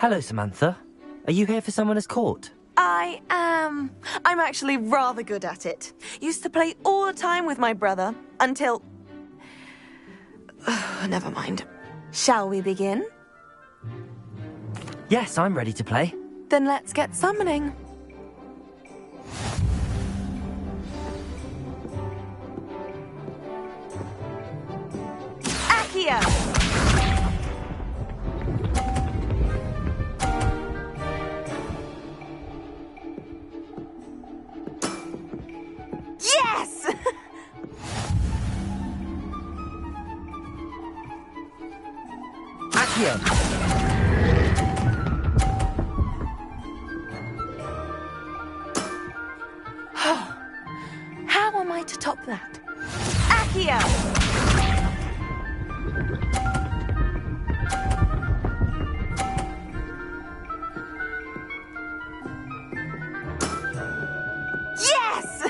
Hello, Samantha. Are you here for Summoner's Court? I am. I'm actually rather good at it. Used to play all the time with my brother, until... Never mind. Shall we begin? Yes, I'm ready to play. Then let's get summoning. Accio! Yes! Accio! How am I to top that? Accio! Yes!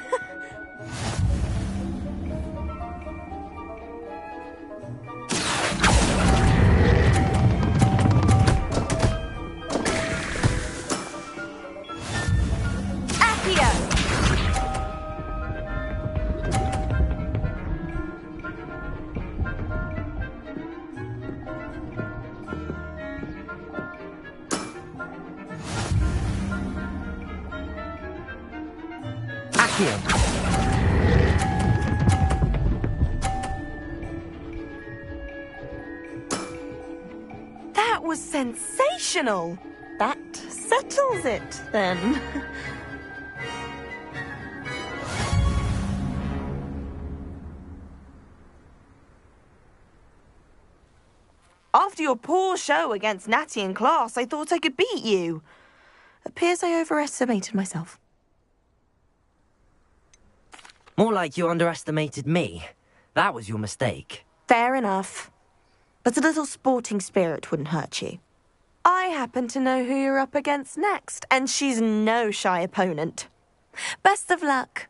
Accio! Accio! That was sensational. That settles it, then. After your poor show against Natty in class, I thought I could beat you. Appears I overestimated myself. More like you underestimated me. That was your mistake. Fair enough. But a little sporting spirit wouldn't hurt you. I happen to know who you're up against next, and she's no shy opponent. Best of luck.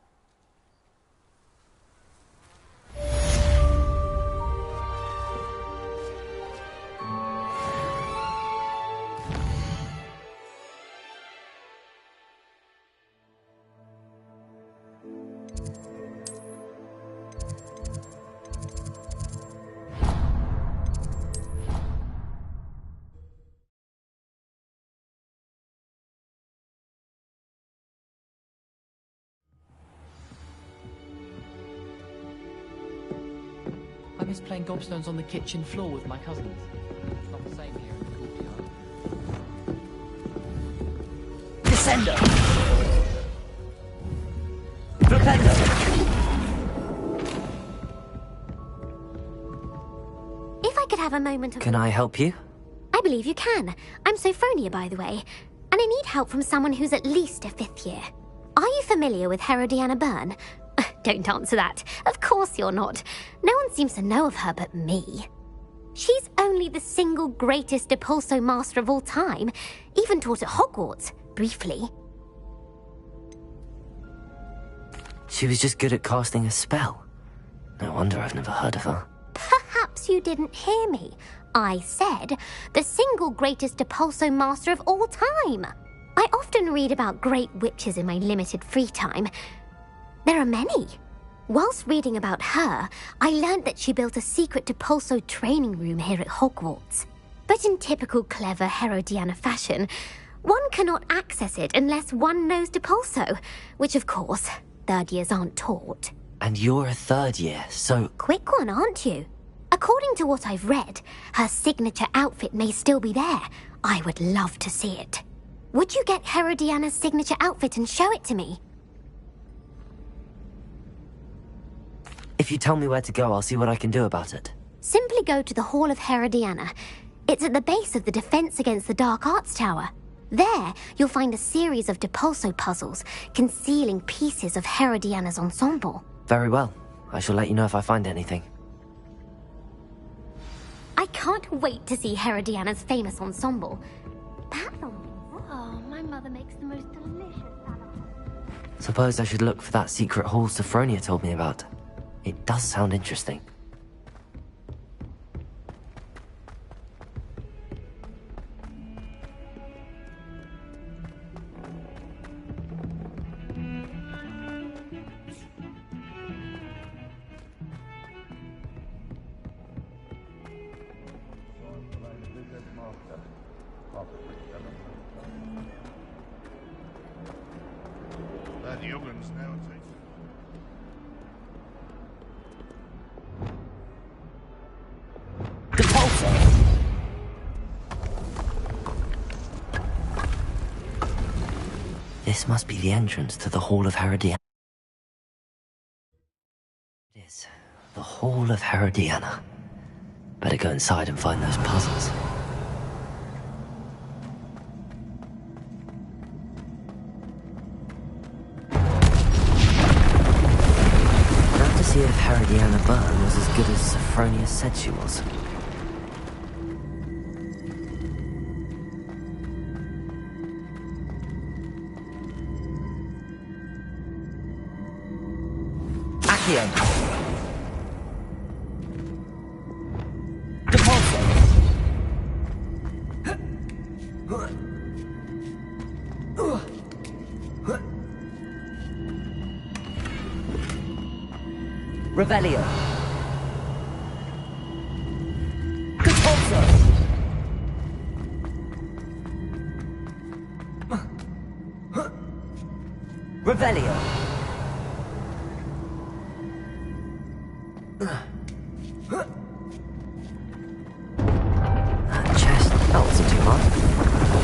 I miss playing gobstones on the kitchen floor with my cousins. It's not the same here in the courtyard. Descendo! Flipendo! If I could have a moment of... Can I help you? I believe you can. I'm Sophronia, by the way, and I need help from someone who's at least a 5th year. Are you familiar with Herodiana Byrne? Don't answer that. Of course you're not. No one seems to know of her but me. She's only the single greatest Depulso master of all time. Even taught at Hogwarts, briefly. She was just good at casting a spell. No wonder I've never heard of her. Perhaps you didn't hear me. I said the single greatest Depulso master of all time. I often read about great witches in my limited free time. There are many. Whilst reading about her, I learned that she built a secret Depulso training room here at Hogwarts. But in typical clever Herodiana fashion, one cannot access it unless one knows Depulso, which of course, 3rd years aren't taught. And you're a 3rd year, so... Quick one, aren't you? According to what I've read, her signature outfit may still be there. I would love to see it. Would you get Herodiana's signature outfit and show it to me? If you tell me where to go, I'll see what I can do about it. Simply go to the Hall of Herodiana. It's at the base of the Defense Against the Dark Arts Tower. There, you'll find a series of Depulso puzzles concealing pieces of Herodiana's ensemble. Very well. I shall let you know if I find anything. I can't wait to see Herodiana's famous ensemble. That oh, my mother makes the most delicious salad. Suppose I should look for that secret hall Sophronia told me about. It does sound interesting. This must be the entrance to the Hall of Herodiana. It is. The Hall of Herodiana. Better go inside and find those puzzles. Now to see if Herodiana Byrne was as good as Sophronia said she was. Revelio. Repulsor. Revelio. That chest, that wasn't too hard.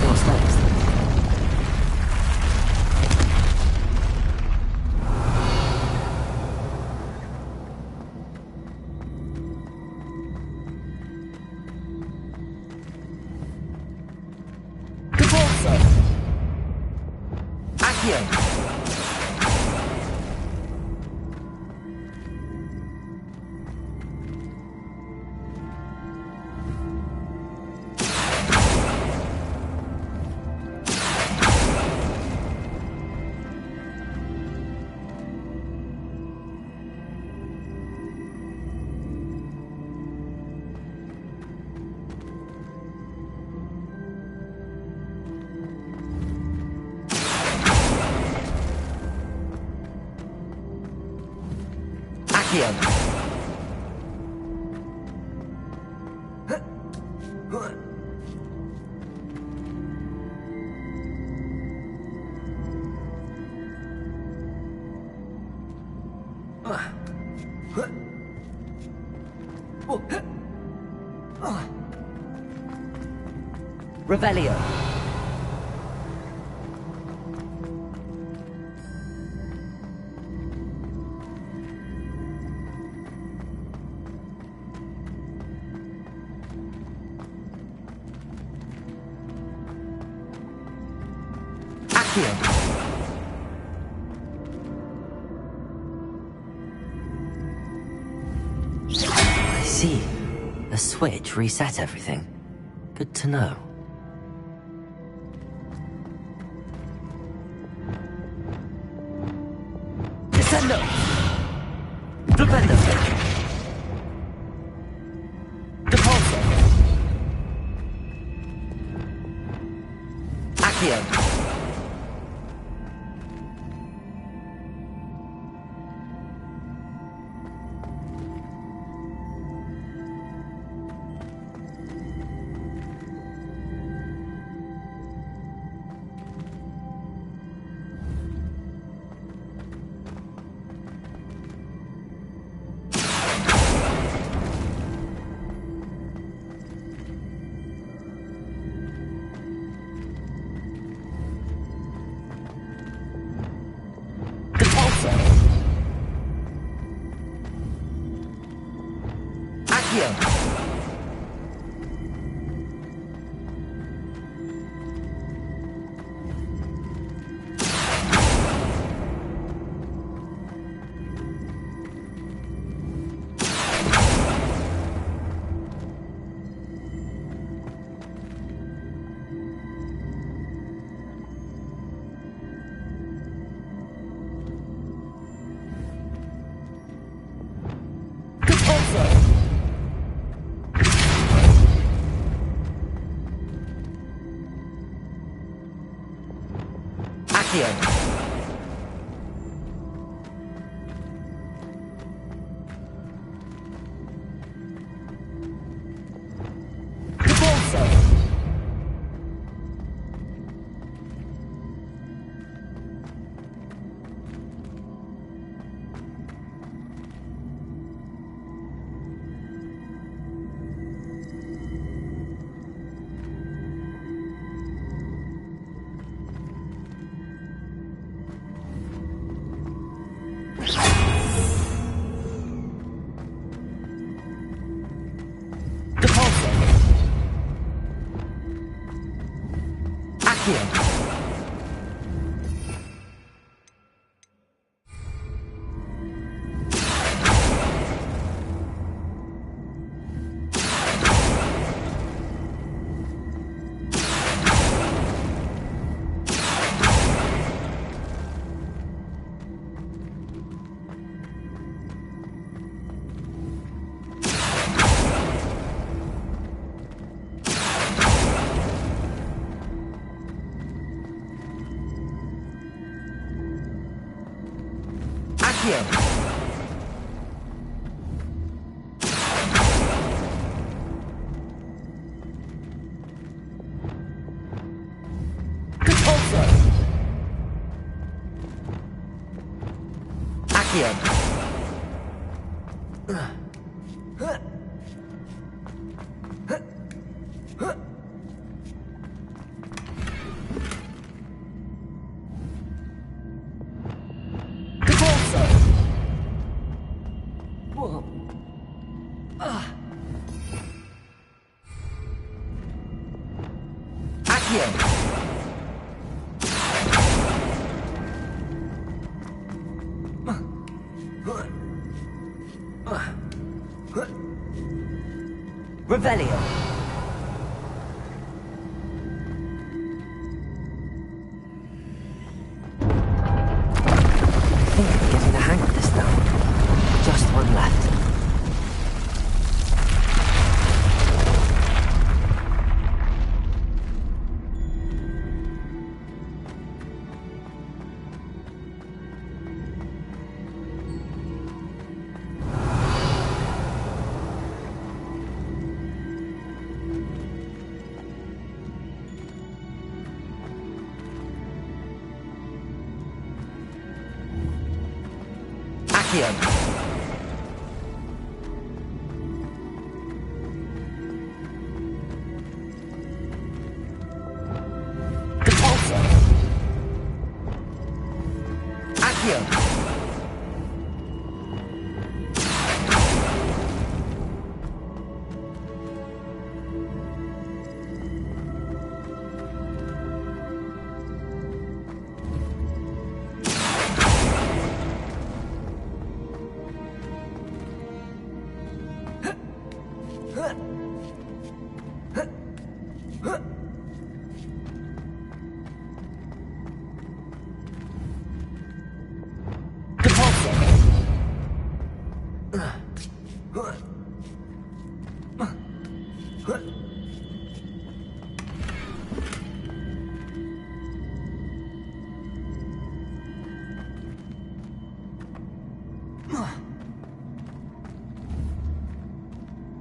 What's next? Revelio. I see. The switch reset everything. Good to know. Descendo! Flipendo! Depulso! Accio! Accio. Revelio. I think I'm getting the hang of this now. Just one left.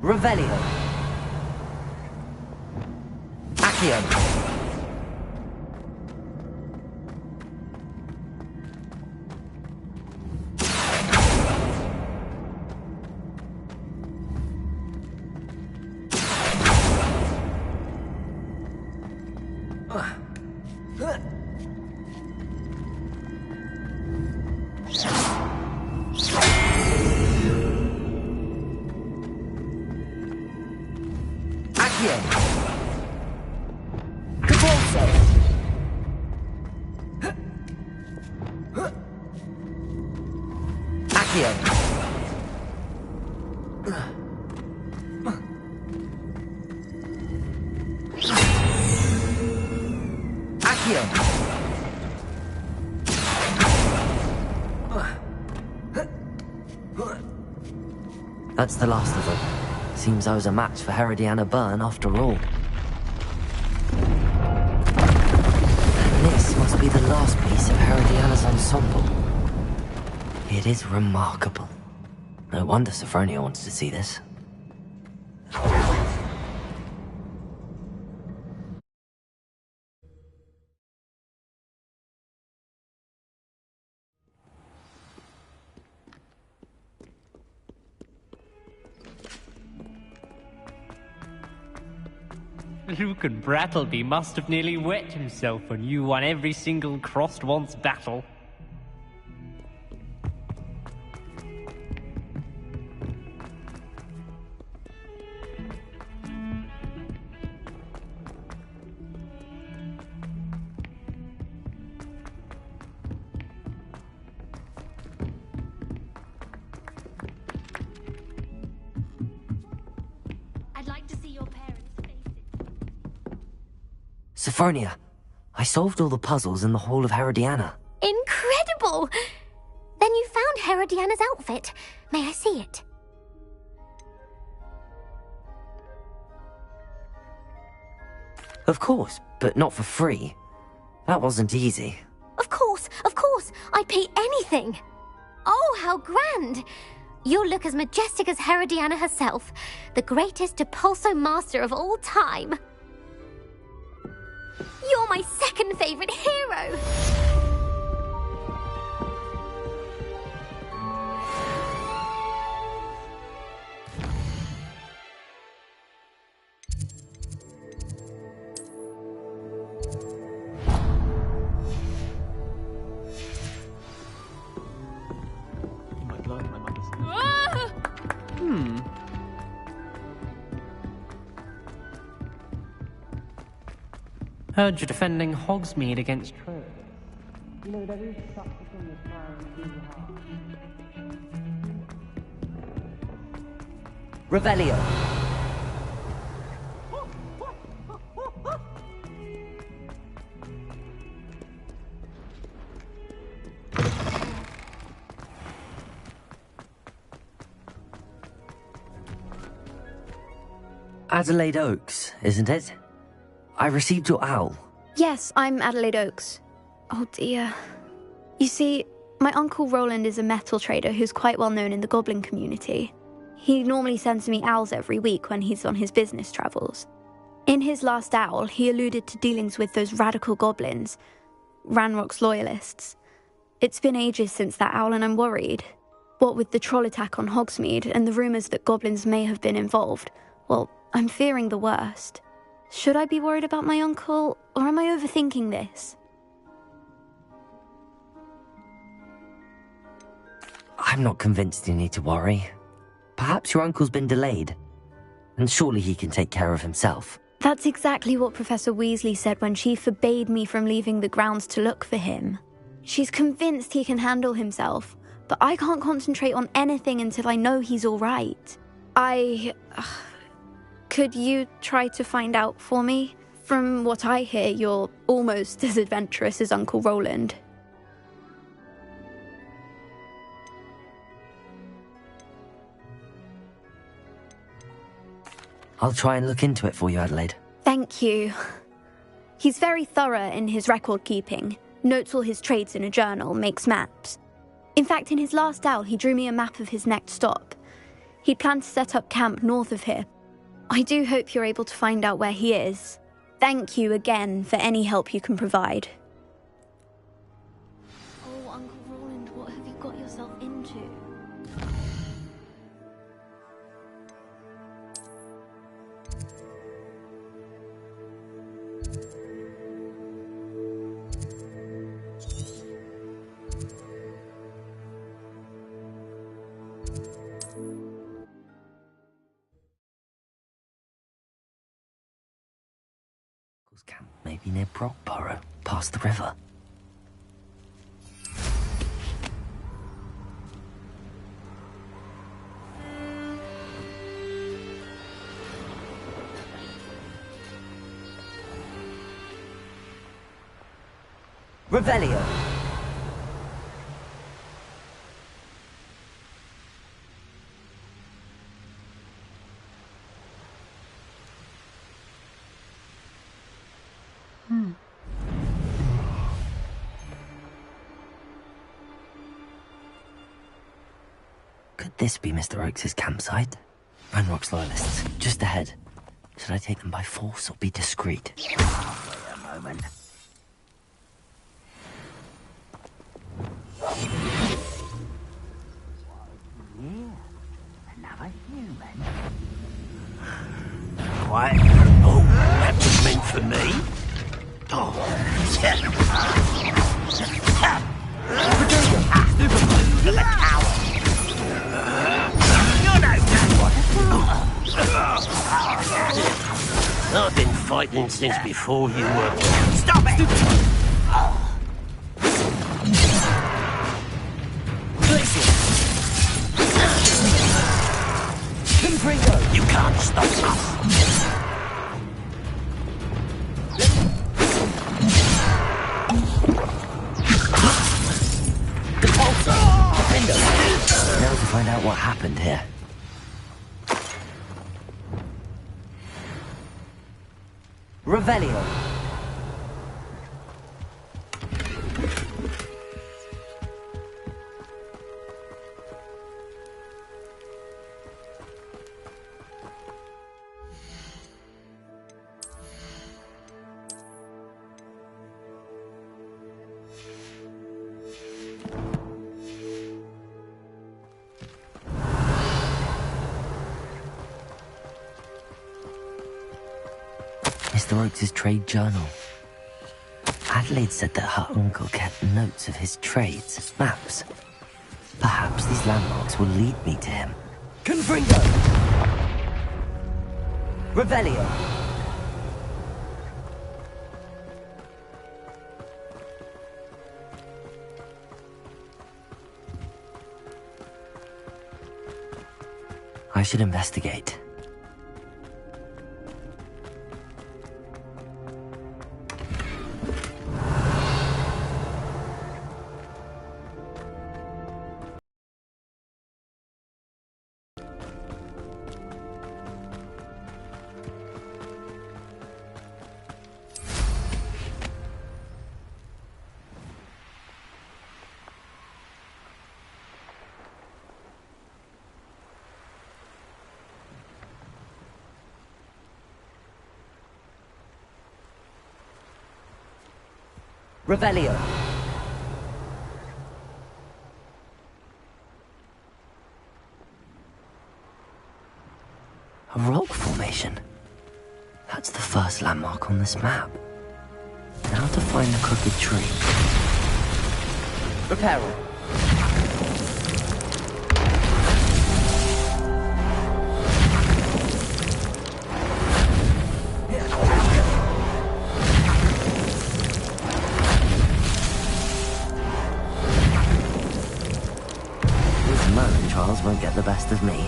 Revelio. Accio. That's the last of them. Seems I was a match for Herodiana Byrne after all. And this must be the last piece of Herodiana's ensemble. It is remarkable. No wonder Sophronia wants to see this. Luke and Brattleby must have nearly wet himself when you won every single crossed once battle. like to see your parents' faces. Sophronia, I solved all the puzzles in the Hall of Herodiana. Incredible! Then you found Herodiana's outfit. May I see it? Of course, but not for free. That wasn't easy. Of course, I'd pay anything. Oh, how grand! You'll look as majestic as Herodiana herself, the greatest Depulso master of all time. You're my second favorite hero! Heard you're defending Hogsmeade against trolls. You know, there is such a thing as firing too hard. Revelio. Adelaide Oaks, isn't it? I received your owl. Yes, I'm Adelaide Oaks. Oh dear. You see, my Uncle Roland is a metal trader who's quite well known in the goblin community. He normally sends me owls every week when he's on his business travels. In his last owl, he alluded to dealings with those radical goblins, Ranrock's loyalists. It's been ages since that owl and I'm worried. What with the troll attack on Hogsmeade and the rumours that goblins may have been involved, well, I'm fearing the worst. Should I be worried about my uncle, or am I overthinking this? I'm not convinced you need to worry. Perhaps your uncle's been delayed, and surely he can take care of himself. That's exactly what Professor Weasley said when she forbade me from leaving the grounds to look for him. She's convinced he can handle himself, but I can't concentrate on anything until I know he's all right. Could you try to find out for me? From what I hear, you're almost as adventurous as Uncle Roland. I'll try and look into it for you, Adelaide. Thank you. He's very thorough in his record keeping, notes all his trades in a journal, makes maps. In fact, in his last owl, he drew me a map of his next stop. He planned to set up camp north of here. I do hope you're able to find out where he is. Thank you again for any help you can provide. Oh, Uncle Roland, what have you got yourself into? Camp may be near Brockborough, past the river. Revelio. Could this be Mr. Oakes' campsite? Ranrock's loyalists, just ahead. Should I take them by force or be discreet? Wait a moment. Another human. What? Oh, that was meant for me? Oh, stupid move of a coward. You're no I've been fighting since before you were. Stop it! Listen. Confringo! You can't stop us. Now to find out what happened here. Revelio. Mr. Oakes' trade journal. Adelaide said that her uncle kept notes of his trades, maps. Perhaps these landmarks will lead me to him. Confringo! Revelio! I should investigate. Revelio. A rock formation. That's the first landmark on this map. Now to find the crooked tree. Reparo. Trials won't get the best of me.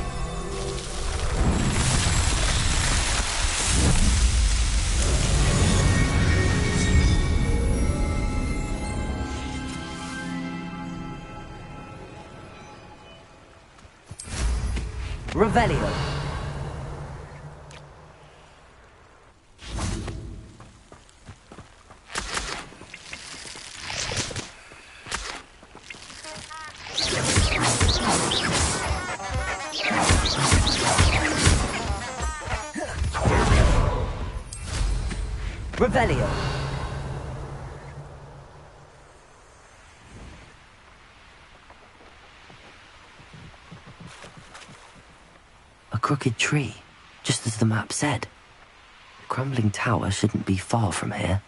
Revelio. Revelio. A crooked tree, just as the map said. The crumbling tower shouldn't be far from here.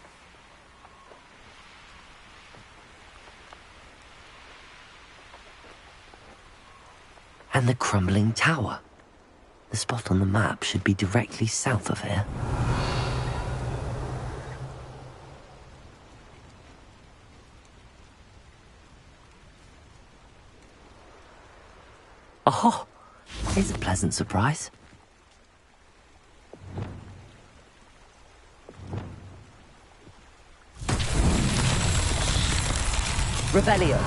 And the crumbling tower. The spot on the map should be directly south of here. Oh, here's a pleasant surprise. Revelio.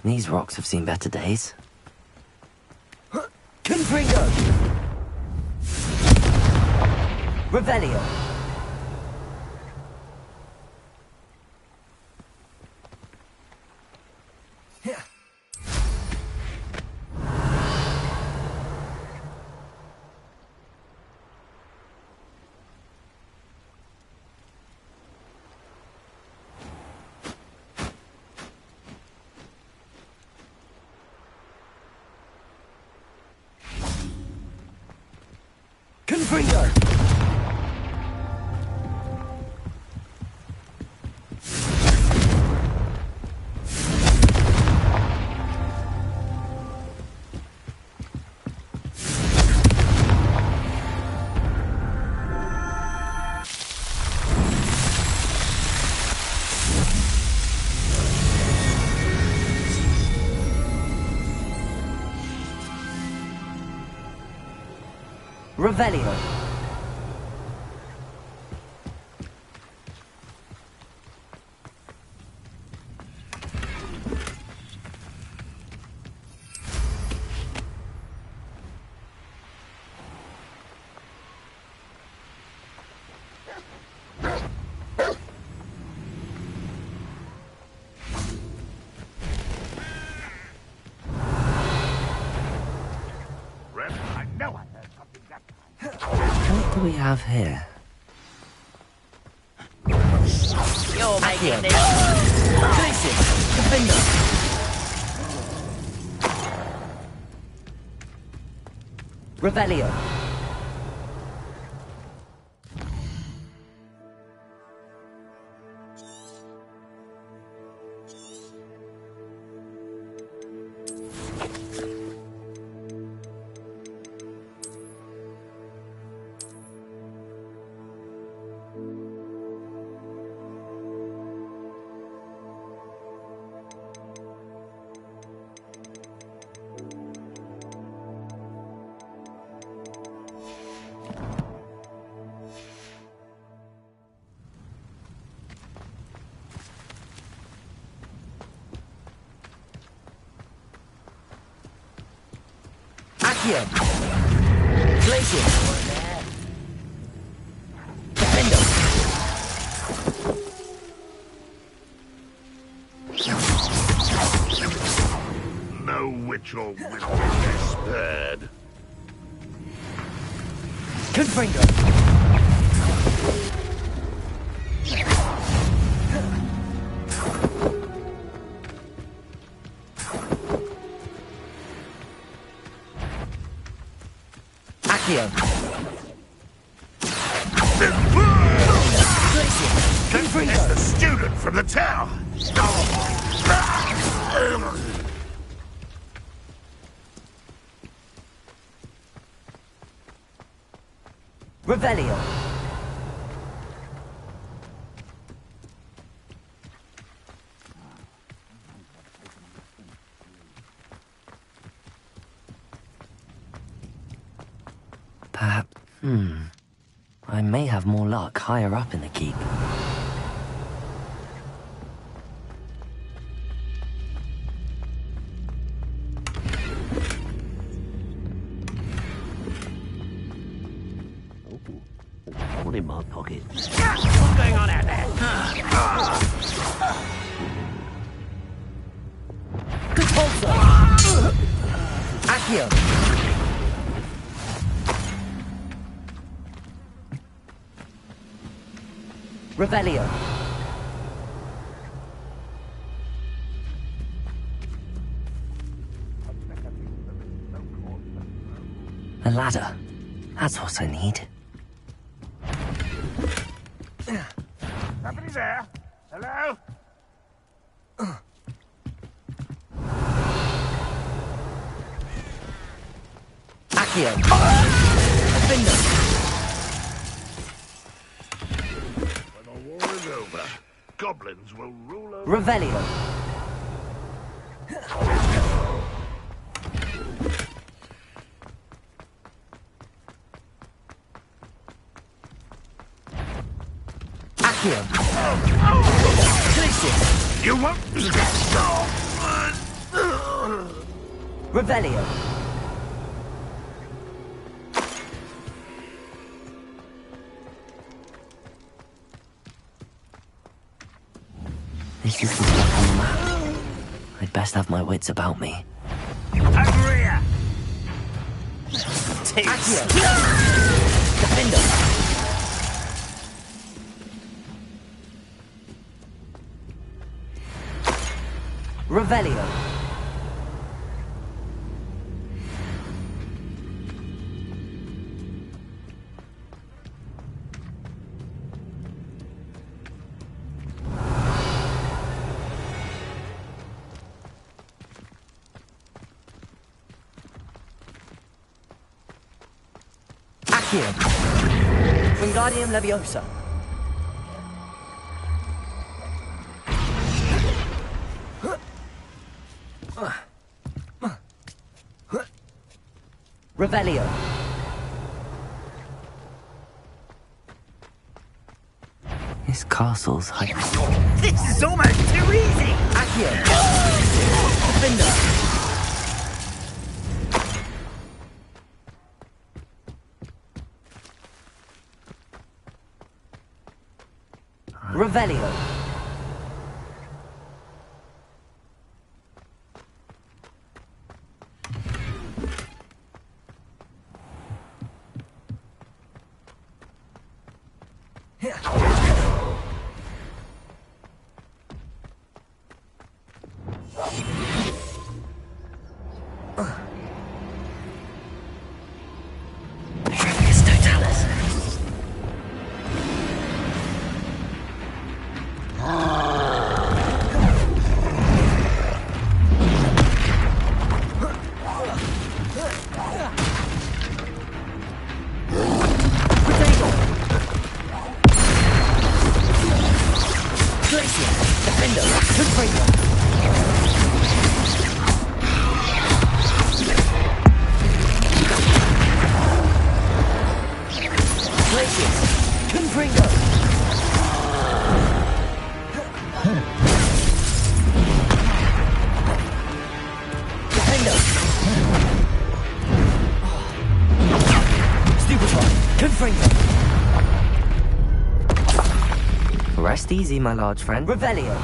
These rocks have seen better days. Confringo! Revelio! Confringo! Revelio. What do we have here? You're making this. Places! Defender! Revelio. Accio. Glacier. Defendo. No witch or wizard is spared. Confringo. Accio. It's the student from the tower. Revelio. Perhaps... I may have more luck higher up in the keep. One in my pocket. What's going on out there? Repulsor! Accio! Revelio. A ladder. That's what I need. Somebody there? Hello? Accio. Defender. When the war is over, goblins will rule over... Revelio. Accio. You won't... Revelio. This is the stuff on the map. I'd best have my wits about me. Agria! Accio. Defender. Revelio. Accio. Wingardium Leviosa. Revelio. castles. This is almost too easy! Accio! Defender! Revelio! Rest easy, my large friend. Revelio!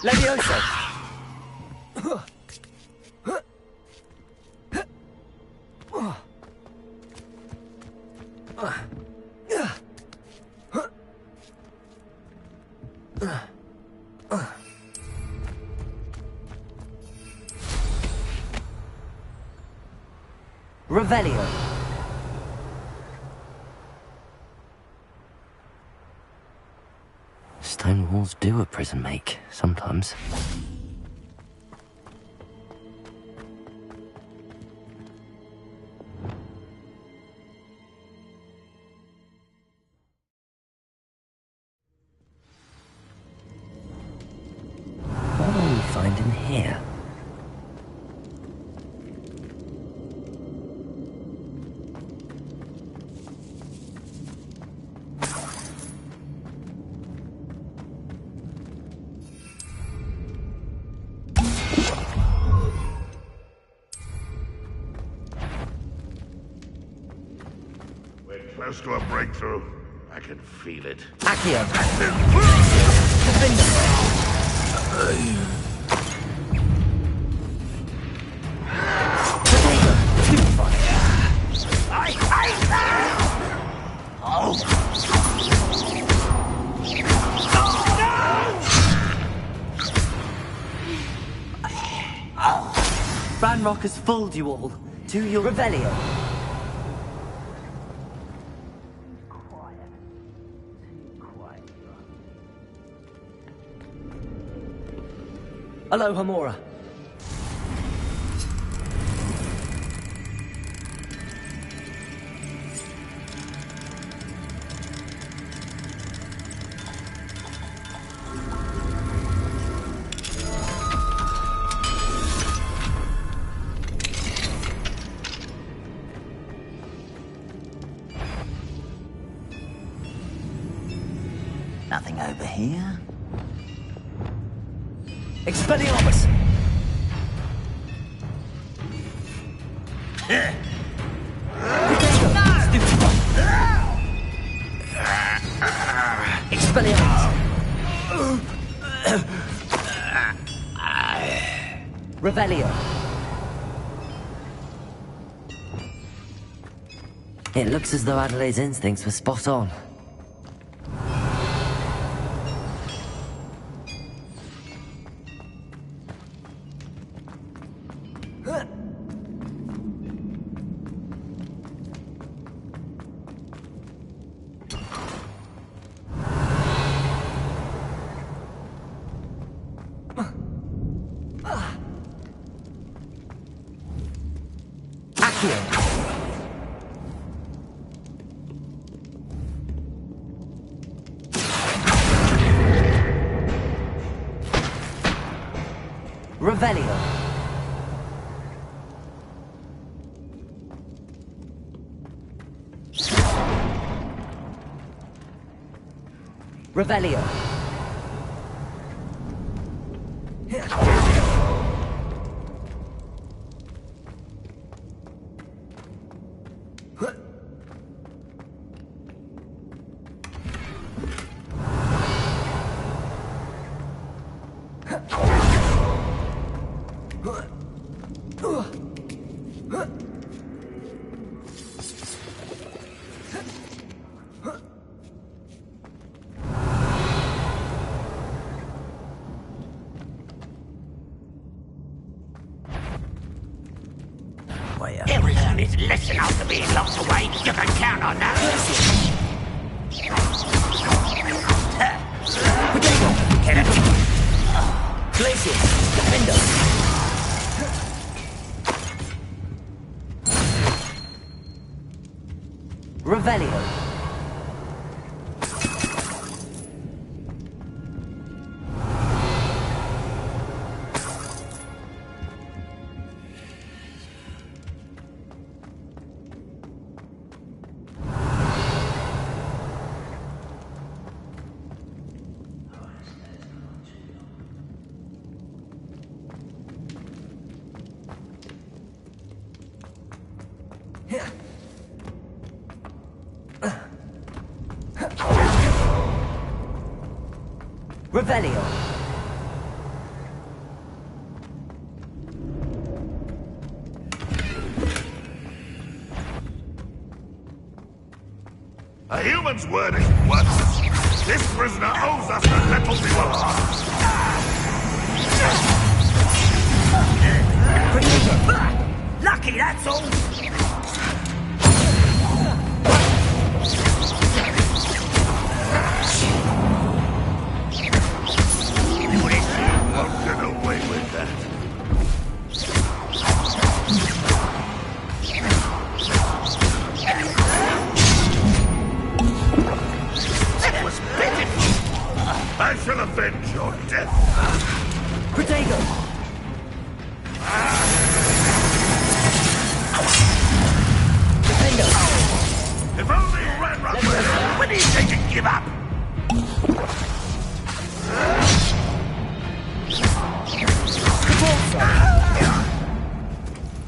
Levioso! Revelio! Stone walls do a prison make, sometimes. What will we find in here? Close to a breakthrough. I can feel it. Accio! Ranrock has fooled you all. To your Revelio. Hello, Hamora. Nothing over here. Expelliarmus! Expelliarmus! Revelio! It looks as though Adelaide's instincts were spot on. Accio. Revelio. Revelio. Everything is listen after being locked away. You can count on that. Glacier. Defender. Revelio. Revelio. A human's word isn't worth it. This prisoner owes us the little we will ask. Lucky, that's all. Won't get away with that. That was pitiful. I shall avenge your death. Protego. Defender. If only Red Rock When do you think to give up?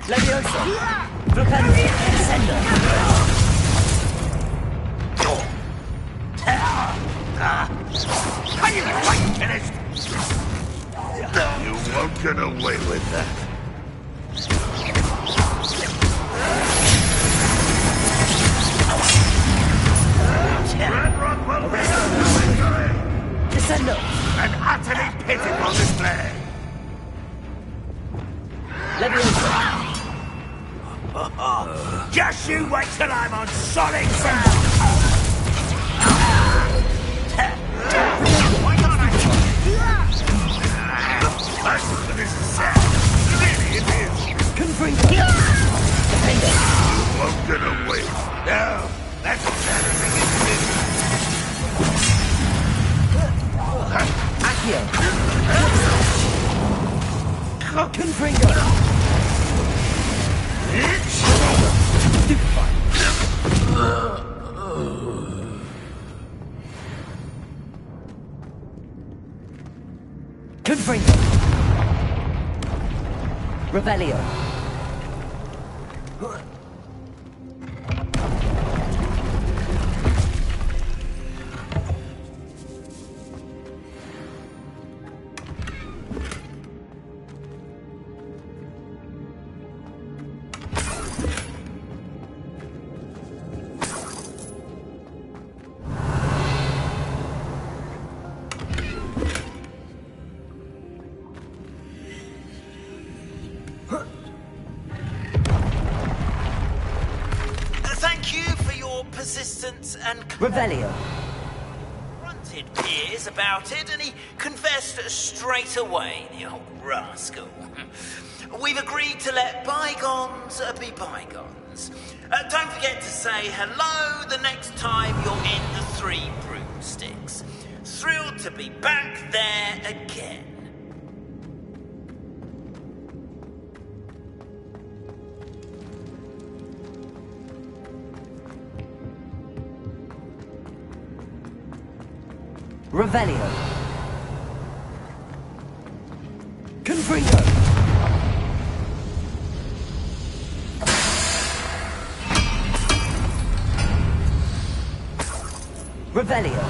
Leviosa. Flipendo. Descender. Are you quite finished? You won't get away with that. Red Rock will be a victory! Descendo. An utterly pitiful display! Leviosa. Just you wait till I'm on solid ground! Why can't I? This is sad. Really, it is. Confringo. Defender. You won't get away. No, that's sad as it is. Accio. Confringo. Confringo. Revelio. Thank you for your persistence and Revelio. confronted Piers about it, and he confessed straight away, the old rascal. We've agreed to let bygones be bygones. Don't forget to say hello the next time you're in the Three Broomsticks. Thrilled to be back there again. Revelio. Confringo. Revelio.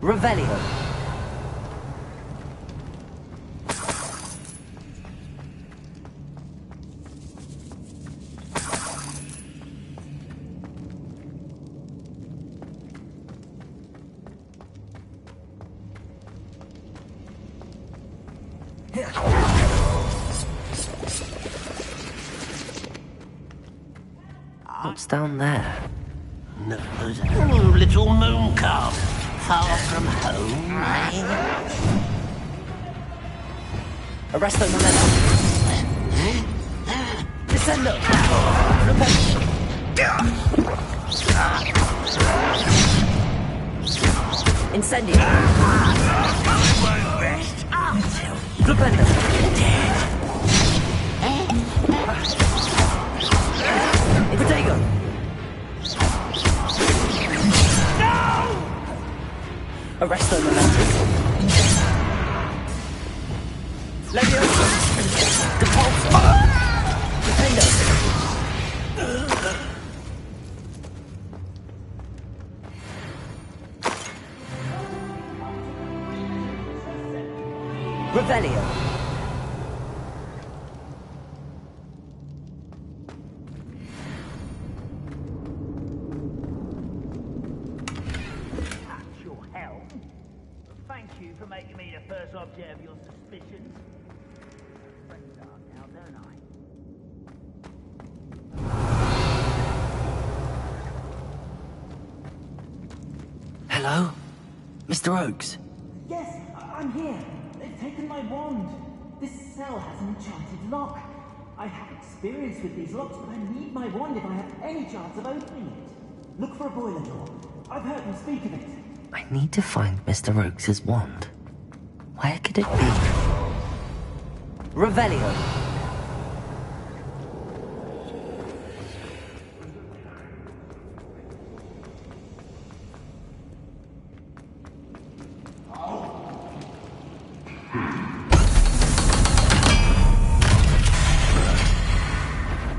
Revelio. What's down there? No, little moon calf. Far from home, eh? Arresto momentum. Descendo. Incendio. Won't rest until Flipendo. dead. Protego. Arresto momentum. Leviosa. Depulso. Defendo. Revelio. Thank you for making me the first object of your suspicions. Fresh start now, don't I? Hello? Mr. Oakes? Yes, I'm here. They've taken my wand. This cell has an enchanted lock. I have experience with these locks, but I need my wand if I have any chance of opening it. Look for a boiler door. I've heard them speak of it. I need to find Mr. Oakes' wand. Where could it be? Revelio.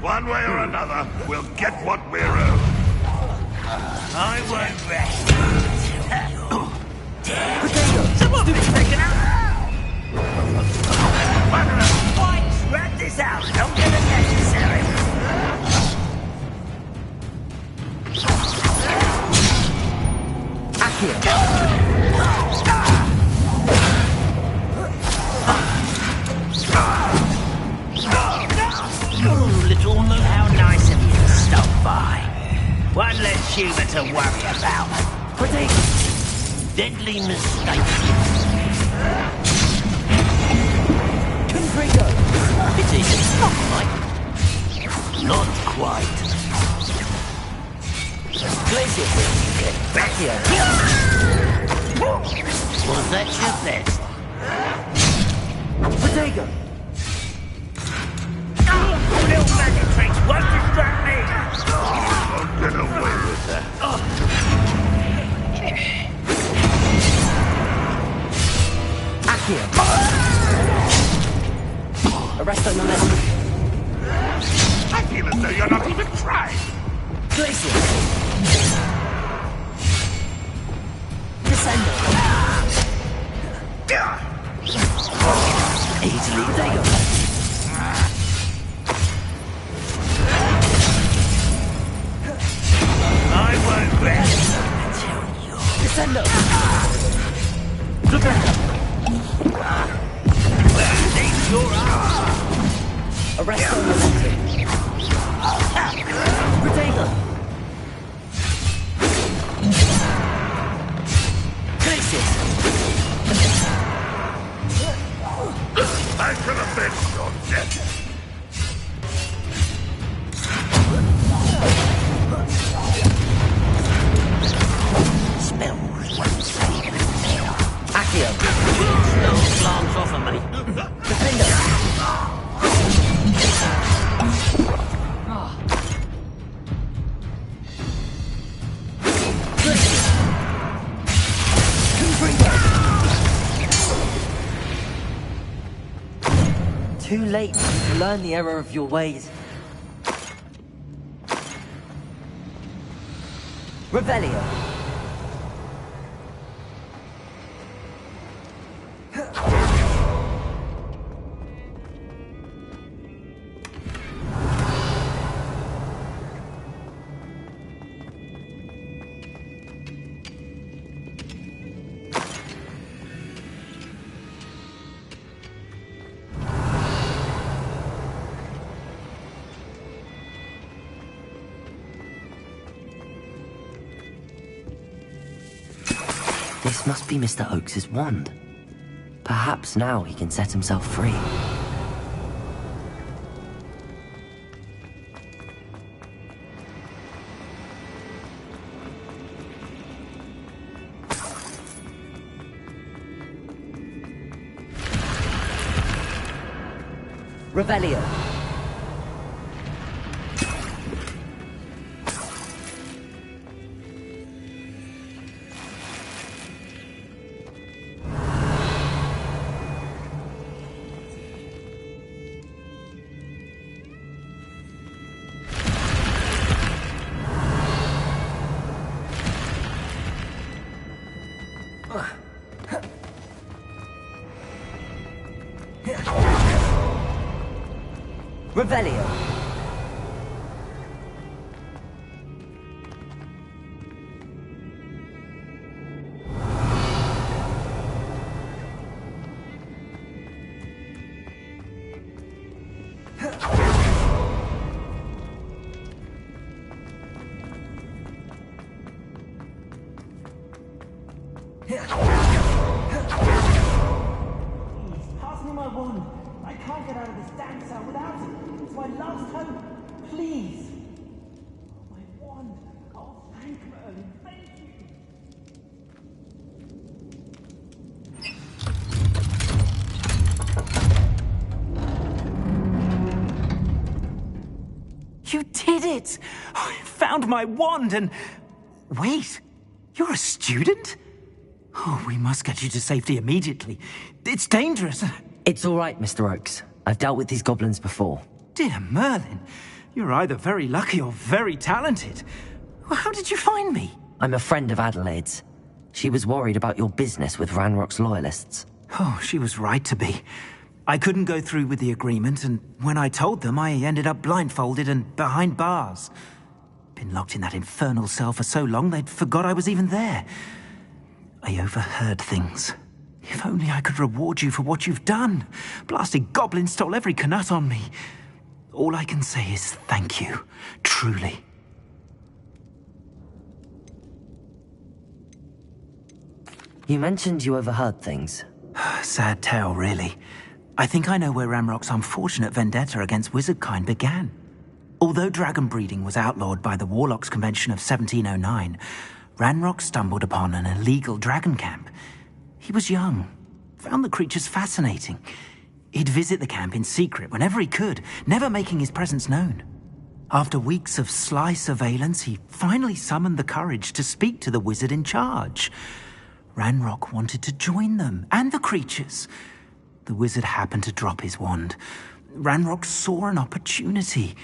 One way or another, we'll get what we're owed. I won't rest until you're dead. Someone be taken out! Fight! Wrap this out! Don't get it necessary! Accio. Little moon, how nice of you to stop by. One less humour to worry about. Protego. Deadly mistake. Confringo. It is not quite. Not quite. Glacius. Get back Accio. Was that your best? Protego. Little magic tricks won't distract me. Won't get away with that. Accio. Arresto momentum. I feel as though you're not even trying. Glacius. Easily taken. I won't rest until you're... Descendo! It's your hour! Arrest on momentum. Protego! Crisis! I could have been your death. Spells won't save him. Accio! No glance off of me. Defender! Too late to learn the error of your ways. Revelio. This must be Mr. Oakes's wand. Perhaps now he can set himself free. Revelio. Revelio. Pass me my wand. I can't get out of this damn cell without it. It's my last hope. Please. My wand. Oh, thank Merlin. Thank you. You did it! I found my wand and... Wait, you're a student? Oh, we must get you to safety immediately. It's dangerous. It's all right, Mr. Oakes. I've dealt with these goblins before. Dear Merlin, you're either very lucky or very talented. How did you find me? I'm a friend of Adelaide's. She was worried about your business with Ranrock's loyalists. Oh, she was right to be. I couldn't go through with the agreement, and when I told them, I ended up blindfolded and behind bars. Been locked in that infernal cell for so long, they'd forgot I was even there. I overheard things. If only I could reward you for what you've done. Blasted goblins stole every canut on me. All I can say is thank you, truly. You mentioned you overheard things. Sad tale, really. I think I know where Ranrock's unfortunate vendetta against wizardkind began. Although dragon breeding was outlawed by the Warlocks Convention of 1709, Ranrock stumbled upon an illegal dragon camp. He was young, found the creatures fascinating. He'd visit the camp in secret whenever he could, never making his presence known. After weeks of sly surveillance, he finally summoned the courage to speak to the wizard in charge. Ranrock wanted to join them, and the creatures. The wizard happened to drop his wand. Ranrock saw an opportunity.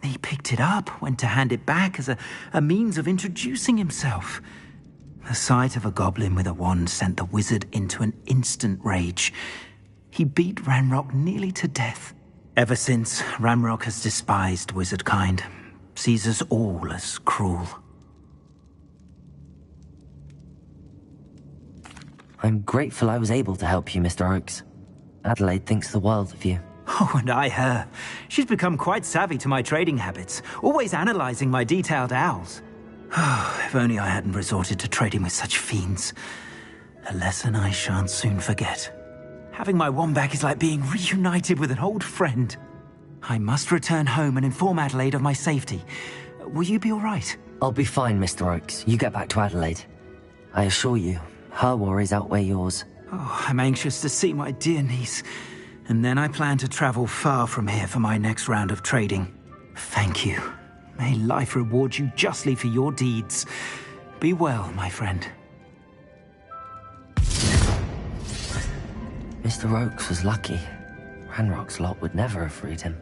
He picked it up, went to hand it back as a means of introducing himself. The sight of a goblin with a wand sent the wizard into an instant rage. He beat Ranrock nearly to death. Ever since, Ranrock has despised wizard kind, sees us all as cruel. I'm grateful I was able to help you, Mr. Oakes. Adelaide thinks the world of you. Oh, and I her. She's become quite savvy to my trading habits, always analyzing my detailed owls. If only I hadn't resorted to trading with such fiends. A lesson I shan't soon forget. Having my wand back is like being reunited with an old friend. I must return home and inform Adelaide of my safety. Will you be all right? I'll be fine, Mr. Oakes. You get back to Adelaide. I assure you, her worries outweigh yours. Oh, I'm anxious to see my dear niece. And then I plan to travel far from here for my next round of trading. Thank you. May life reward you justly for your deeds. Be well, my friend. Mr. Oakes was lucky. Ranrock's lot would never have freed him.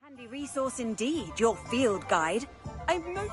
Handy resource indeed, your field guide. I'm most...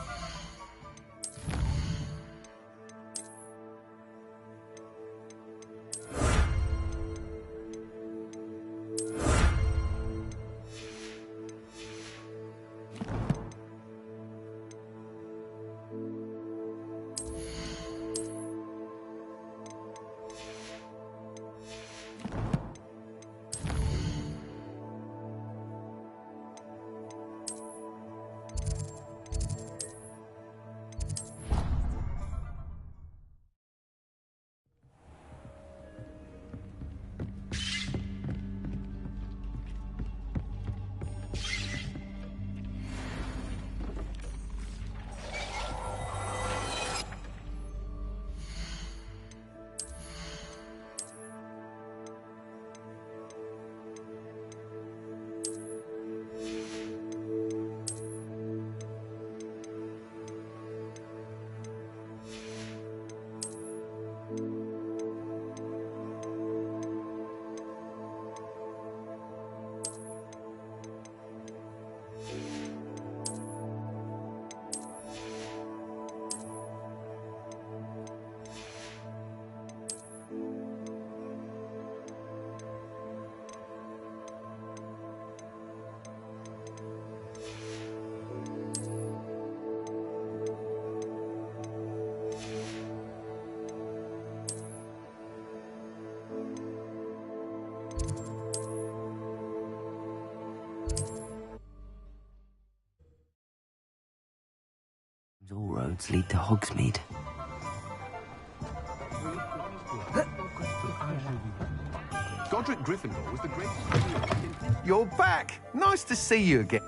All roads lead to Hogsmeade. Godric Gryffindor was the greatest... You're back! Nice to see you again.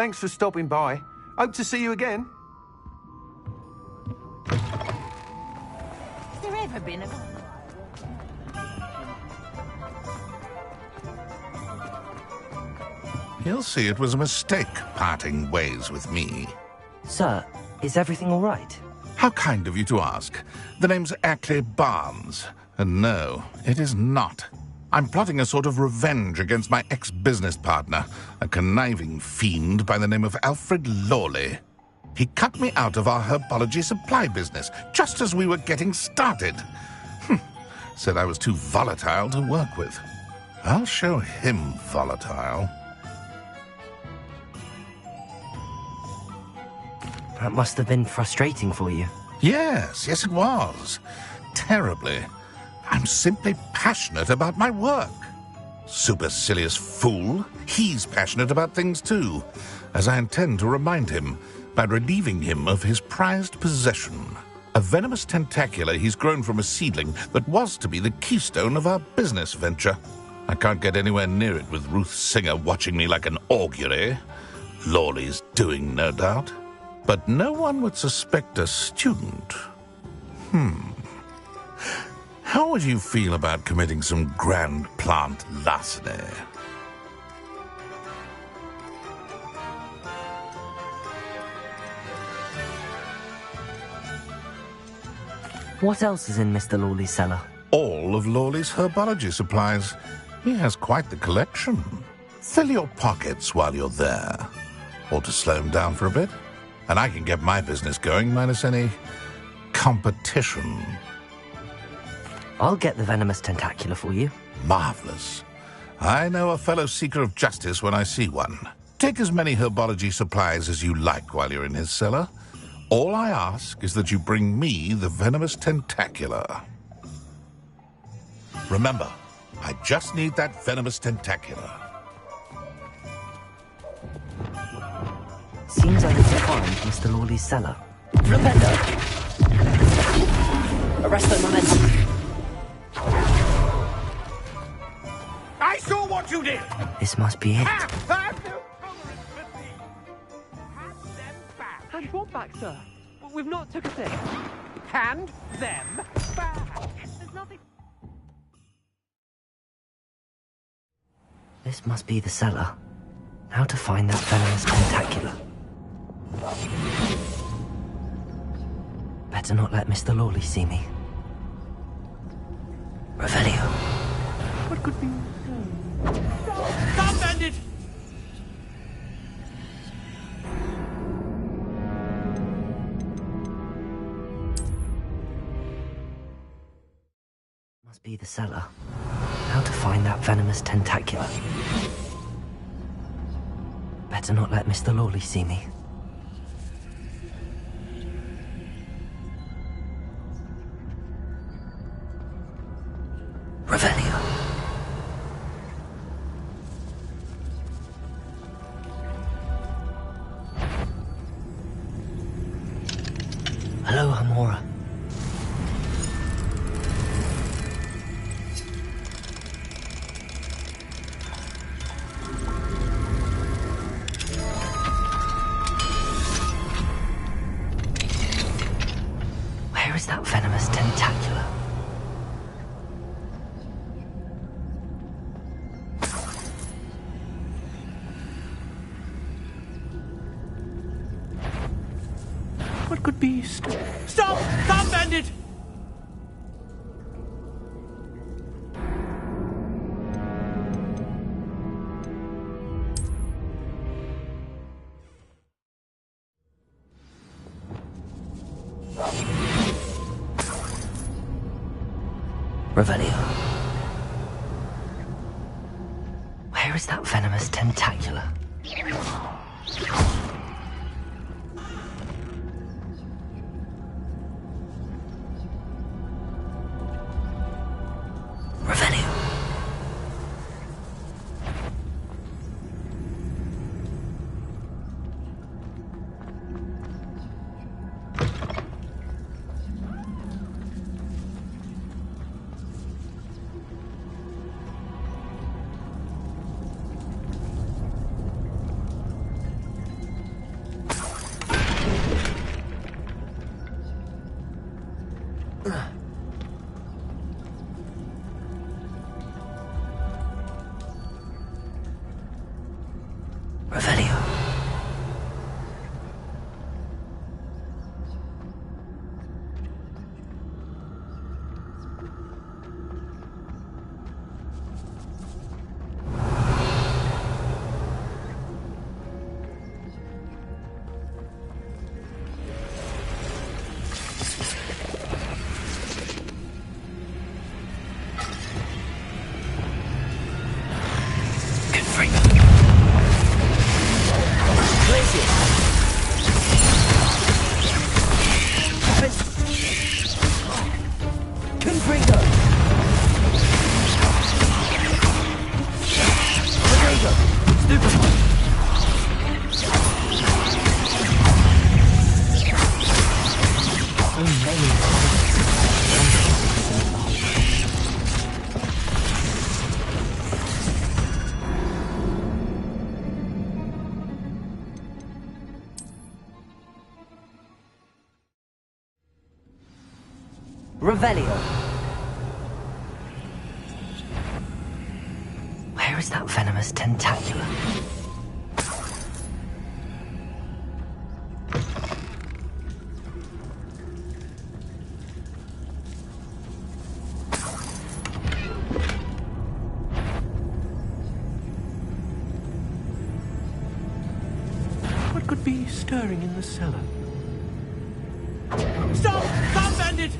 Thanks for stopping by. Hope to see you again. Has there ever been a... He'll see it was a mistake parting ways with me. Sir, is everything all right? How kind of you to ask. The name's Ackley Barnes. And no, it is not. I'm plotting a sort of revenge against my ex-business partner, a conniving fiend by the name of Alfred Lawley. He cut me out of our herbology supply business just as we were getting started. Said I was too volatile to work with. I'll show him volatile. That must have been frustrating for you. Yes, it was. Terribly. I'm simply passionate about my work. Supercilious fool. He's passionate about things too, as I intend to remind him by relieving him of his prized possession. A venomous tentacula he's grown from a seedling that was to be the keystone of our business venture. I can't get anywhere near it with Ruth Singer watching me like an augury. Lawley's doing, no doubt. But no one would suspect a student. How would you feel about committing some grand plant larceny? What else is in Mr. Lawley's cellar? All of Lawley's herbology supplies. He has quite the collection. Fill your pockets while you're there. Or to slow him down for a bit. And I can get my business going minus any competition. I'll get the venomous tentacula for you. Marvelous. I know a fellow seeker of justice when I see one. Take as many herbology supplies as you like while you're in his cellar. All I ask is that you bring me the venomous tentacula. Remember, I just need that venomous tentacula. Seems I need to find Mr. Lawley's cellar. Repender! Arresto momentum! I saw what you did! This must be it. Hand what back, sir? We've not took a thing. Hand them back. There's nothing... This must be the cellar. How to find that venomous tentacula? Better not let Mr. Lawley see me. Revelio. What could be... Stop, bandit! Must be the cellar. How to find that venomous tentacula? Better not let Mr. Lawley see me. Revelio. Hello, Hamora. Where is that venomous tentacula? What could be... Stop! Stop, bandit! Revelio. Where is that venomous tentacula? Revelio. Revelio. Revelio. Where is that venomous tentacula? What could be stirring in the cellar? Stop! Stop, bandit!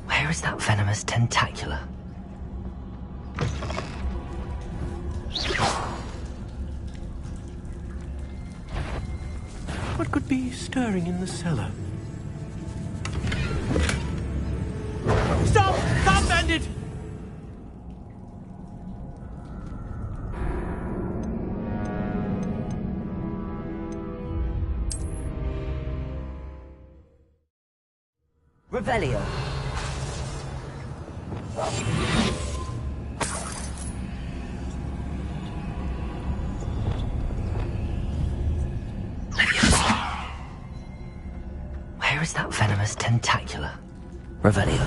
Where is that venomous tentacula? What could be stirring in the cellar? Stop! Stop, bandit! Revelio. Where is that venomous tentacula? Revelio.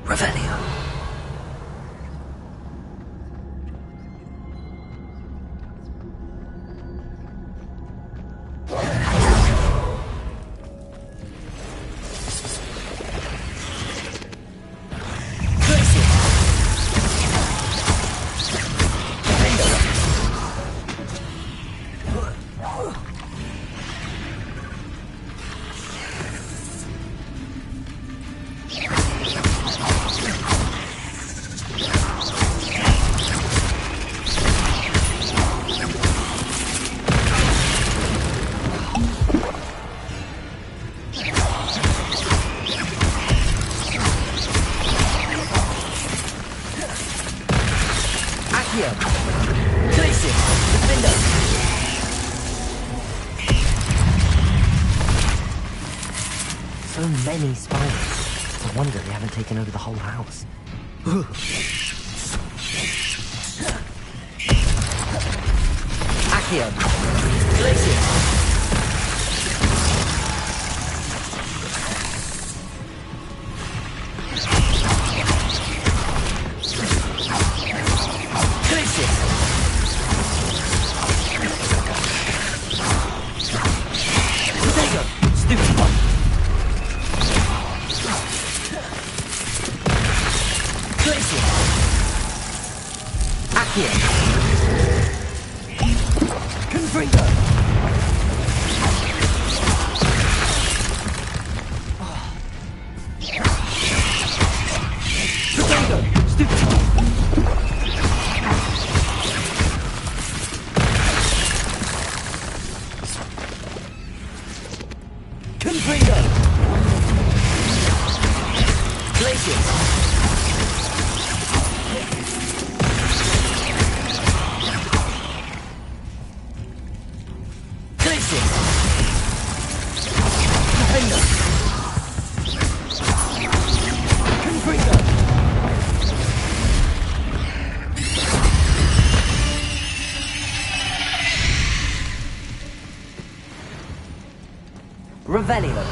Revelio. So many spiders. I wonder they haven't taken over the whole house. Accio. Glacier. Confringo! Glacius! Glacius! Defender! Confringo! Revelio.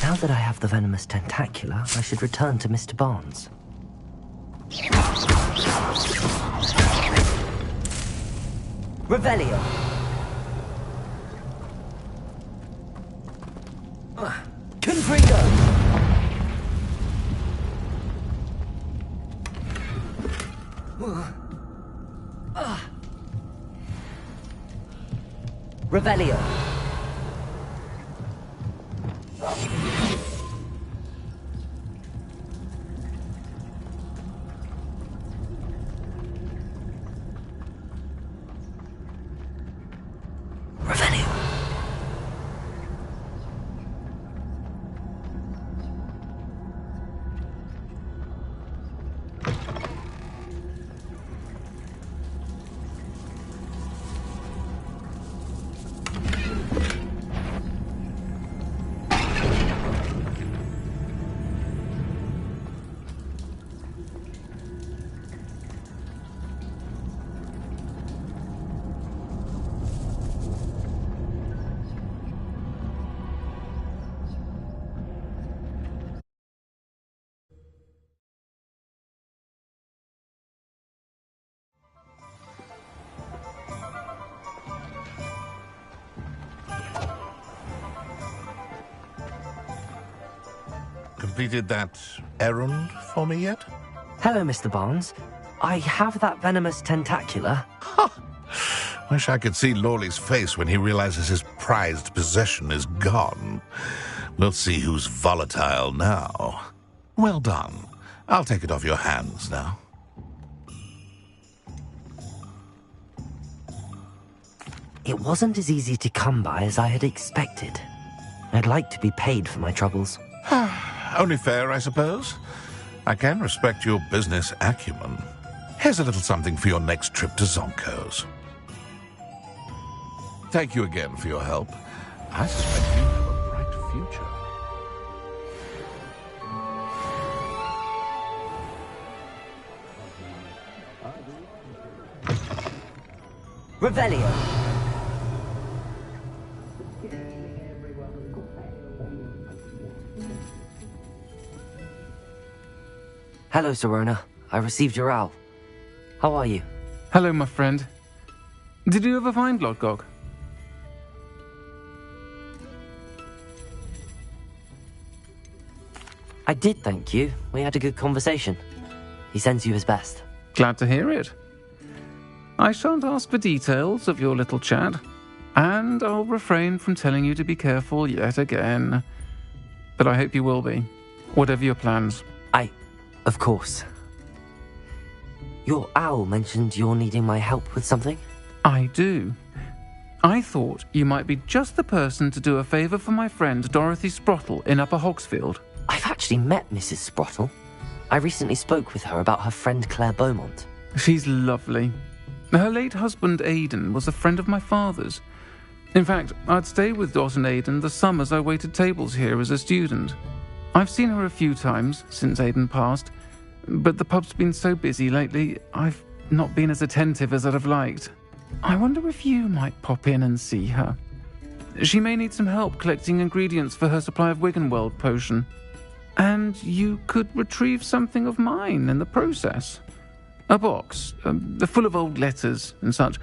Now that I have the venomous tentacula, I should return to Mr. Barnes. Revelio. Confringo. Revelio. Completed that errand for me yet? Hello, Mr. Barnes. I have that venomous tentacula. Wish I could see Lawley's face when he realizes his prized possession is gone. We'll see who's volatile now. Well done. I'll take it off your hands now. It wasn't as easy to come by as I had expected. I'd like to be paid for my troubles. Only fair, I suppose. I can respect your business acumen. Here's a little something for your next trip to Zonko's. Thank you again for your help. I suspect you have a bright future. Revelio. Hello, Serona. I received your owl. How are you? Hello, my friend. Did you ever find Lodgog? I did, thank you. We had a good conversation. He sends you his best. Glad to hear it. I shan't ask for details of your little chat, and I'll refrain from telling you to be careful yet again. But I hope you will be, whatever your plans. Of course. Your owl mentioned you're needing my help with something? I do. I thought you might be just the person to do a favour for my friend Dorothy Sprottle in Upper Hogsfield. I've actually met Mrs. Sprottle. I recently spoke with her about her friend Claire Beaumont. She's lovely. Her late husband Aidan was a friend of my father's. In fact, I'd stay with Dot and Aidan the summers I waited tables here as a student. I've seen her a few times since Aidan passed, but the pub's been so busy lately, I've not been as attentive as I'd have liked. I wonder if you might pop in and see her. She may need some help collecting ingredients for her supply of Wiggenweld potion. And you could retrieve something of mine in the process. A box, full of old letters and such.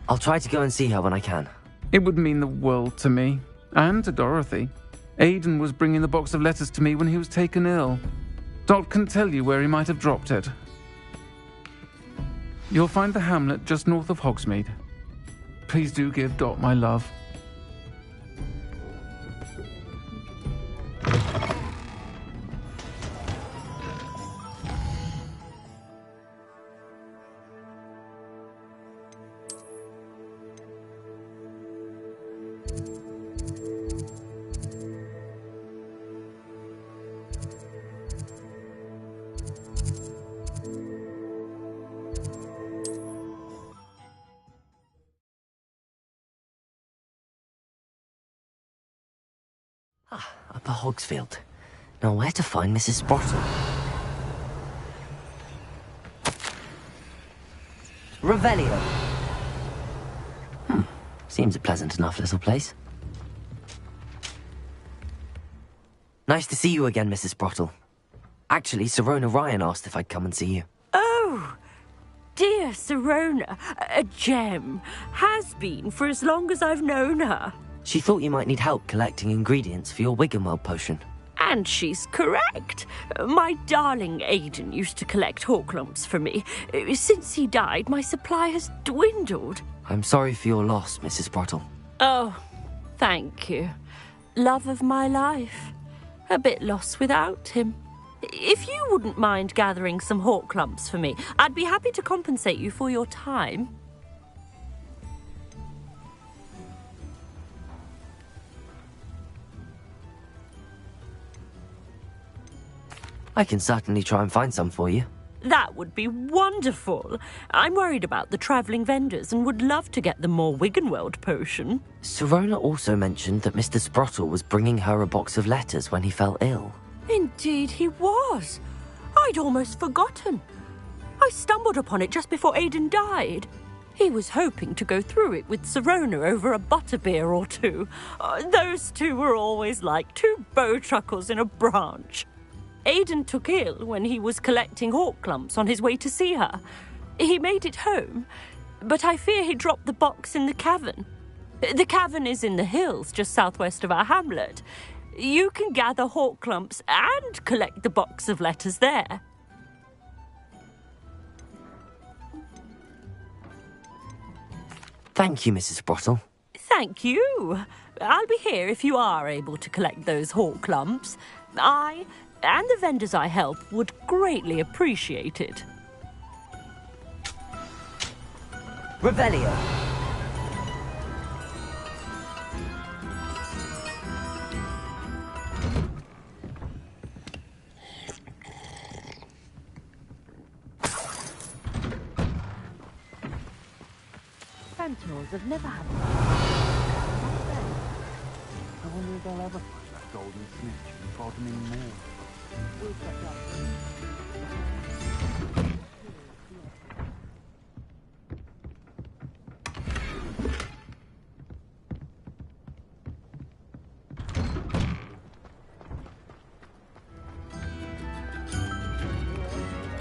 I'll try to go and see her when I can. It would mean the world to me, and to Dorothy. Aidan was bringing the box of letters to me when he was taken ill. Dot can tell you where he might have dropped it. You'll find the hamlet just north of Hogsmeade. Please do give Dot my love. Upper Hogsfield. Now where to find Mrs. Sprottle? Revelio. Seems a pleasant enough little place. Nice to see you again, Mrs. Sprottle. Actually, Sirona Ryan asked if I'd come and see you. Oh, dear Sirona. A gem. Has been for as long as I've known her. She thought you might need help collecting ingredients for your Wiggenweld potion. And she's correct. My darling Aidan used to collect Horklumps for me. Since he died, my supply has dwindled. I'm sorry for your loss, Mrs. Sprottle. Oh, thank you. Love of my life. A bit lost without him. If you wouldn't mind gathering some Horklumps for me, I'd be happy to compensate you for your time. I can certainly try and find some for you. That would be wonderful. I'm worried about the travelling vendors and would love to get them more Wiggenweld potion. Sirona also mentioned that Mr. Sprottle was bringing her a box of letters when he fell ill. Indeed he was. I'd almost forgotten. I stumbled upon it just before Aidan died. He was hoping to go through it with Sirona over a butterbeer or two. Those two were always like two bowtruckles in a branch. Aidan took ill when he was collecting Horklumps on his way to see her. He made it home, but I fear he dropped the box in the cavern. The cavern is in the hills just southwest of our hamlet. You can gather Horklumps and collect the box of letters there. Thank you, Mrs. Sprottle. Thank you. I'll be here if you are able to collect those Horklumps. I and the vendors I help would greatly appreciate it. Revelio. Centaurs have never had I wonder if they'll ever find that golden snitch and bottom in more. We'll check out.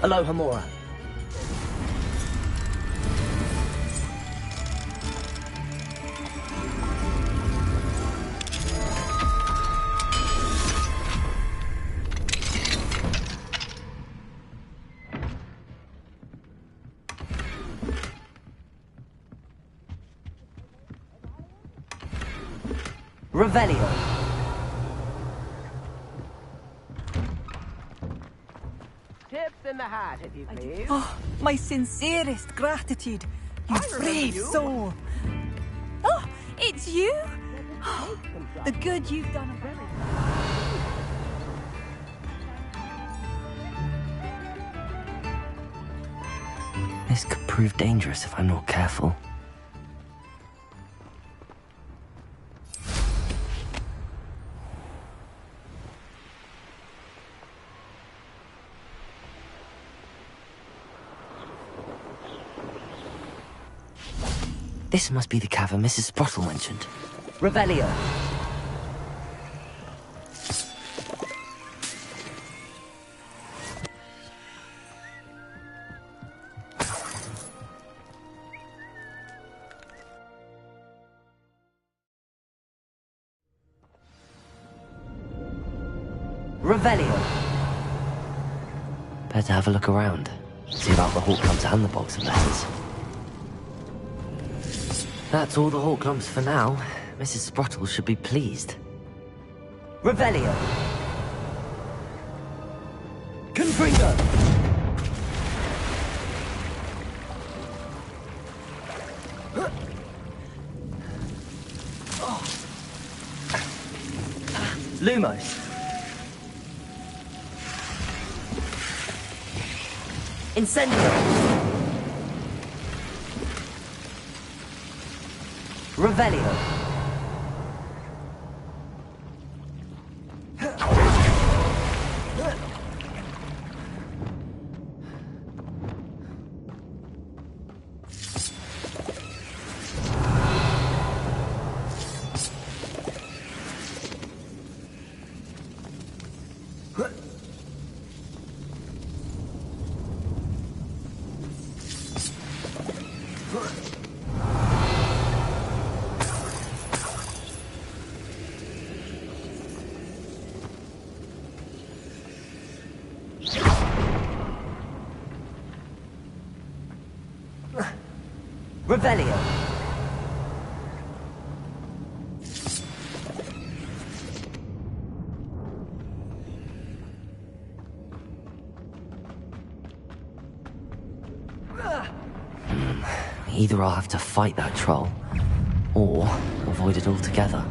Aloha Mora. Revelio. Tips in the hat, if you please. Oh, my sincerest gratitude. You brave soul. Oh, it's you? Oh, the good you've done. This could prove dangerous if I'm not careful. This must be the cavern Mrs. Sprottle mentioned. Revelio! Revelio! Better have a look around. See about the Horklumps and the box of letters. That's all the Horklumps for now. Mrs. Sprottle should be pleased. Revelio! Confringo! Lumos! Incendio! Revelio! Revelio! Either I'll have to fight that troll, or avoid it altogether.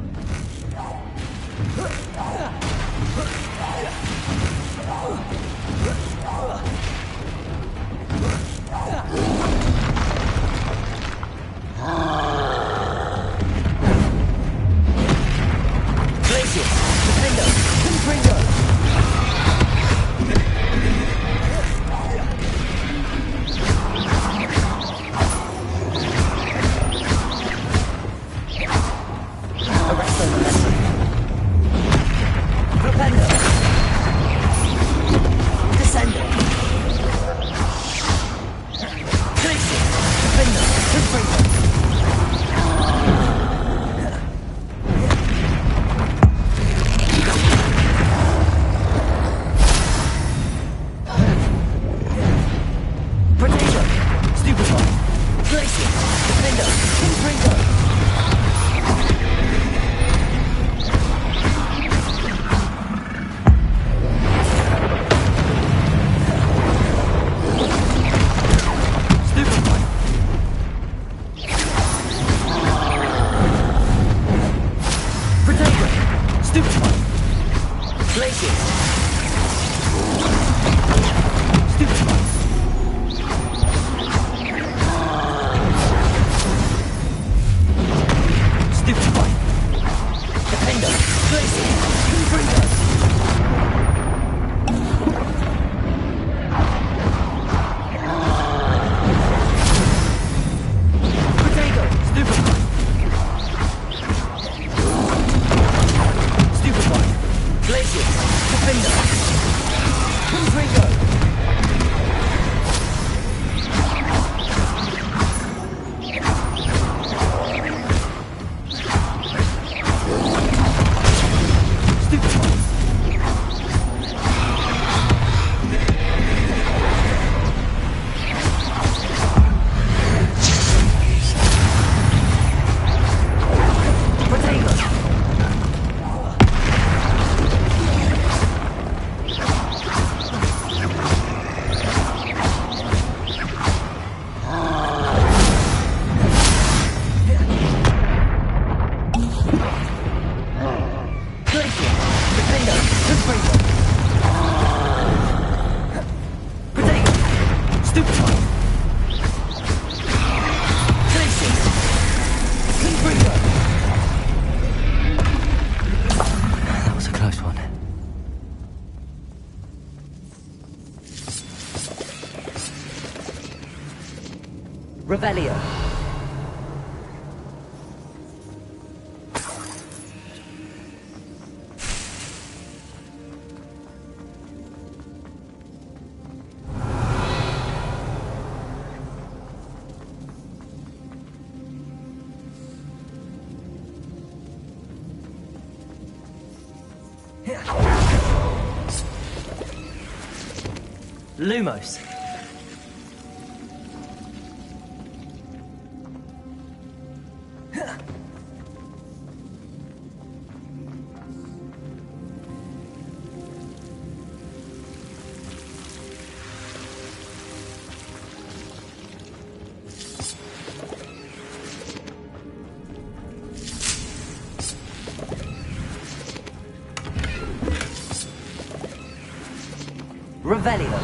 Revelio. Lumos. Revelio.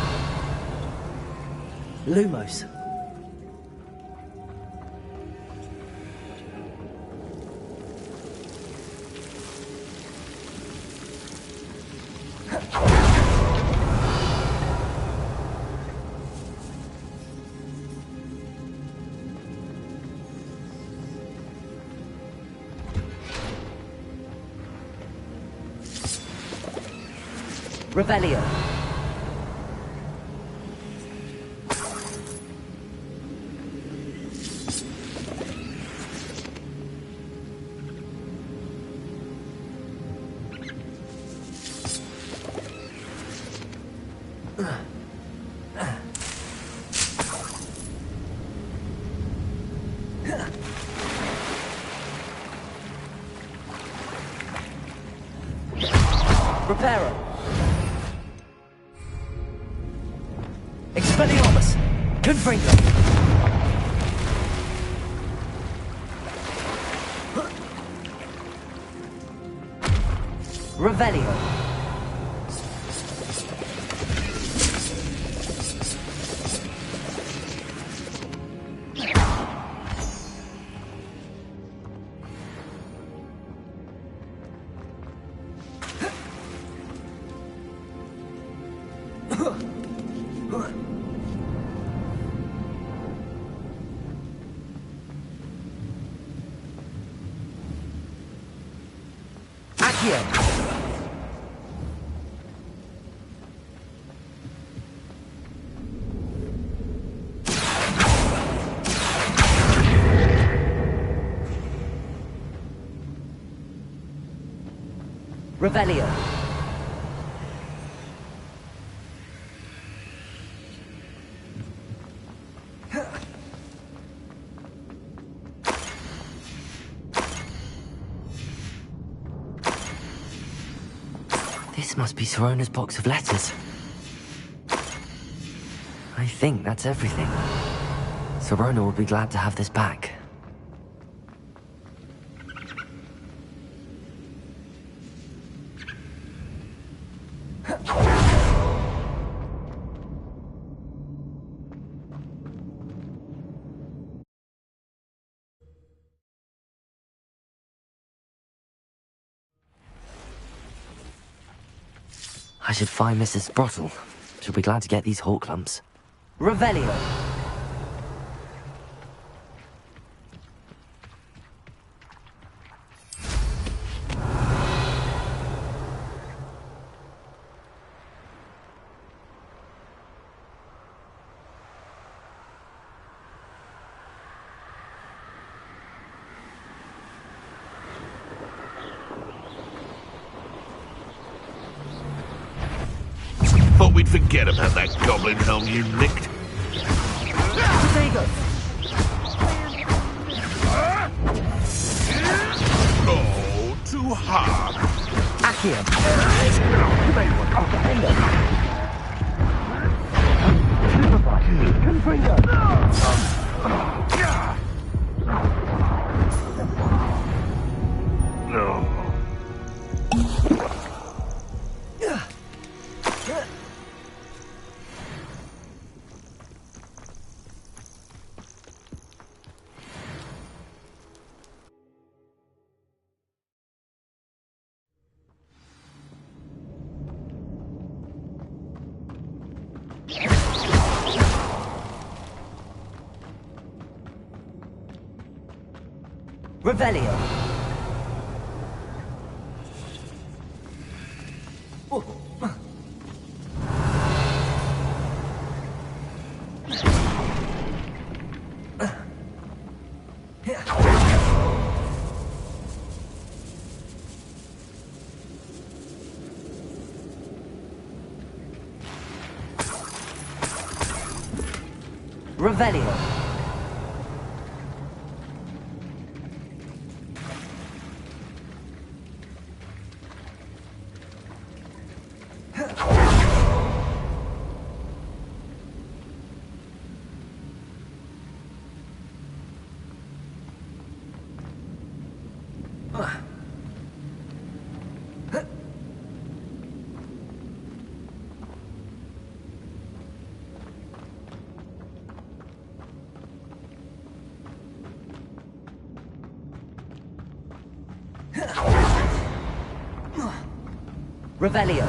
Lumos. Revelio. Reparo. Expelliarmus. Confringo. Revelio. Revelio. This must be Sirona's box of letters. I think that's everything. Sirona will be glad to have this back. I should find Mrs. Sprottle. She'll be glad to get these hawk lumps. Revelio. Thought we'd forget about that goblin helm you nicked. Oh, too hard. Accio. No. Revelio. Revelio. Revelio.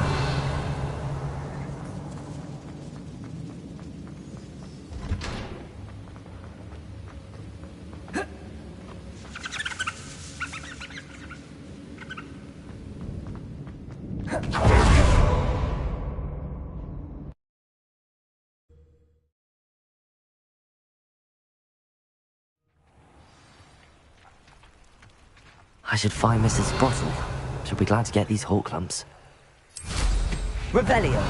I should find Mrs. Sprottle. She'll be glad to get these hawk lumps. Revelio.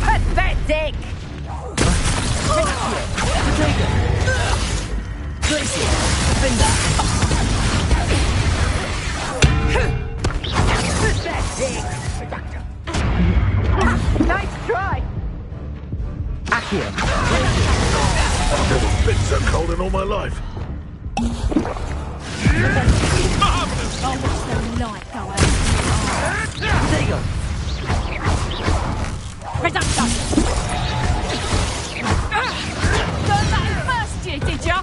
Pathetic! Nice try! Accio. I've never been so cold in all my life. Oh, what's the light go out? There you go. Reduction! Learned that in first year, did ya?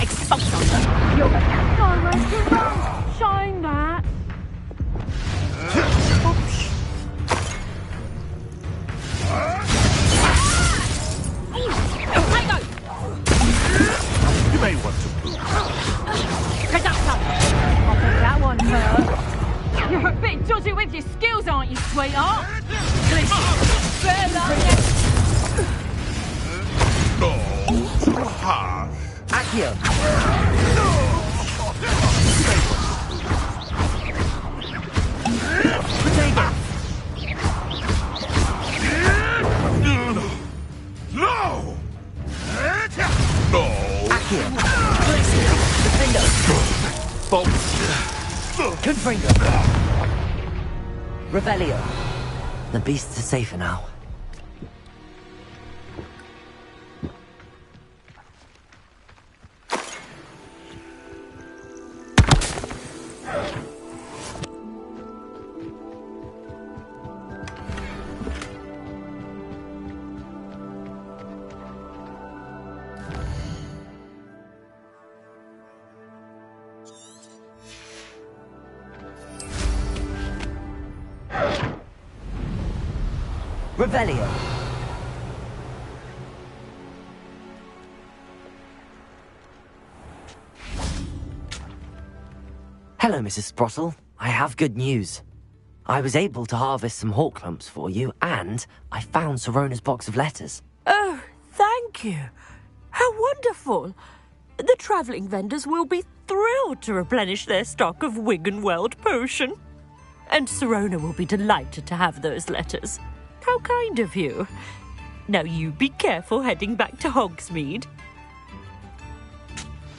Expulsion! You're nowhere to run! Shine that! You may want to move. Reduction! I bet that one hurt. You're a bit dodgy with your skills, aren't you, sweetheart? No, too harsh. Accio. No! No! Accio. Confringo. Revelio. The beasts are safer now. Revelio. Hello, Mrs. Sprottle. I have good news. I was able to harvest some hawk lumps for you, and I found Sirona's box of letters. Oh, thank you. How wonderful. The travelling vendors will be thrilled to replenish their stock of Wiggenweld potion. And Sirona will be delighted to have those letters. How kind of you. Now you be careful heading back to Hogsmeade.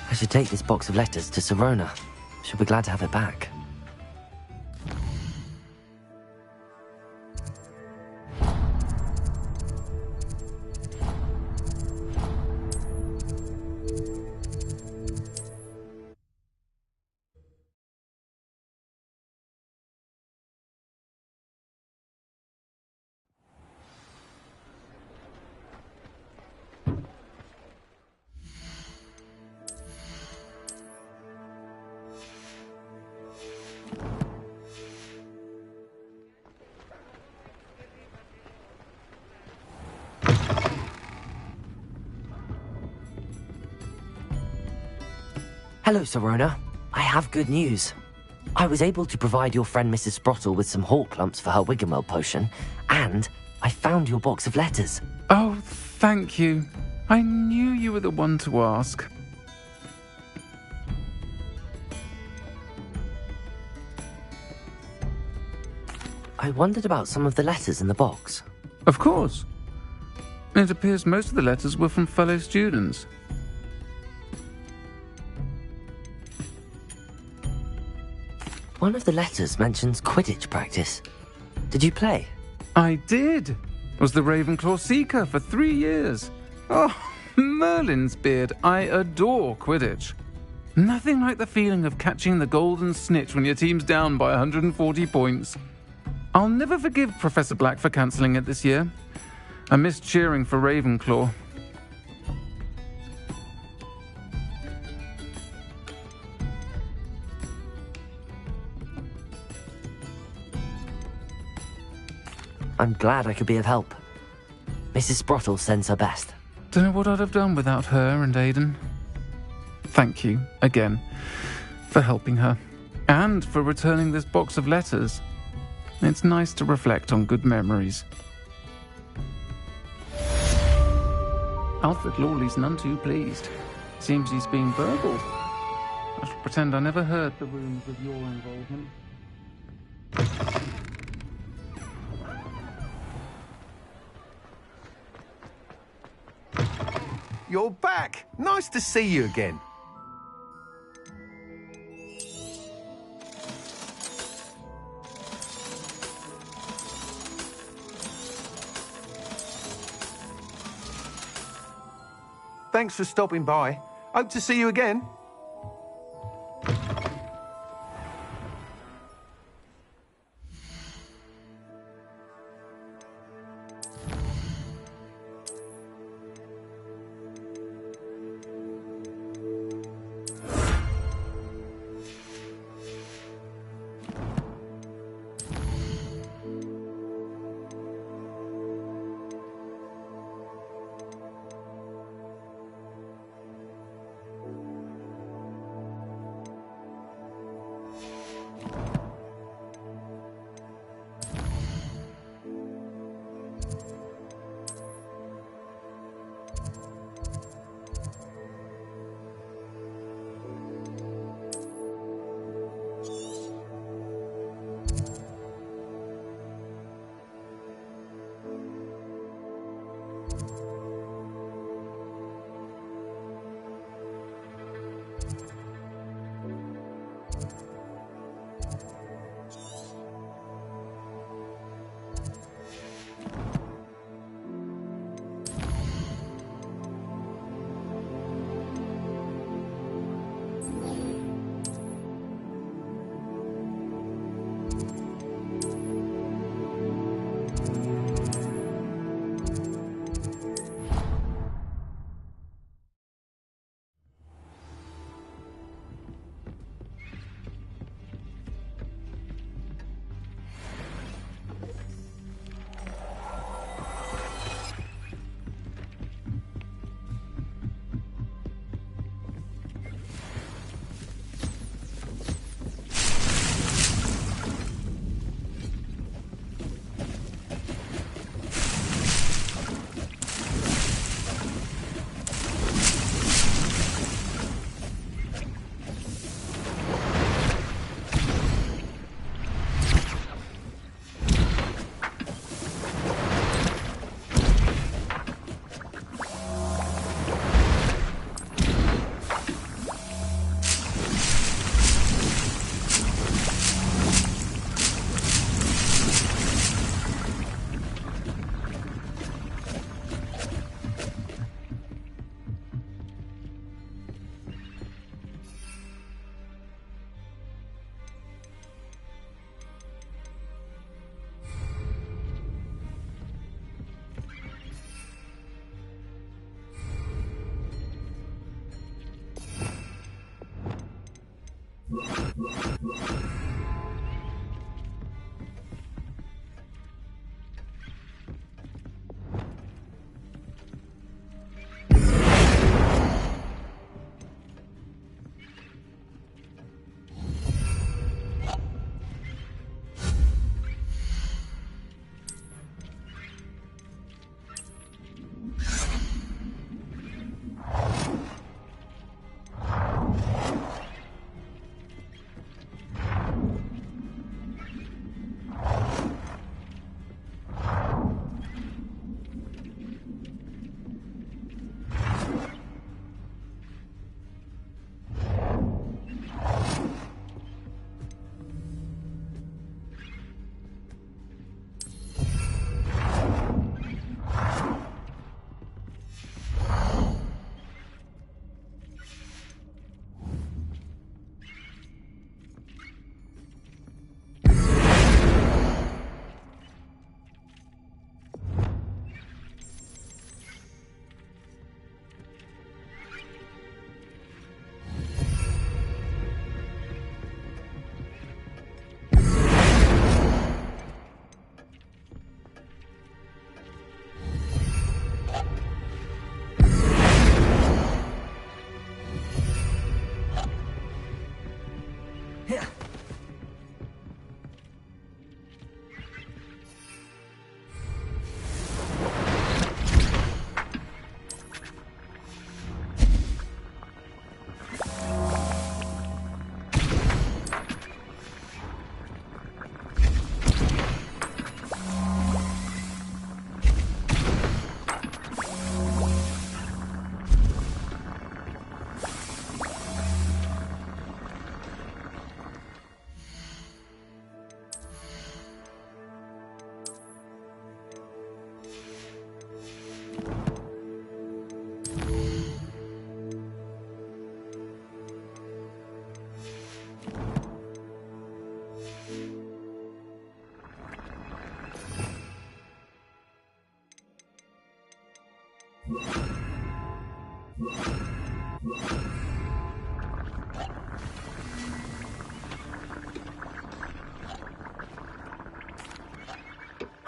I should take this box of letters to Sirona. She'll be glad to have it back. Hello, Sirona. I have good news. I was able to provide your friend Mrs. Sprottle with some hawk lumps for her Wiggenweld potion, and I found your box of letters. Oh, thank you. I knew you were the one to ask. I wondered about some of the letters in the box. Of course. It appears most of the letters were from fellow students. One of the letters mentions Quidditch practice. Did you play? I did. Was the Ravenclaw Seeker for 3 years. Oh, Merlin's beard. I adore Quidditch. Nothing like the feeling of catching the golden snitch when your team's down by 140 points. I'll never forgive Professor Black for cancelling it this year. I missed cheering for Ravenclaw. I'm glad I could be of help. Mrs. Sprottle sends her best. Don't know what I'd have done without her and Aidan. Thank you, again, for helping her. And for returning this box of letters. It's nice to reflect on good memories. Alfred Lawley's none too pleased. Seems he's being burgled. I shall pretend I never heard the rumours of your involvement. You're back! Nice to see you again. Thanks for stopping by. Hope to see you again.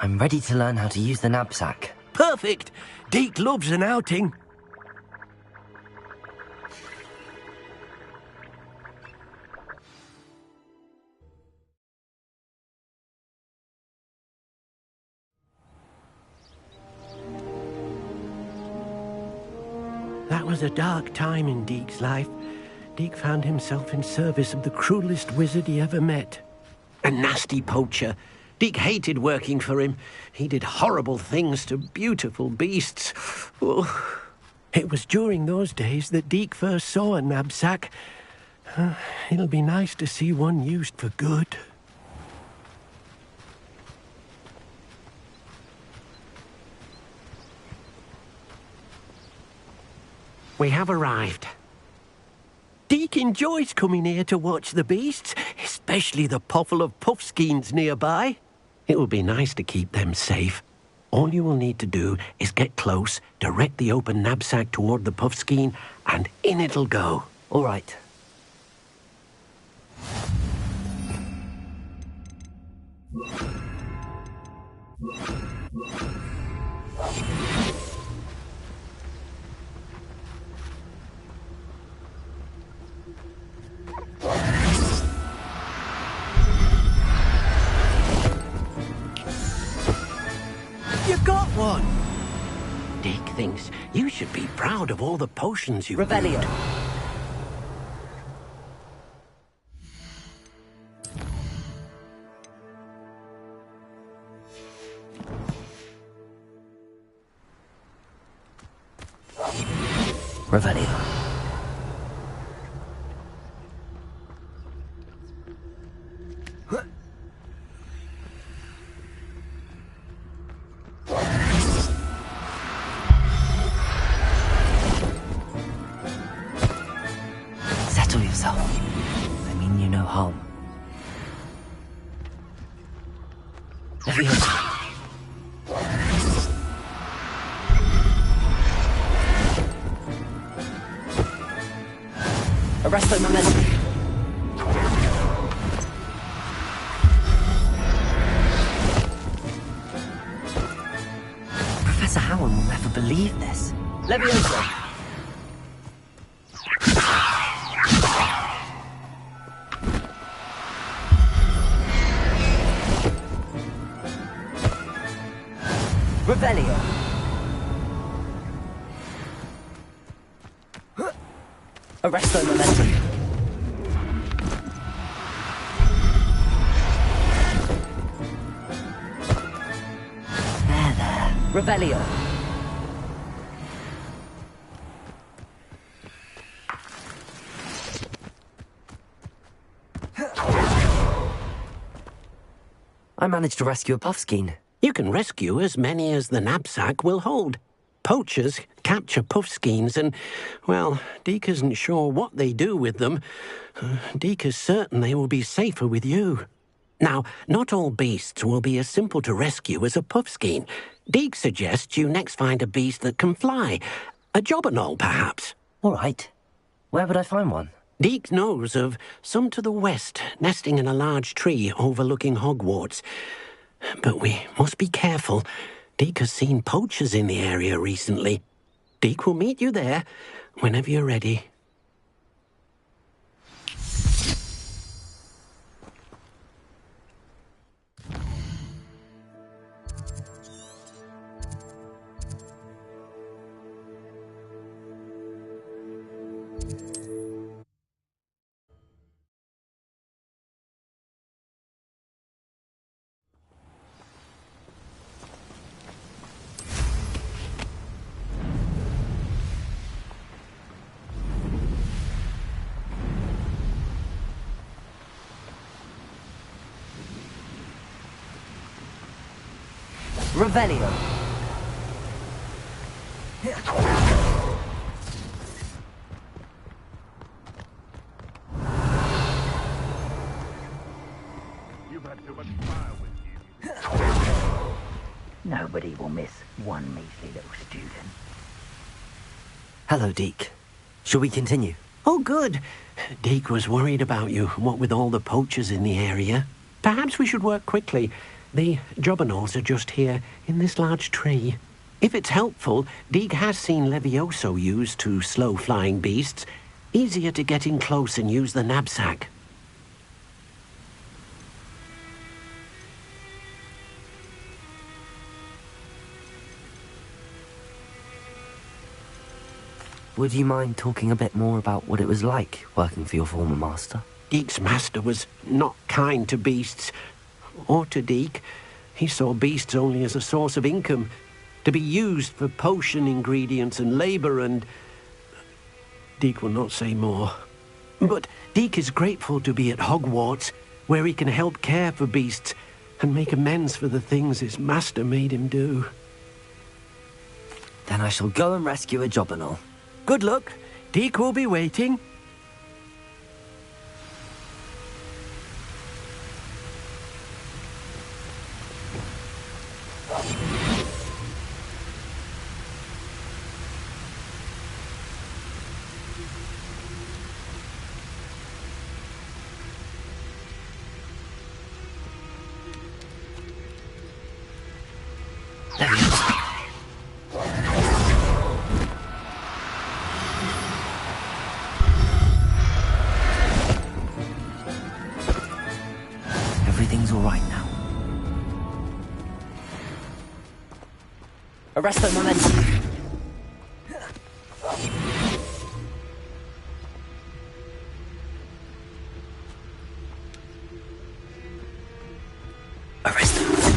I'm ready to learn how to use the knapsack. Perfect! Deke loves an outing. That was a dark time in Deke's life. Deke found himself in service of the cruelest wizard he ever met. A nasty poacher. Deke hated working for him. He did horrible things to beautiful beasts. Oh. It was during those days that Deke first saw a knapsack. It'll be nice to see one used for good. We have arrived. Deke enjoys coming here to watch the beasts, especially the potful of puffskeins nearby. It will be nice to keep them safe. All you will need to do is get close, direct the open knapsack toward the puffskein, and in it'll go. All right. You got one! Deke thinks you should be proud of all the potions you've Revelio. brewed. Revelio. Settle yourself. I mean you no harm. Leviosa. Arresto momentum. Professor Howard will never believe this. Leviosa. Revelio. Arresto momentum. There. Revelio. I managed to rescue a puffskein. You can rescue as many as the knapsack will hold. Poachers capture puffskeins and, well, Deke isn't sure what they do with them. Deke is certain they will be safer with you. Now, not all beasts will be as simple to rescue as a puffskein. Deke suggests you next find a beast that can fly. A jobberknoll, perhaps. All right. Where would I find one? Deke knows of some to the west, nesting in a large tree overlooking Hogwarts. But we must be careful. Deke has seen poachers in the area recently. Deke will meet you there whenever you're ready. Revelio. You've had too much fire with you. Nobody will miss one measly little student. Hello, Deke. Shall we continue? Oh, good. Deke was worried about you, what with all the poachers in the area. Perhaps we should work quickly. The Jobberknolls are just here, in this large tree. If it's helpful, Deek has seen Levioso used to slow flying beasts. Easier to get in close and use the knapsack. Would you mind talking a bit more about what it was like working for your former master? Deek's master was not kind to beasts, or to Deek. He saw beasts only as a source of income, to be used for potion ingredients and labour, and... Deek will not say more. But Deek is grateful to be at Hogwarts, where he can help care for beasts and make amends for the things his master made him do. Then I shall go and rescue a Jobberknoll. Good luck. Deek will be waiting. Everything's all right now. Arrest the momentum. Arrest the momentum.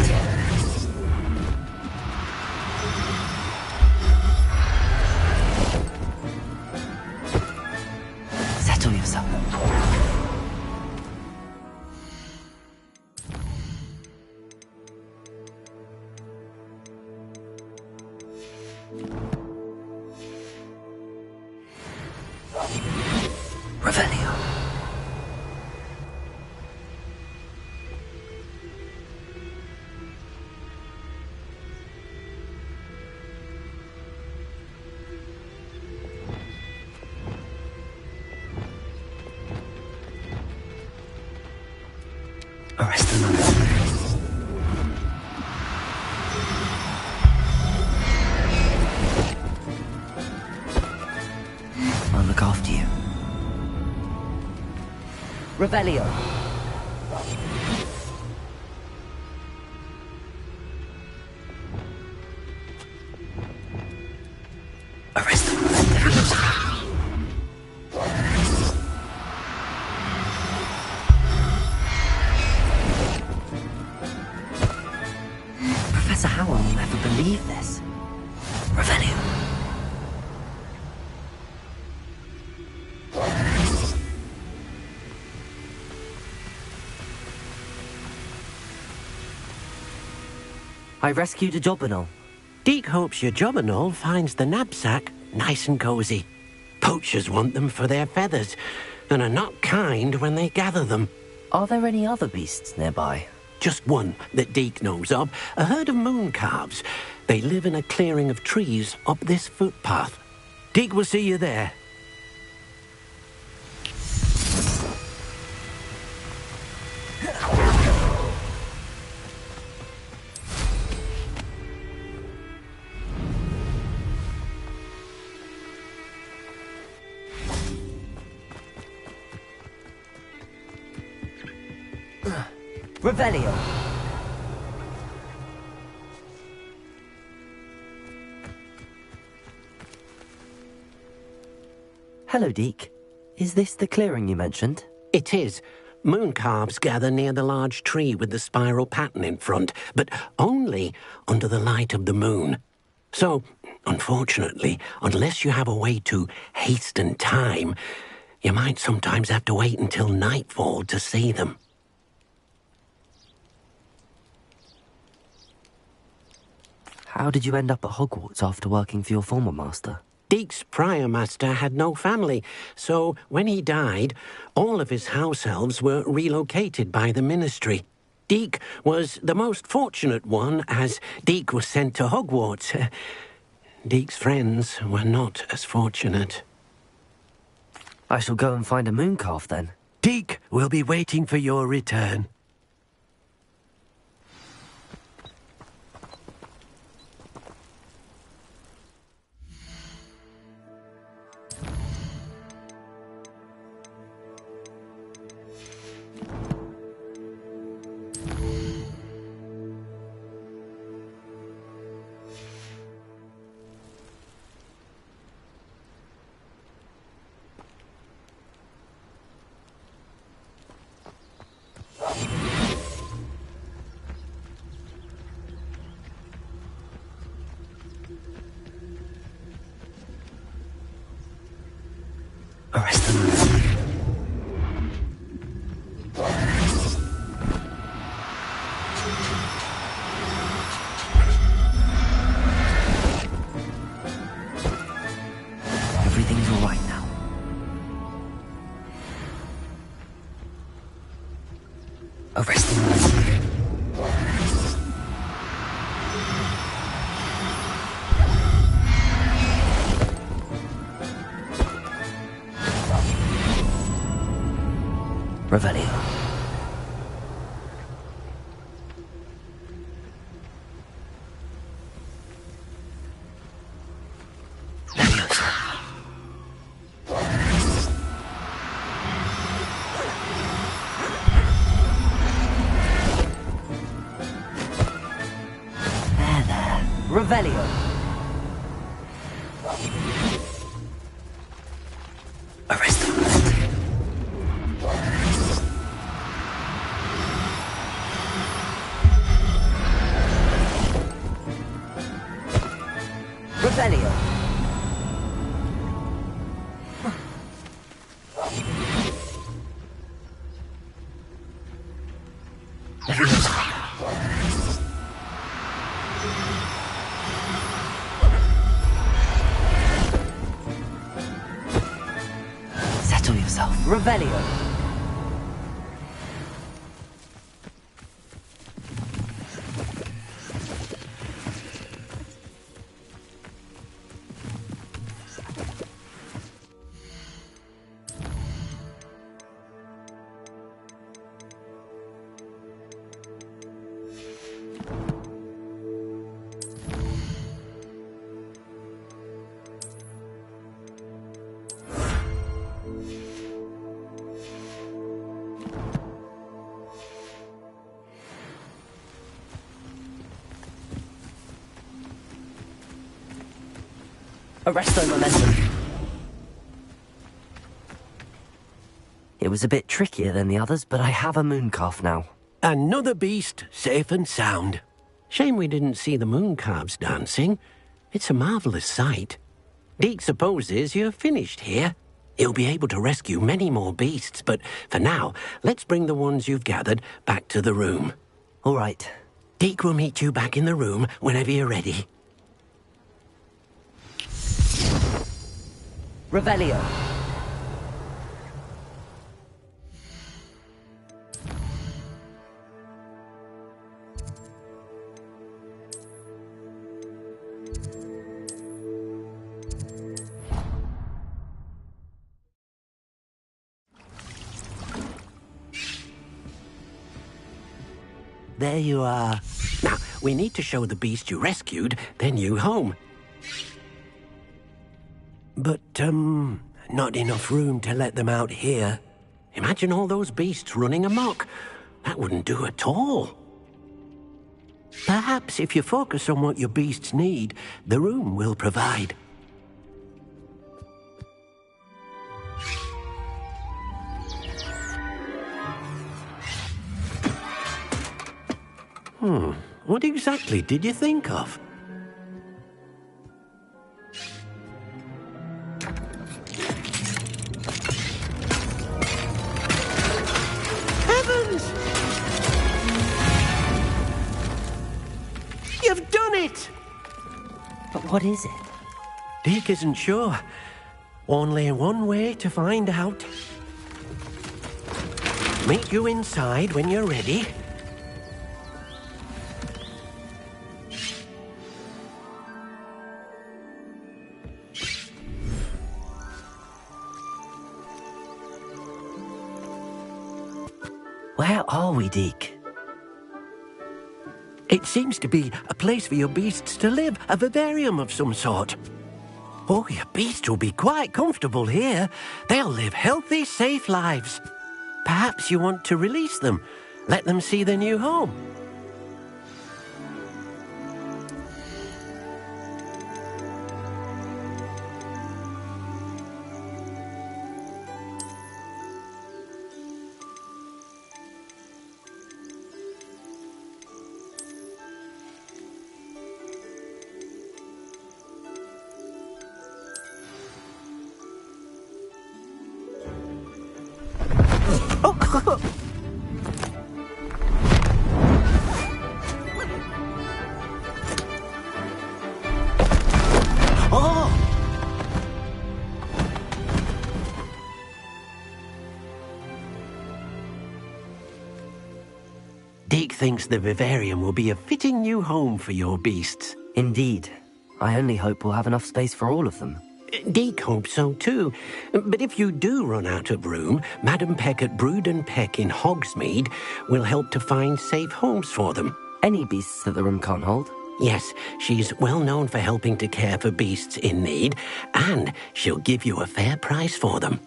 Settle yourself. Revelio. Arrest the momentum. I'll look after you. Revelio. Arrest the momentum. Professor Howell will never believe this. Revelio. I rescued a Jobberknoll. Deek hopes your Jobberknoll finds the knapsack nice and cosy. Poachers want them for their feathers, and are not kind when they gather them. Are there any other beasts nearby? Just one that Deek knows of, a herd of moon calves. They live in a clearing of trees up this footpath. Deek will see you there. Revelio. Hello, Deek. Is this the clearing you mentioned? It is. Moon calves gather near the large tree with the spiral pattern in front, but only under the light of the moon. So, unfortunately, unless you have a way to hasten time, you might sometimes have to wait until nightfall to see them. How did you end up at Hogwarts after working for your former master? Deek's prior master had no family, so when he died, all of his house elves were relocated by the ministry. Deek was the most fortunate one, as Deek was sent to Hogwarts. Deek's friends were not as fortunate. I shall go and find a moon calf then. Deek will be waiting for your return. Arresting momentum. Revelio. Revelio. Arresto. Revelio. Settle yourself. Revelio. Arresto momentum. It was a bit trickier than the others, but I have a mooncalf now. Another beast, safe and sound. Shame we didn't see the mooncalves dancing. It's a marvellous sight. Deke supposes you're finished here. He'll be able to rescue many more beasts, but for now, let's bring the ones you've gathered back to the room. All right. Deke will meet you back in the room whenever you're ready. Revelio. There you are. Now, we need to show the beast you rescued their new home. But, not enough room to let them out here. Imagine all those beasts running amok. That wouldn't do at all. Perhaps if you focus on what your beasts need, the room will provide. What exactly did you think of? Heavens! You've done it! But what is it? Deke isn't sure. Only one way to find out. Meet you inside when you're ready. Where are we, Deke? It seems to be a place for your beasts to live, a vivarium of some sort. Oh, your beasts will be quite comfortable here. They'll live healthy, safe lives. Perhaps you want to release them, let them see their new home. Deke thinks the vivarium will be a fitting new home for your beasts. Indeed. I only hope we'll have enough space for all of them. Deke hopes so too. But if you do run out of room, Madam Peck at Brood and Peck in Hogsmeade will help to find safe homes for them. Any beasts that the room can't hold? Yes, she's well known for helping to care for beasts in need, and she'll give you a fair price for them.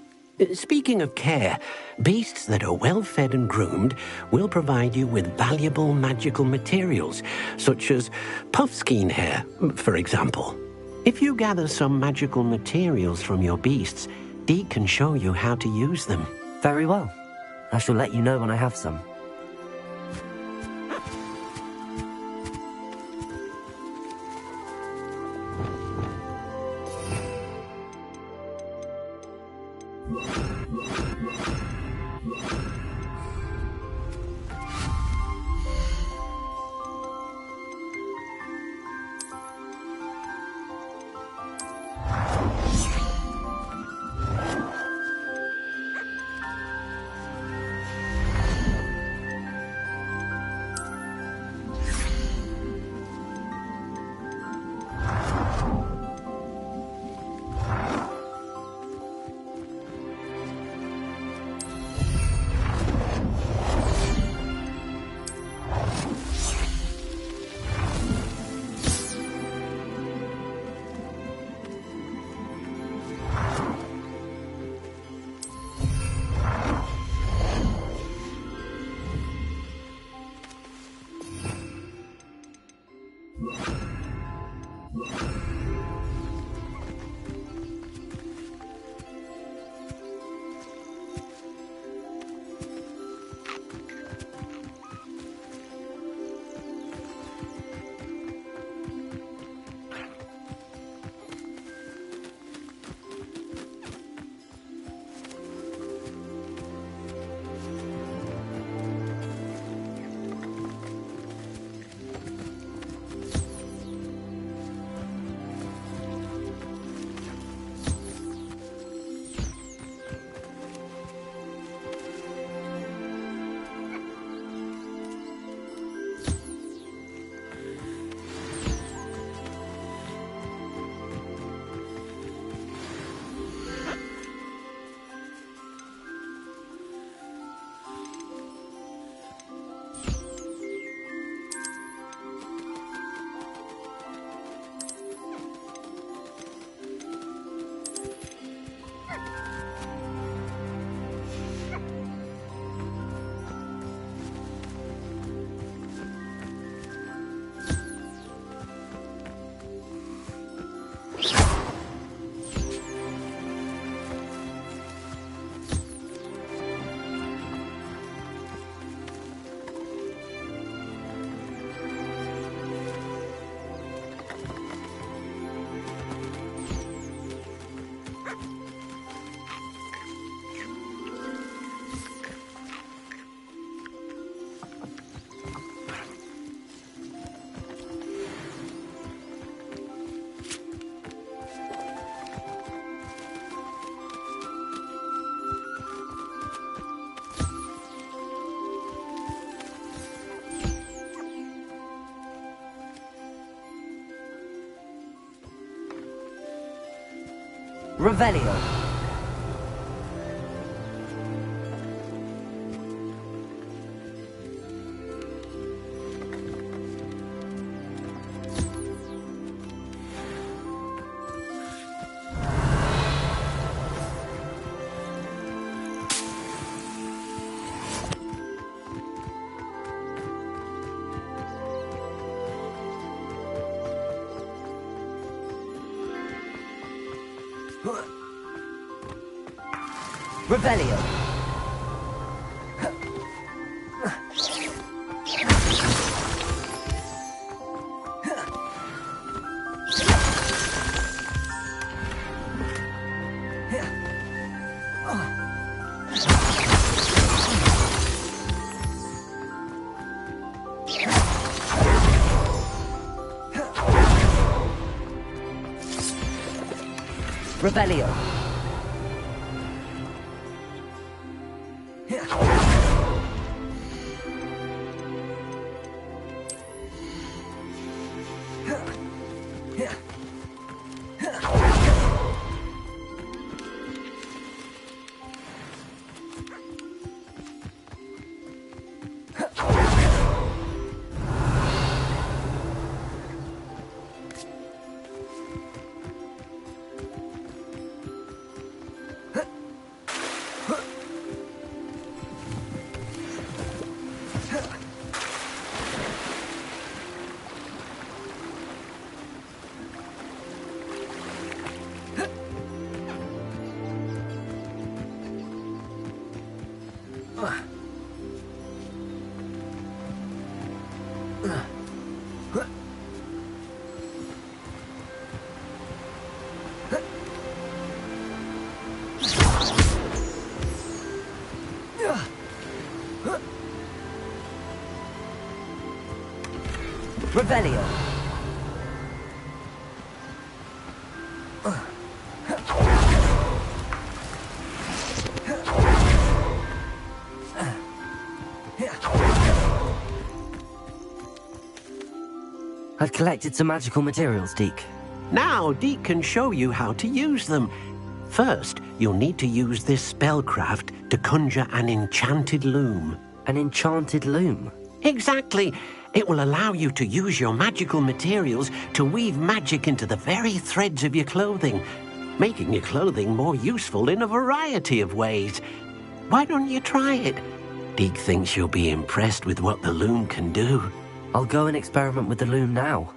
Speaking of care, beasts that are well fed and groomed will provide you with valuable magical materials, such as puffskein hair, for example. If you gather some magical materials from your beasts, Deke can show you how to use them. Very well. I shall let you know when I have some. Revelio. Revelio. Revelio. Revelio. I've collected some magical materials, Deke. Now, Deke can show you how to use them. First, you'll need to use this spellcraft to conjure an enchanted loom. An enchanted loom? Exactly. It will allow you to use your magical materials to weave magic into the very threads of your clothing, making your clothing more useful in a variety of ways. Why don't you try it? Deke thinks you'll be impressed with what the loom can do. I'll go and experiment with the loom now.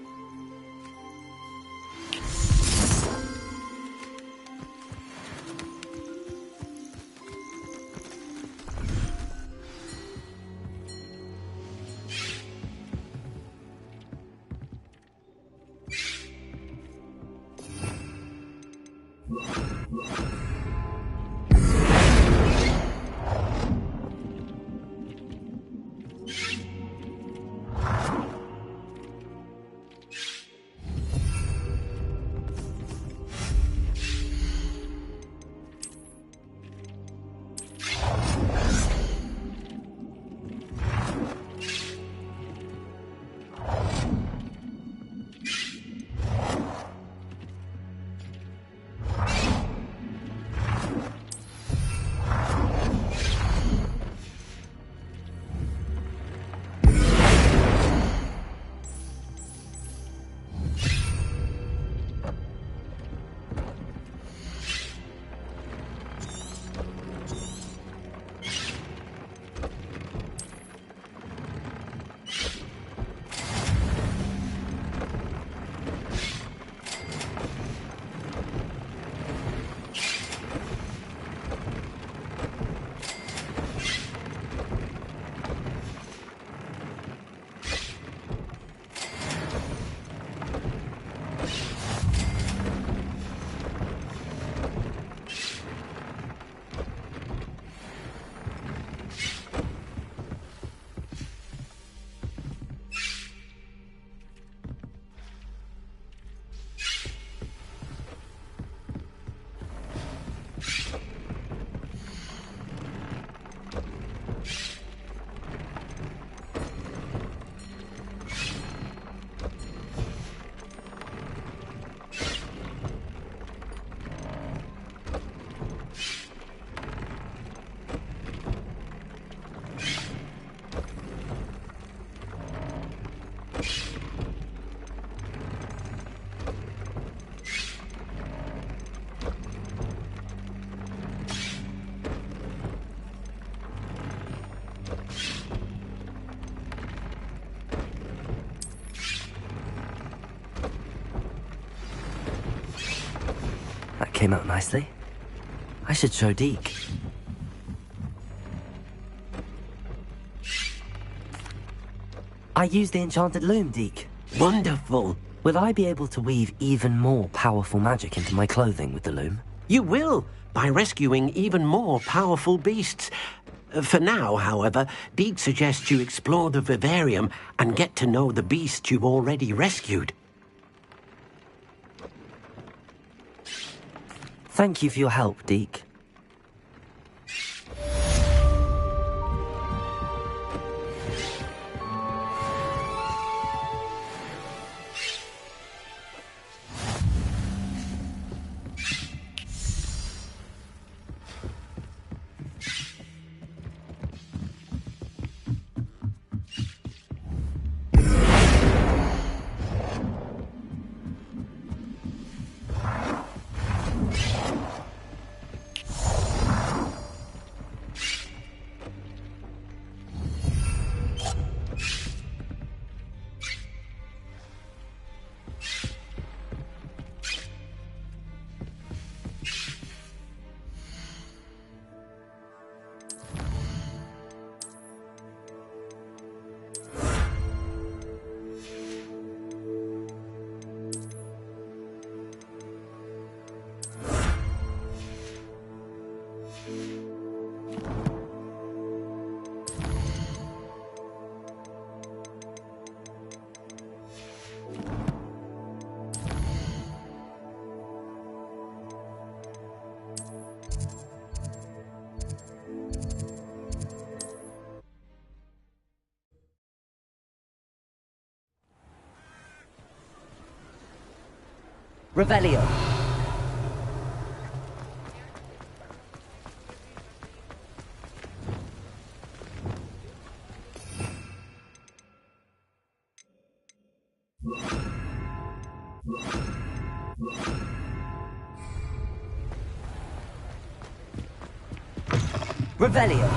Came out nicely. I should show Deke. I used the enchanted loom, Deke. Wonderful. Will I be able to weave even more powerful magic into my clothing with the loom? You will, by rescuing even more powerful beasts. For now, however, Deke suggests you explore the vivarium and get to know the beasts you've already rescued. Thank you for your help, Deke. Revelio. Revelio.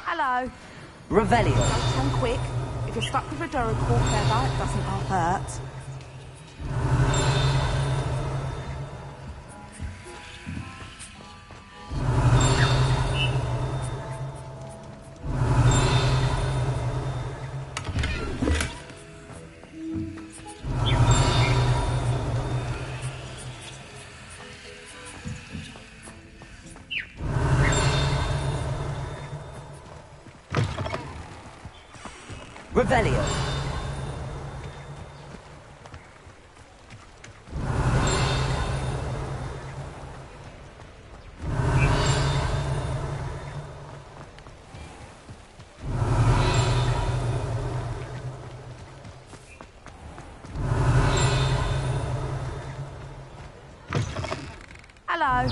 Hello. Revelio. Don't turn quick. If you're stuck with a Duracell feather, it doesn't half hurt. Revelio. Hello.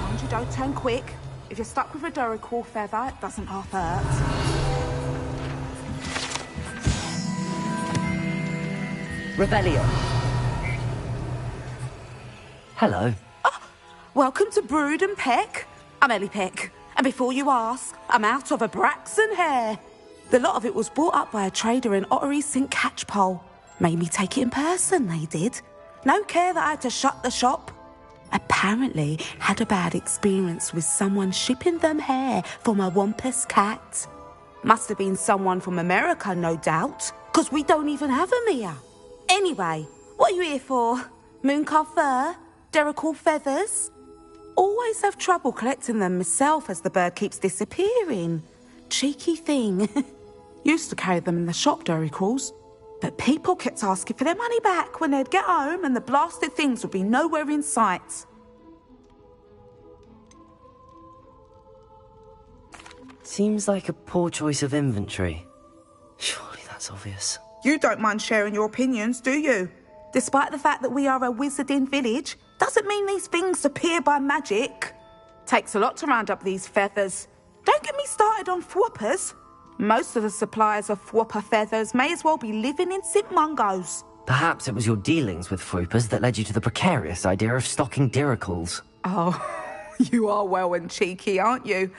Mind you, don't turn quick. If you're stuck with a Duracell feather, it doesn't half hurt. Revelio. Hello. Welcome to Brood and Peck. I'm Ellie Peck. And before you ask, I'm out of a Braxton hair. The lot of it was bought up by a trader in Ottery St. Catchpole. Made me take it in person, they did. No care that I had to shut the shop. Apparently had a bad experience with someone shipping them hair for my Wampus cat. Must have been someone from America, no doubt, because we don't even have them here. Anyway, what are you here for? Mooncar fur? Duracell feathers? Always have trouble collecting them myself as the bird keeps disappearing. Cheeky thing. Used to carry them in the shop, Duracells. But people kept asking for their money back when they'd get home and the blasted things would be nowhere in sight. Seems like a poor choice of inventory. Surely that's obvious. You don't mind sharing your opinions, do you? Despite the fact that we are a wizarding village, doesn't mean these things appear by magic. Takes a lot to round up these feathers. Don't get me started on thwoppers. Most of the suppliers of thwopper feathers may as well be living in St. Mungo's. Perhaps it was your dealings with Froopers that led you to the precarious idea of stocking Duracells. Oh, you are well and cheeky, aren't you?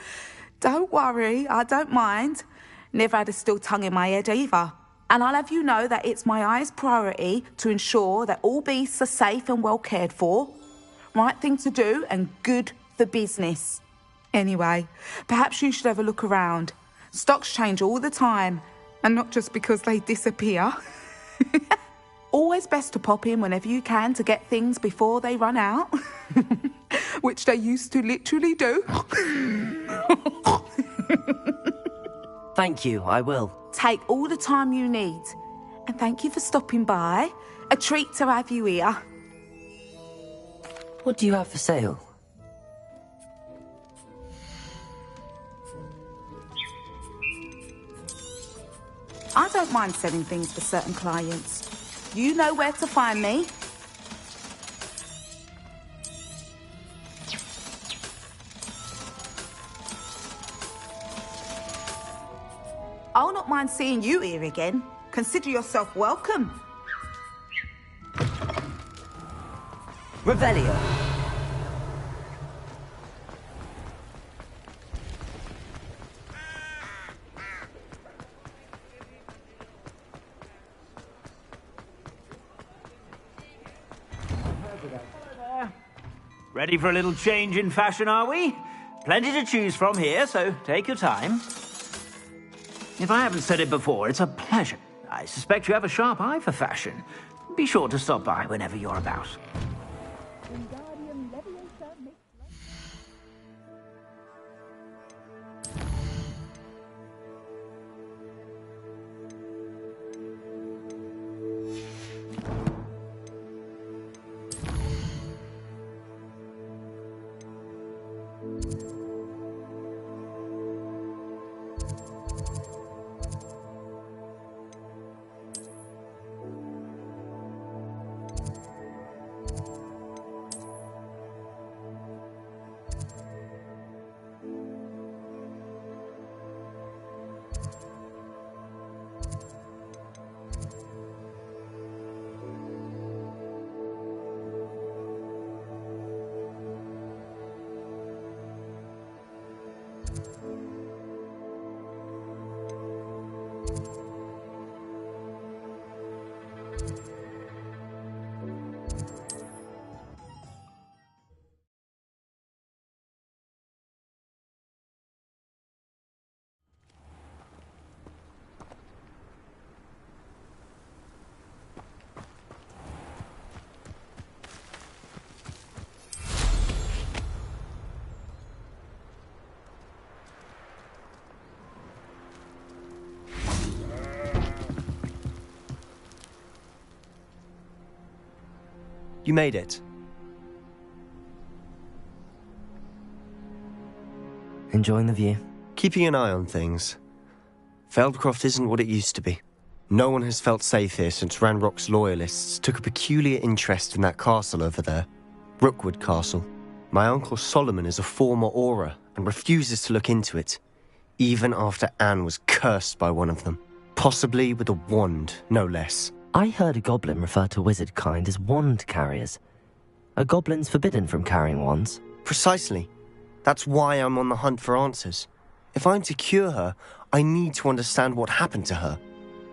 Don't worry, I don't mind. Never had a still tongue in my head either. And I'll have you know that it's my highest priority to ensure that all beasts are safe and well cared for. Right thing to do and good for business. Anyway, perhaps you should have a look around. Stocks change all the time, and not just because they disappear. Always best to pop in whenever you can to get things before they run out. Which they used to literally do. Thank you, I will. Take all the time you need. And thank you for stopping by. A treat to have you here. What do you have for sale? I don't mind selling things for certain clients. You know where to find me. I'll not mind seeing you here again. Consider yourself welcome. Revelio. Ready for a little change in fashion, are we? Plenty to choose from here, so take your time. If I haven't said it before, it's a pleasure. I suspect you have a sharp eye for fashion. Be sure to stop by whenever you're about. You made it. Enjoying the view? Keeping an eye on things. Feldcroft isn't what it used to be. No one has felt safe here since Ranrock's loyalists took a peculiar interest in that castle over there. Rookwood Castle. My uncle Solomon is a former Auror and refuses to look into it, even after Anne was cursed by one of them. Possibly with a wand, no less. I heard a goblin refer to wizard kind as wand carriers. Are goblins forbidden from carrying wands? Precisely. That's why I'm on the hunt for answers. If I'm to cure her, I need to understand what happened to her.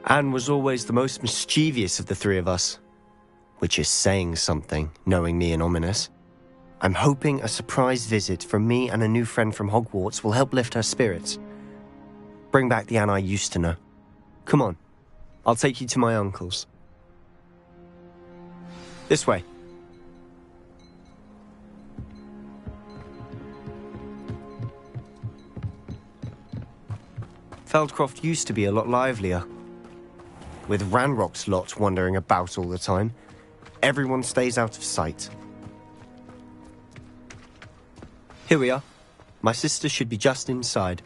Anne was always the most mischievous of the three of us. Which is saying something, knowing me and ominous. I'm hoping a surprise visit from me and a new friend from Hogwarts will help lift her spirits. Bring back the Anne I used to know. Come on, I'll take you to my uncle's. This way. Feldcroft used to be a lot livelier. With Ranrock's lot wandering about all the time, everyone stays out of sight. Here we are. My sister should be just inside.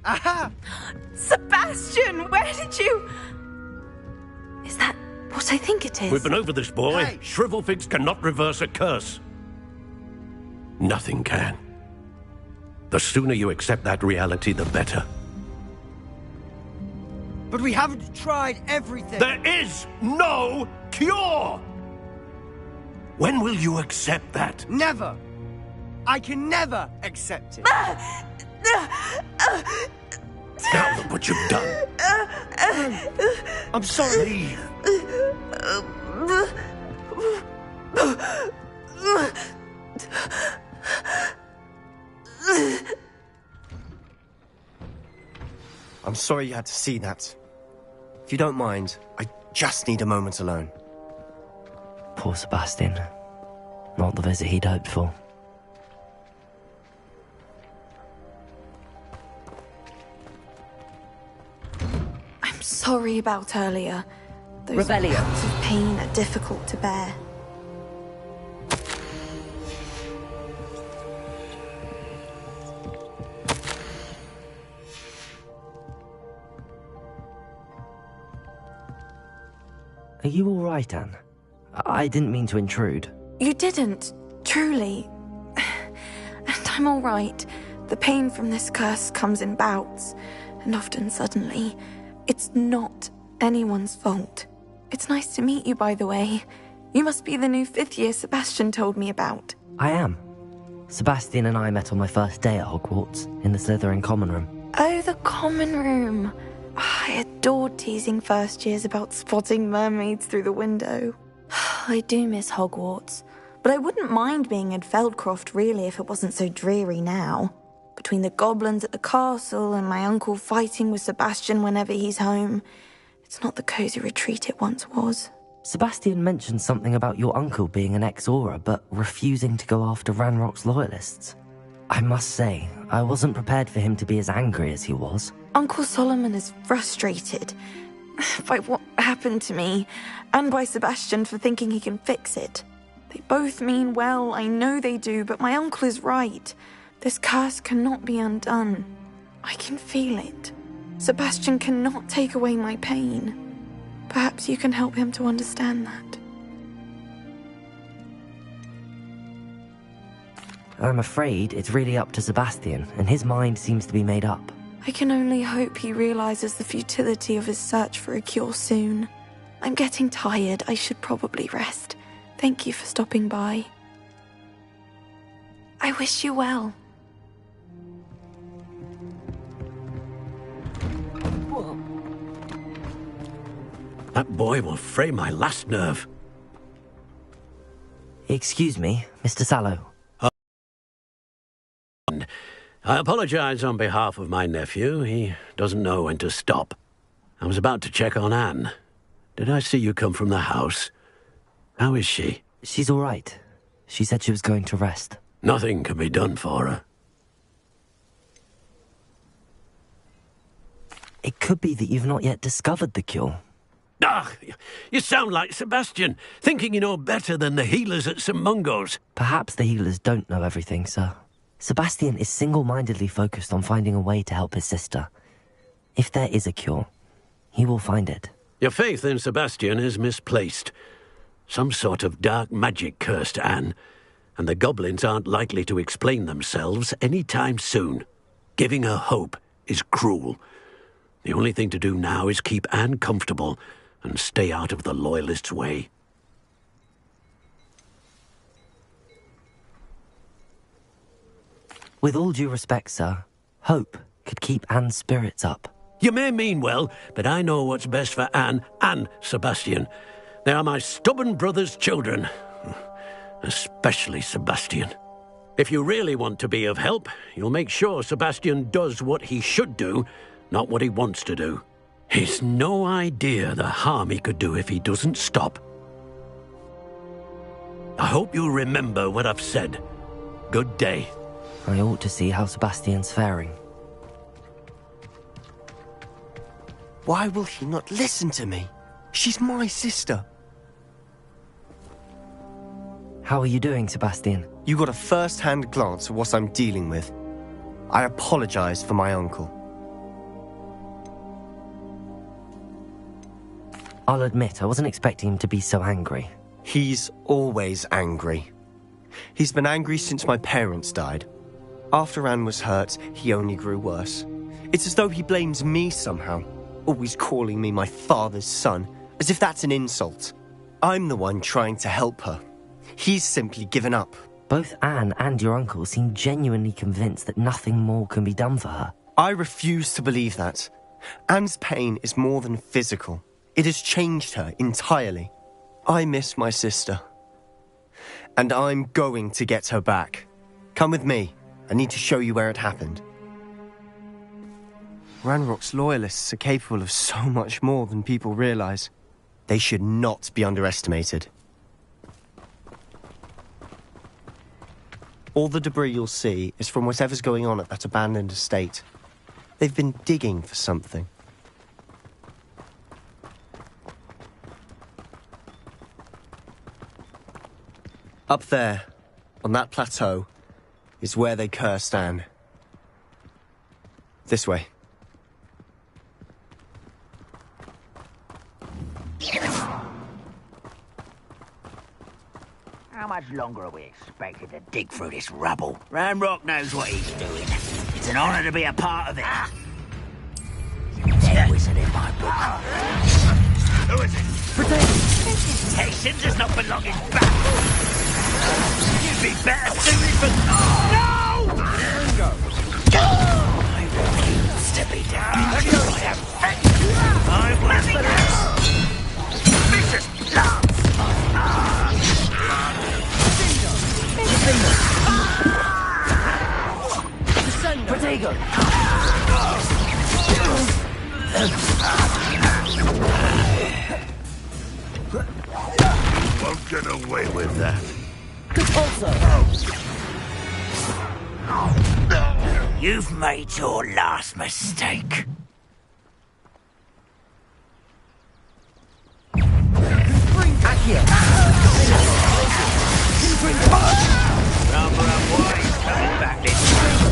Aha! Sebastian, where did you... Is that what I think it is? We've been over this, boy. Hey. Shrivelfigs cannot reverse a curse. Nothing can. The sooner you accept that reality, the better. But we haven't tried everything. There is no cure! When will you accept that? Never. I can never accept it. Now look what you've done. I'm sorry. I'm sorry you had to see that. If you don't mind, I just need a moment alone. Poor Sebastian. Not the visit he'd hoped for. I'm sorry about earlier. Those Rebellion. cuts of pain are difficult to bear. Are you all right, Anne? I didn't mean to intrude. You didn't, truly. And I'm all right. The pain from this curse comes in bouts, and often suddenly. It's not anyone's fault. It's nice to meet you, by the way. You must be the new 5th year Sebastian told me about. I am. Sebastian and I met on my first day at Hogwarts, in the Slytherin common room. Oh, the common room. I adored teasing first years about spotting mermaids through the window. I do miss Hogwarts, but I wouldn't mind being in Feldcroft really if it wasn't so dreary now. Between the goblins at the castle and my uncle fighting with Sebastian whenever he's home, it's not the cosy retreat it once was. Sebastian mentioned something about your uncle being an ex-Auror, but refusing to go after Ranrock's loyalists. I must say, I wasn't prepared for him to be as angry as he was. Uncle Solomon is frustrated by what happened to me, and by Sebastian for thinking he can fix it. They both mean well, I know they do, but my uncle is right. This curse cannot be undone. I can feel it. Sebastian cannot take away my pain. Perhaps you can help him to understand that. I'm afraid it's really up to Sebastian, and his mind seems to be made up. I can only hope he realizes the futility of his search for a cure soon. I'm getting tired. I should probably rest. Thank you for stopping by. I wish you well. That boy will fray my last nerve. Excuse me, Mr. Sallow. I apologize on behalf of my nephew. He doesn't know when to stop. I was about to check on Anne. Did I see you come from the house? How is she? She's all right. She said she was going to rest. Nothing can be done for her. It could be that you've not yet discovered the cure. Ah, you sound like Sebastian, thinking you know better than the healers at St. Mungo's. Perhaps the healers don't know everything, sir. Sebastian is single-mindedly focused on finding a way to help his sister. If there is a cure, he will find it. Your faith in Sebastian is misplaced. Some sort of dark magic cursed Anne, and the goblins aren't likely to explain themselves any time soon. Giving her hope is cruel. The only thing to do now is keep Anne comfortable and stay out of the Loyalists' way. With all due respect, sir, hope could keep Anne's spirits up. You may mean well, but I know what's best for Anne and Sebastian. They are my stubborn brother's children. Especially Sebastian. If you really want to be of help, you'll make sure Sebastian does what he should do, not what he wants to do. He's no idea the harm he could do if he doesn't stop. I hope you'll remember what I've said. Good day. I ought to see how Sebastian's faring. Why will he not listen to me? She's my sister. How are you doing, Sebastian? You got a first-hand glance at what I'm dealing with. I apologize for my uncle. I'll admit, I wasn't expecting him to be so angry. He's always angry. He's been angry since my parents died. After Anne was hurt, he only grew worse. It's as though he blames me somehow, always calling me my father's son, as if that's an insult. I'm the one trying to help her. He's simply given up. Both Anne and your uncle seem genuinely convinced that nothing more can be done for her. I refuse to believe that. Anne's pain is more than physical. It has changed her entirely. I miss my sister. And I'm going to get her back. Come with me. I need to show you where it happened. Ranrock's loyalists are capable of so much more than people realize. They should not be underestimated. All the debris you'll see is from whatever's going on at that abandoned estate. They've been digging for something. Up there, on that plateau, is where they cursed Anne. This way. How much longer are we expected to dig through this rubble? Ranrock knows what he's doing. It's an honor to be a part of it. Dead wizard in my book. Who is it? Protection does not belong in battle. You'd be better suited for... No! I want you to be down. I have faith. I want the vicious love. Protego! You won't get away with that. You've made your last mistake. Coming back this way.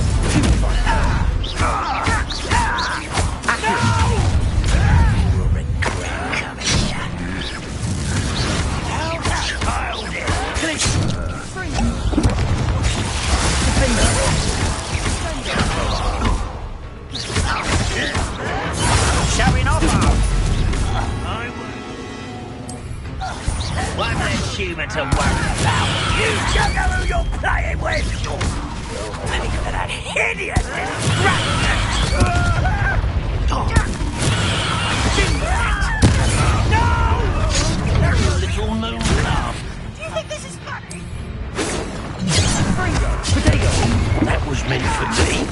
You will regret coming here. human to worry about. You don't know who you're playing with. You'll pay for that hideous distraction. No! There's a little moon love. Do you think this is funny? Potato! That was meant for me.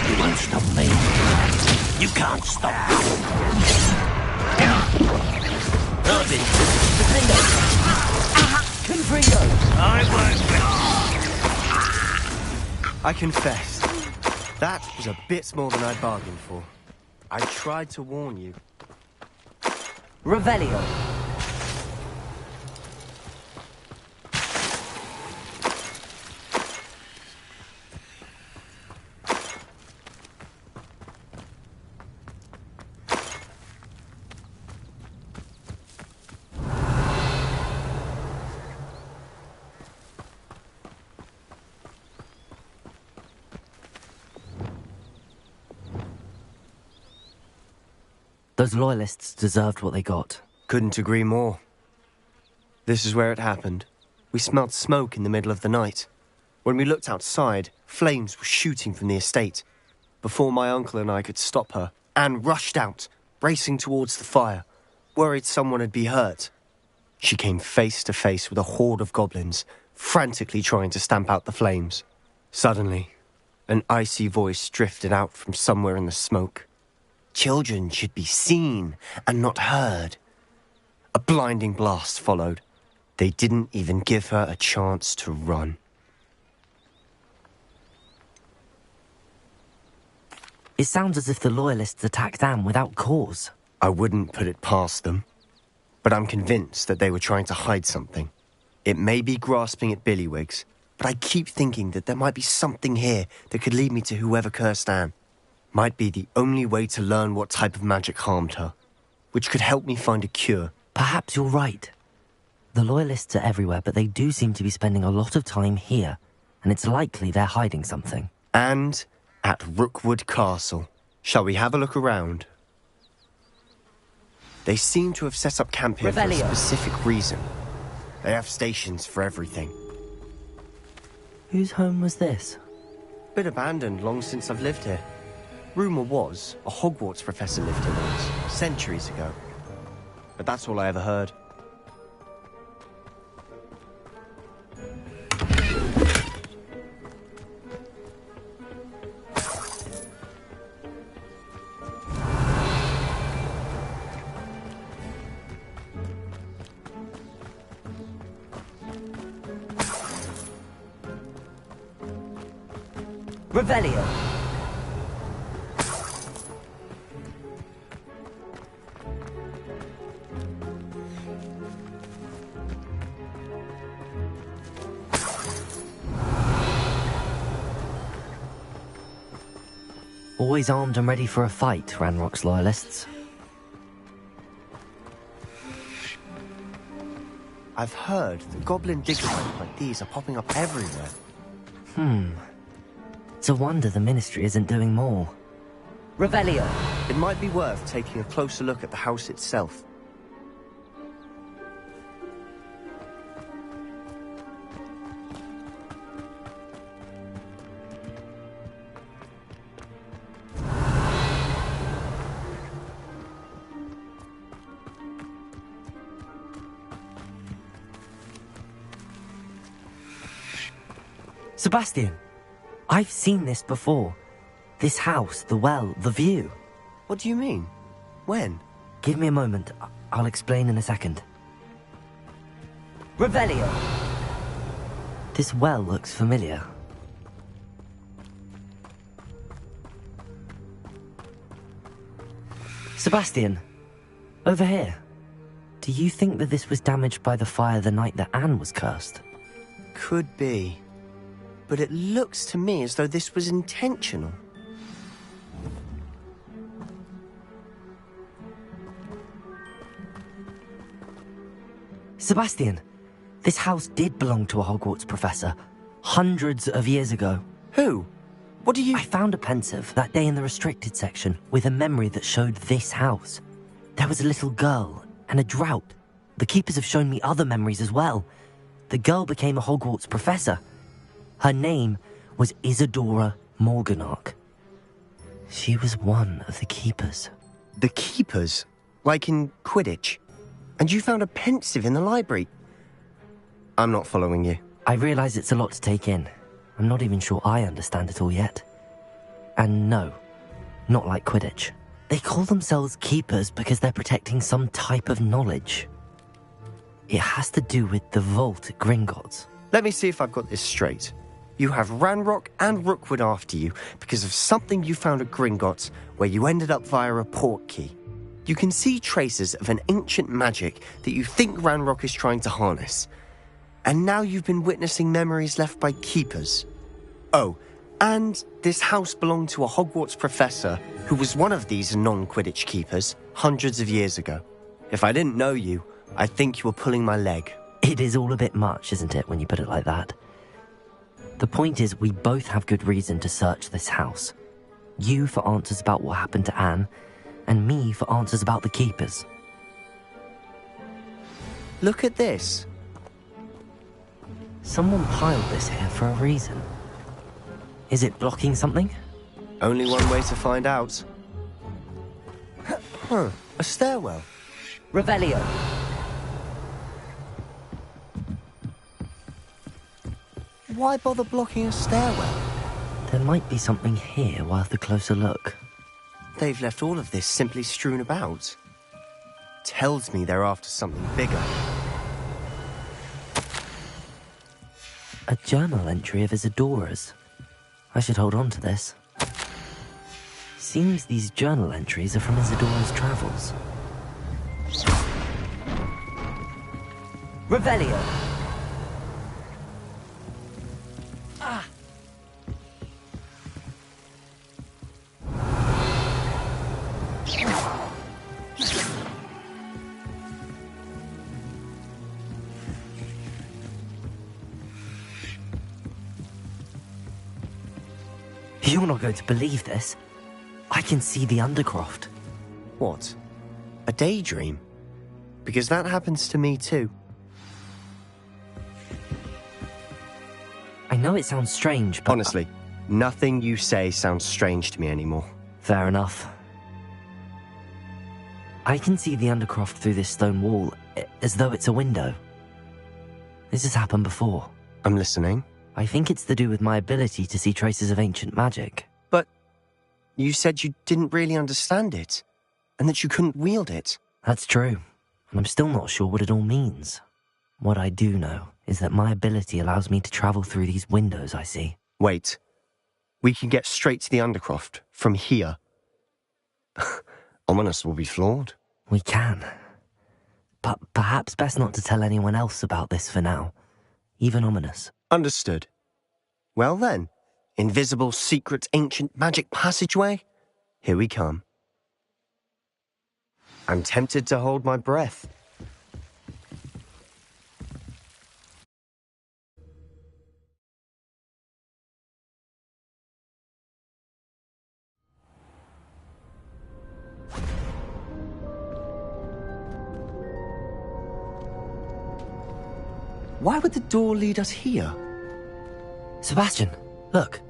You won't stop me. You can't stop me. Robin, potato. Confringo. I won't. I confess, that was a bit more than I bargained for. I tried to warn you. Revelio. Those loyalists deserved what they got. Couldn't agree more. This is where it happened. We smelled smoke in the middle of the night. When we looked outside, flames were shooting from the estate. Before my uncle and I could stop her, Anne rushed out, racing towards the fire, worried someone had been hurt. She came face to face with a horde of goblins, frantically trying to stamp out the flames. Suddenly, an icy voice drifted out from somewhere in the smoke. Children should be seen and not heard. A blinding blast followed. They didn't even give her a chance to run. It sounds as if the Loyalists attacked Anne without cause. I wouldn't put it past them, but I'm convinced that they were trying to hide something. It may be grasping at Billywigs, but I keep thinking that there might be something here that could lead me to whoever cursed Anne. Might be the only way to learn what type of magic harmed her, which could help me find a cure. Perhaps you're right. The Loyalists are everywhere, but they do seem to be spending a lot of time here, and it's likely they're hiding something. And at Rookwood Castle. Shall we have a look around? They seem to have set up camp here for a specific reason. They have stations for everything. Whose home was this? Been abandoned long since I've lived here. Rumour was a Hogwarts professor lived here once, centuries ago. But that's all I ever heard. Revelio. Always armed and ready for a fight, Ranrock's Loyalists. I've heard that goblin diggers like these are popping up everywhere. It's a wonder the Ministry isn't doing more. Revelio. It might be worth taking a closer look at the house itself. Sebastian, I've seen this before. This house, the well, the view. What do you mean? When? Give me a moment. I'll explain in a second. Revelio. This well looks familiar. Sebastian, over here. Do you think that this was damaged by the fire the night that Anne was cursed? Could be. But it looks to me as though this was intentional. Sebastian, this house did belong to a Hogwarts professor, hundreds of years ago. Who? What do you... I found a pensive that day in the restricted section with a memory that showed this house. There was a little girl and a drought. The Keepers have shown me other memories as well. The girl became a Hogwarts professor. Her name was Isadora Morganach. She was one of the Keepers. The Keepers? Like in Quidditch? And you found a pensive in the library? I'm not following you. I realise it's a lot to take in. I'm not even sure I understand it all yet. And no, not like Quidditch. They call themselves Keepers because they're protecting some type of knowledge. It has to do with the vault at Gringotts. Let me see if I've got this straight. You have Ranrock and Rookwood after you because of something you found at Gringotts where you ended up via a portkey. You can see traces of an ancient magic that you think Ranrock is trying to harness. And now you've been witnessing memories left by Keepers. Oh, and this house belonged to a Hogwarts professor who was one of these non-Quidditch Keepers hundreds of years ago. If I didn't know you, I'd think you were pulling my leg. It is all a bit much, isn't it, when you put it like that? The point is, we both have good reason to search this house. You for answers about what happened to Anne, and me for answers about the Keepers. Look at this. Someone piled this here for a reason. Is it blocking something? Only one way to find out. Huh, a stairwell. Revelio. Why bother blocking a stairwell? There might be something here worth a closer look. They've left all of this simply strewn about. Tells me they're after something bigger. A journal entry of Isadora's. I should hold on to this. Seems these journal entries are from Isadora's travels. Revelio! Ah! You're not going to believe this. I can see the Undercroft. What? A daydream? Because that happens to me too. I know it sounds strange, but... Honestly, nothing you say sounds strange to me anymore. Fair enough. I can see the Undercroft through this stone wall, as though it's a window. This has happened before. I'm listening. I think it's to do with my ability to see traces of ancient magic. But you said you didn't really understand it, and that you couldn't wield it. That's true, and I'm still not sure what it all means. What I do know is that my ability allows me to travel through these windows I see. Wait. We can get straight to the Undercroft from here. Ominous will be flawed. We can. But perhaps best not to tell anyone else about this for now. Even Ominous. Understood. Well then, invisible, secret, ancient magic passageway? Here we come. I'm tempted to hold my breath. Why would the door lead us here? Sebastian, look.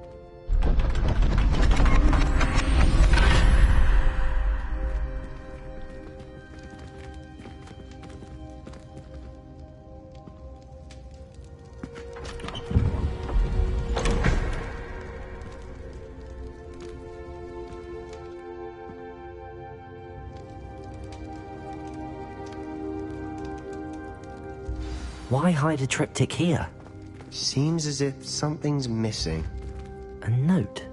Why hide a triptych here? Seems as if something's missing. A note.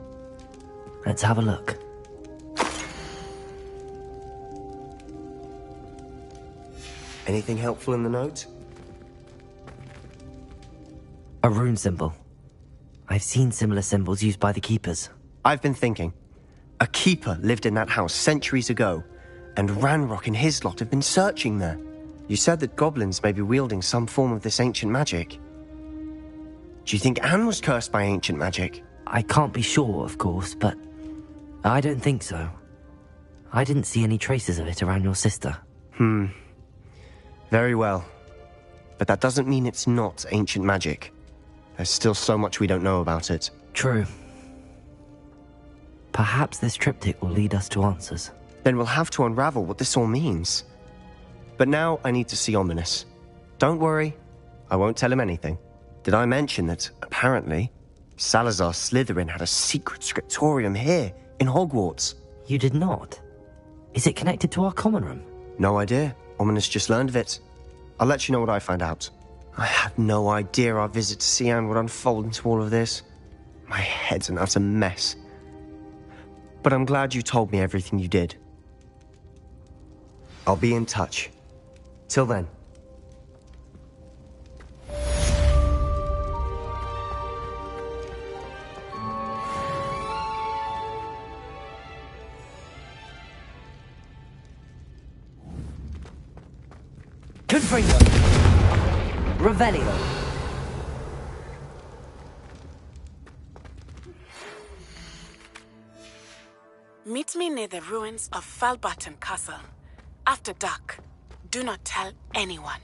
Let's have a look. Anything helpful in the note? A rune symbol. I've seen similar symbols used by the Keepers. I've been thinking. A Keeper lived in that house centuries ago, and Ranrock and his lot have been searching there. You said that goblins may be wielding some form of this ancient magic. Do you think Anne was cursed by ancient magic? I can't be sure, of course, but I don't think so. I didn't see any traces of it around your sister. Very well. But that doesn't mean it's not ancient magic. There's still so much we don't know about it. True. Perhaps this triptych will lead us to answers. Then we'll have to unravel what this all means. But now I need to see Ominous. Don't worry, I won't tell him anything. Did I mention that, apparently, Salazar Slytherin had a secret scriptorium here, in Hogwarts? You did not? Is it connected to our common room? No idea. Ominous just learned of it. I'll let you know what I find out. I had no idea our visit to Sian would unfold into all of this. My head's an utter mess. But I'm glad you told me everything you did. I'll be in touch. Till then. Confringo. Revelio. Meet me near the ruins of Falbutton Castle. After dark. Do not tell anyone.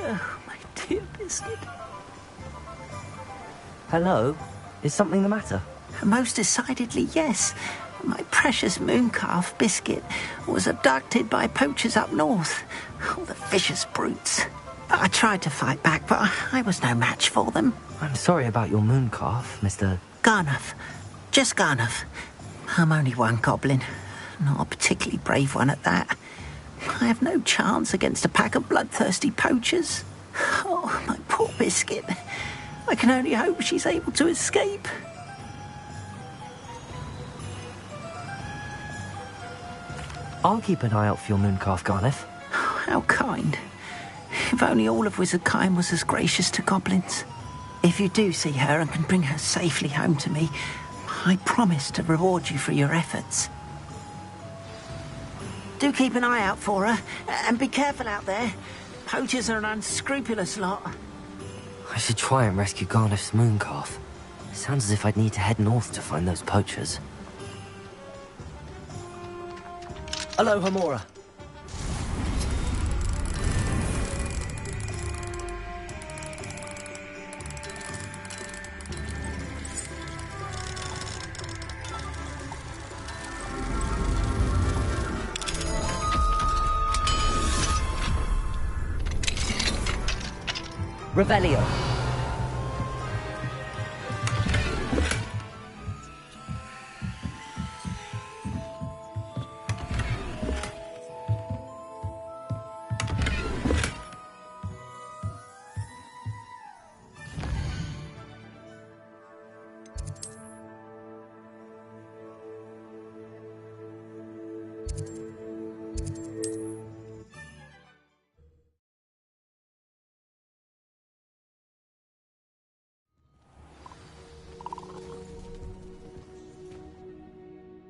Oh, my dear Biscuit. Hello? Is something the matter? Most decidedly, yes. My precious moon calf, Biscuit, was abducted by poachers up north. Oh, the vicious brutes. I tried to fight back, but I was no match for them. I'm sorry about your moon calf, Mr. Garnuff. Just Garnuff. I'm only one goblin. Not a particularly brave one at that. I have no chance against a pack of bloodthirsty poachers. Oh, my poor Biscuit. I can only hope she's able to escape. I'll keep an eye out for your moon calf, Garniff. How kind. If only all of Wizardkind was as gracious to goblins. If you do see her and can bring her safely home to me, I promise to reward you for your efforts. Do keep an eye out for her, and be careful out there. Poachers are an unscrupulous lot. I should try and rescue Garniff's moon calf. Sounds as if I'd need to head north to find those poachers. Hello, Hamora. Revelio.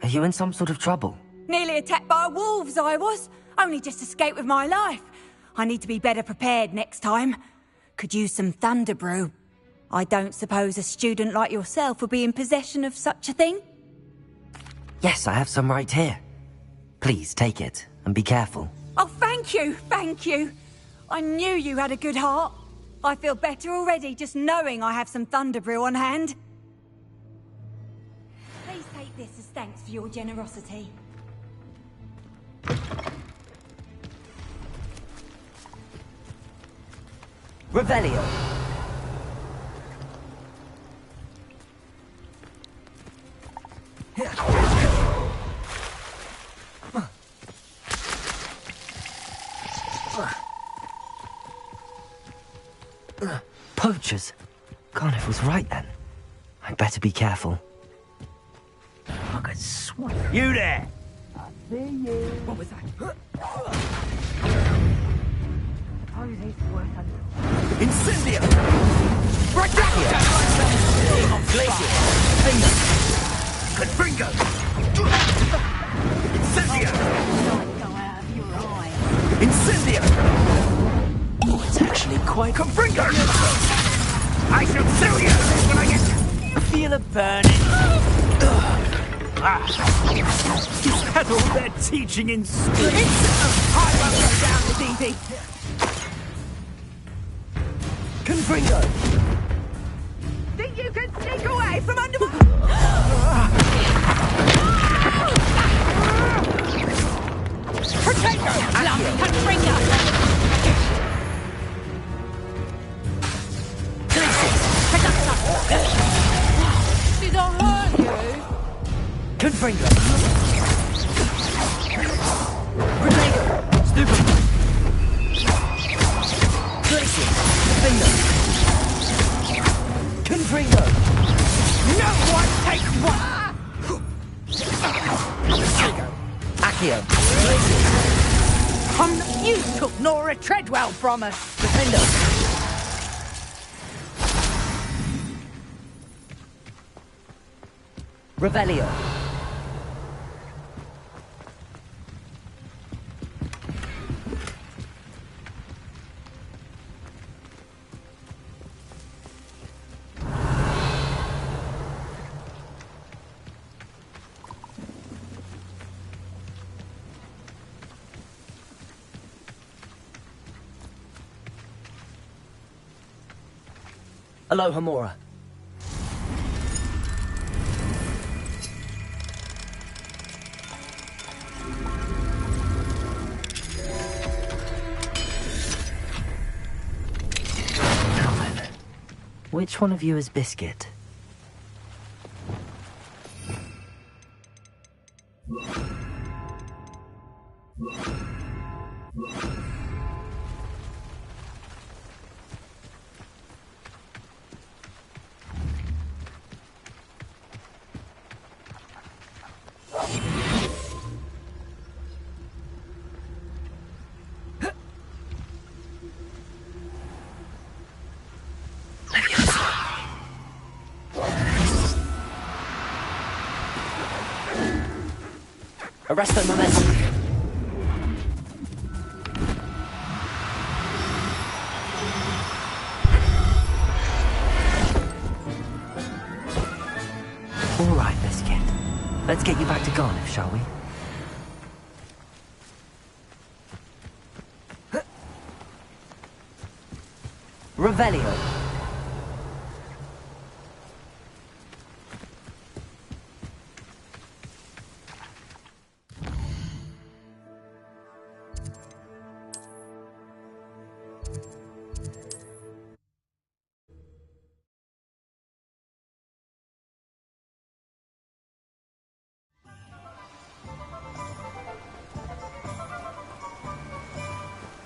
Are you in some sort of trouble? Nearly attacked by wolves, I was. Only just escaped with my life. I need to be better prepared next time. Could use some thunder brew. I don't suppose a student like yourself would be in possession of such a thing? Yes, I have some right here. Please take it and be careful. Oh, thank you, thank you. I knew you had a good heart. I feel better already just knowing I have some Thunderbrew on hand. Please take this as thanks for your generosity. Revelio. Poachers. Garniff was right then. I'd better be careful. I could swear. You there! I see you. What was that? Suppose he's worth a little. Incendio! Braccio! Glacier! Finger! Confringo! Incendio! Incendio! Oh, it's actually quite... Confringo! I shall sell you when I get... Feel a burning. Is that all they're teaching in school? I won't go down this easy. Confringo! Think you can sneak away from under my... Potato! Lovely Confringo! Did I hurt you? Confringo! Potato! Stupid! Glacier! Finger! Confringo! No one take one! Accio! You took Nora Treadwell from us! Defender! Revelio! Aloha Mora. Which one of you is Biscuit? Arresto momentum. All right, Biscuit. Let's get you back to Garniff, shall we? Revelio.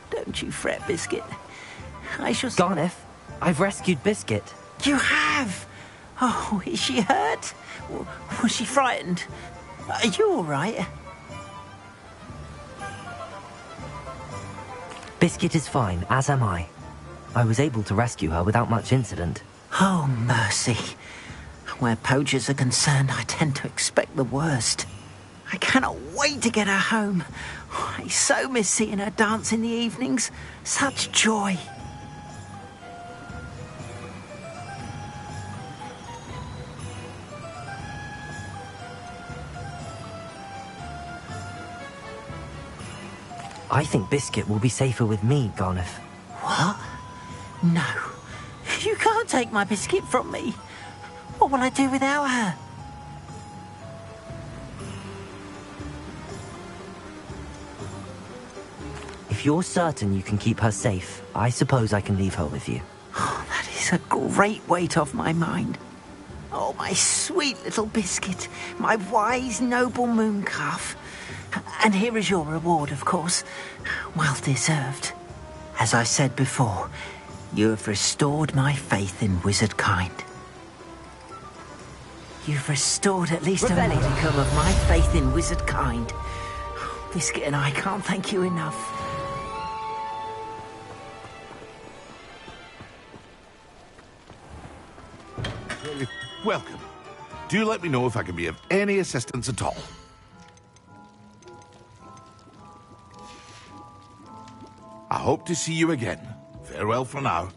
Don't you fret, Biscuit. I shall... Garniff, I've rescued Biscuit. You have? Oh, is she hurt? Was she frightened? Are you all right? Biscuit is fine, as am I. I was able to rescue her without much incident. Oh, mercy. Where poachers are concerned, I tend to expect the worst. I cannot wait to get her home. I so miss seeing her dance in the evenings. Such joy. I think Biscuit will be safer with me, Garneth. What? No. You can't take my biscuit from me. What will I do without her? If you're certain you can keep her safe, I suppose I can leave her with you. Oh, that is a great weight off my mind. Oh, my sweet little biscuit, my wise, noble moon calf. And here is your reward, of course. Well deserved. As I said before, you have restored my faith in wizard kind. You've restored at least a modicum of my faith in wizard kind. Biscuit and I can't thank you enough. Welcome. Do let me know if I can be of any assistance at all. I hope to see you again. Farewell for now.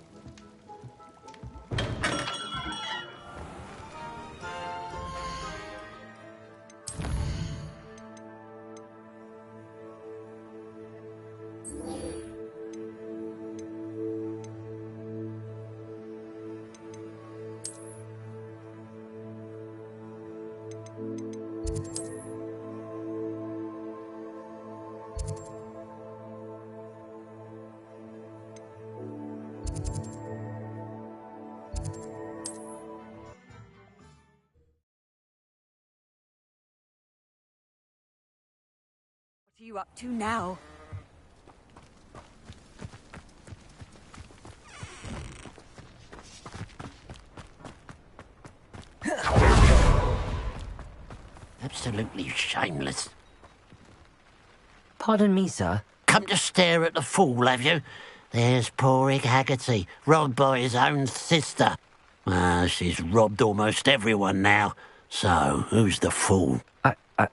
What are you up to now? Absolutely shameless. Pardon me, sir. Come to stare at the fool, have you? There's poor Ig Haggerty, robbed by his own sister. She's robbed almost everyone now. So, who's the fool?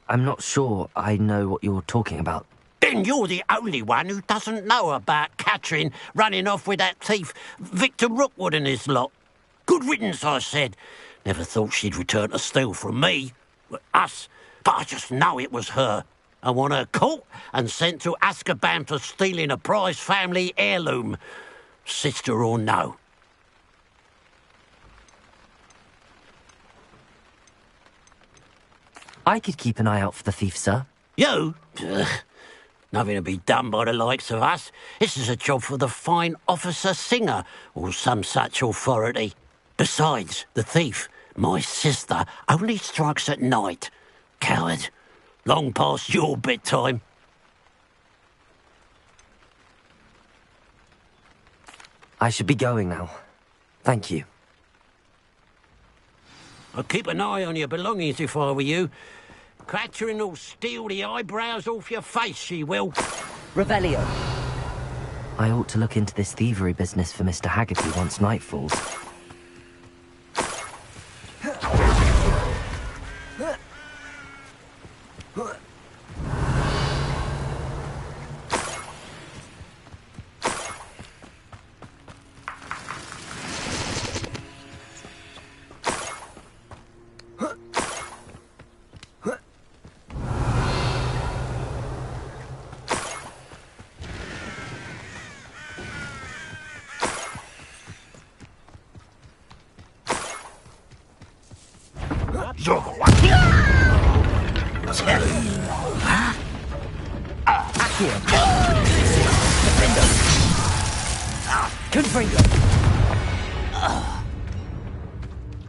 I'm not sure I know what you're talking about. Then you're the only one who doesn't know about Catherine running off with that thief, Victor Rookwood and his lot. Good riddance, I said. Never thought she'd return to steal from me. Us. But I just know it was her. I want her caught and sent to Azkaban for stealing a prize family heirloom. Sister or no. I could keep an eye out for the thief, sir. You? Ugh. Nothing to be done by the likes of us. This is a job for the fine officer Singer, or some such authority. Besides, the thief, my sister, only strikes at night. Coward. Long past your bedtime. I should be going now. Thank you. I'd keep an eye on your belongings if I were you. Catherine will steal the eyebrows off your face, she will. Revelio. I ought to look into this thievery business for Mr. Haggerty once night falls.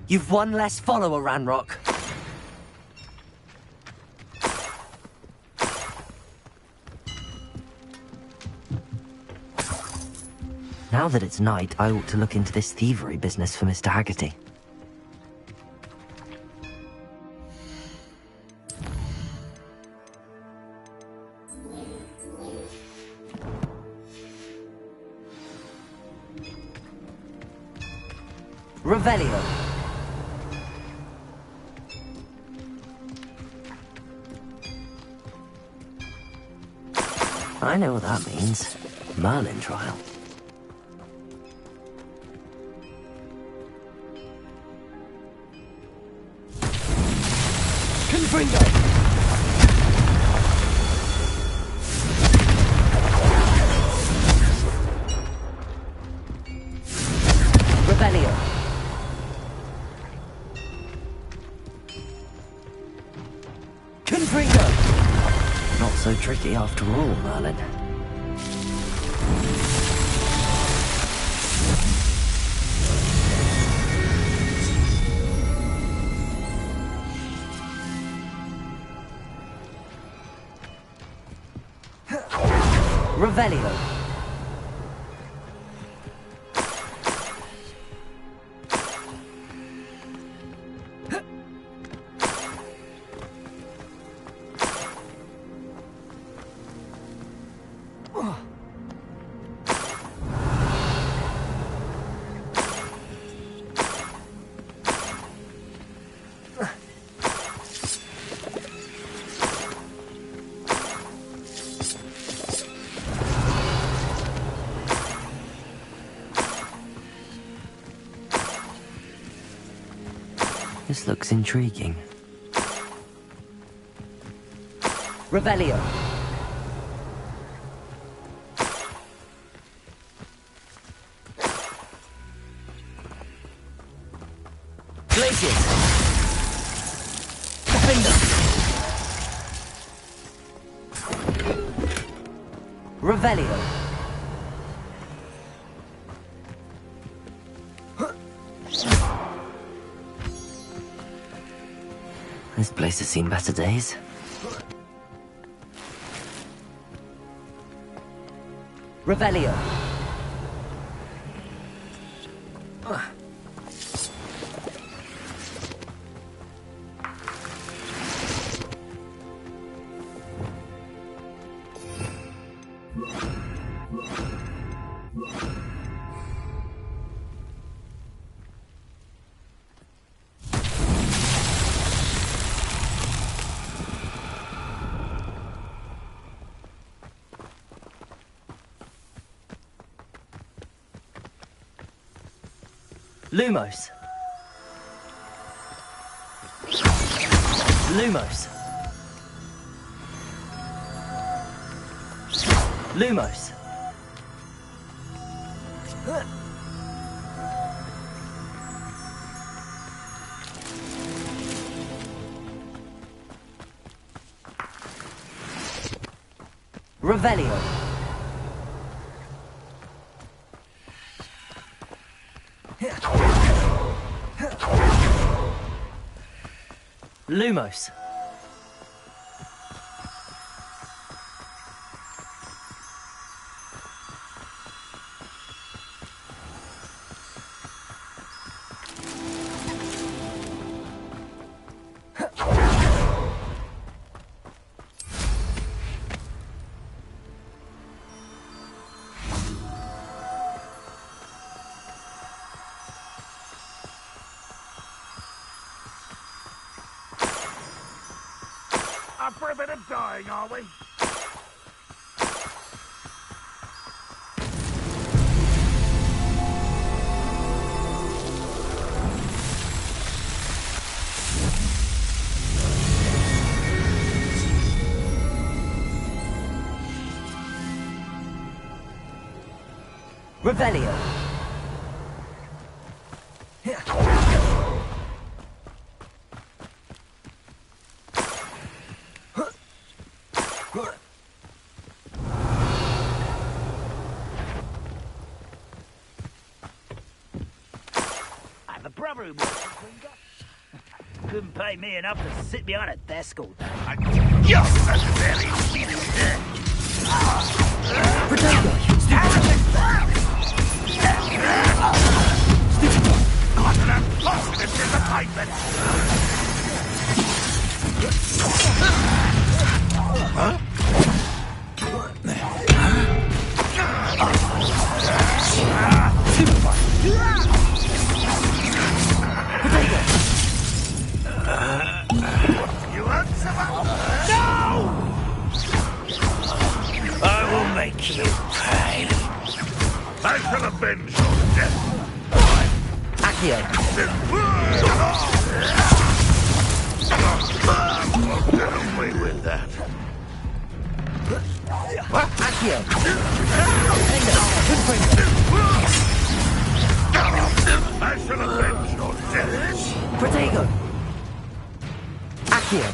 You've one less follower, Ranrock. Now that it's night, I ought to look into this thievery business for Mr. Haggerty. Revelio. I know what that means. Merlin trial. so tricky after all, Merlin. Revelio. This looks intriguing. Revelio. Glacius. Defender. Revelio. This place has seen better days. Revelio. Lumos. Lumos. Lumos. Revelio. Lumos. Up for a bit of dying, are we? Revelio. The brother who works for Queen couldn't pay me enough to sit behind a desk all day. Yes, that's very sweet. Potato! Continent confidence in the payment. Huh? You want some? No! I will make you pay. I shall avenge your death. Accio. Won't get away with that. Accio. I shall avenge your death. Protego. Accio.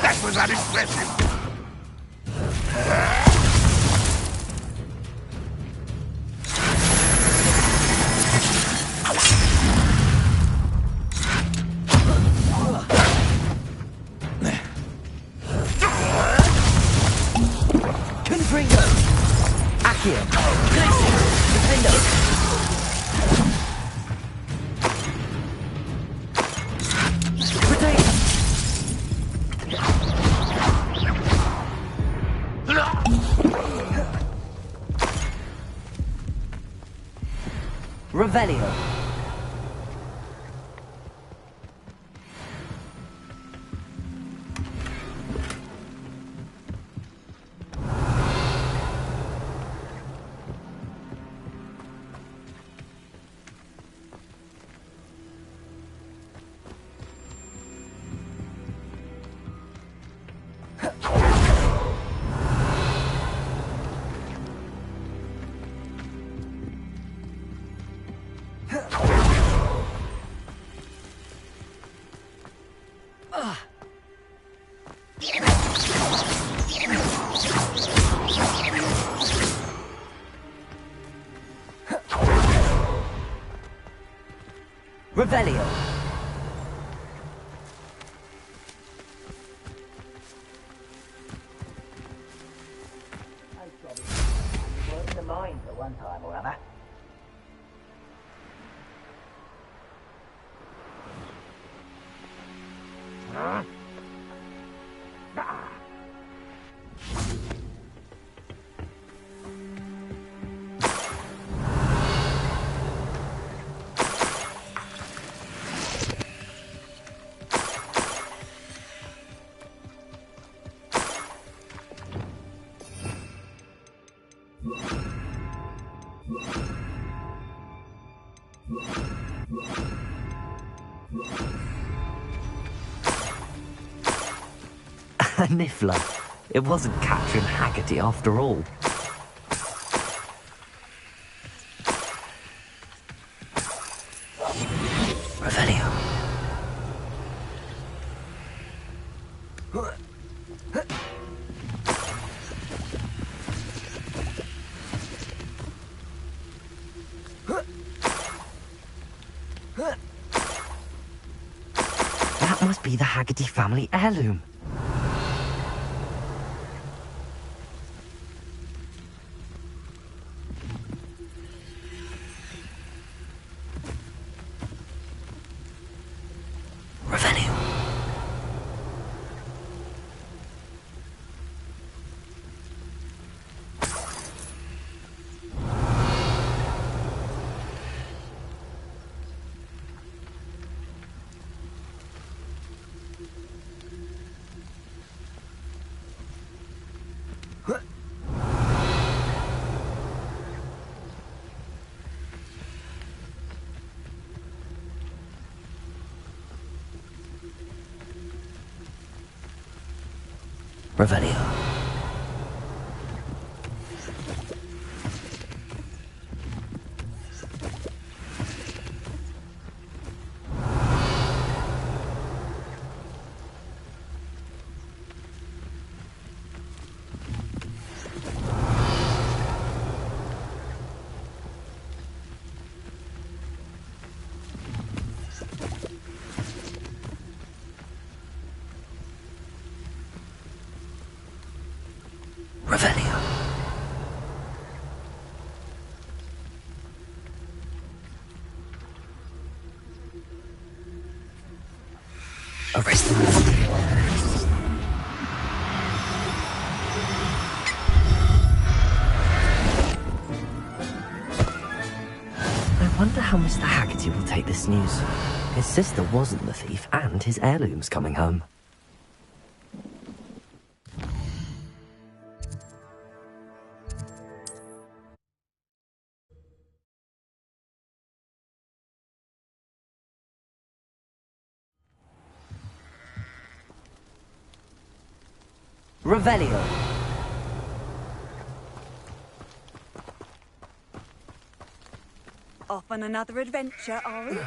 That was unimpressive. Confringo! Accio! Glacier! Defendo! Revelio. Revelio. The mines at one time or other. A niffler. It wasn't Catherine Haggerty after all. Revelio. That must be the Haggerty family heirloom. Revelio. Revelio. Arrest them. I wonder how Mr. Haggerty will take this news. His sister wasn't the thief, and his heirloom's coming home. Revelio. Off on another adventure, are we?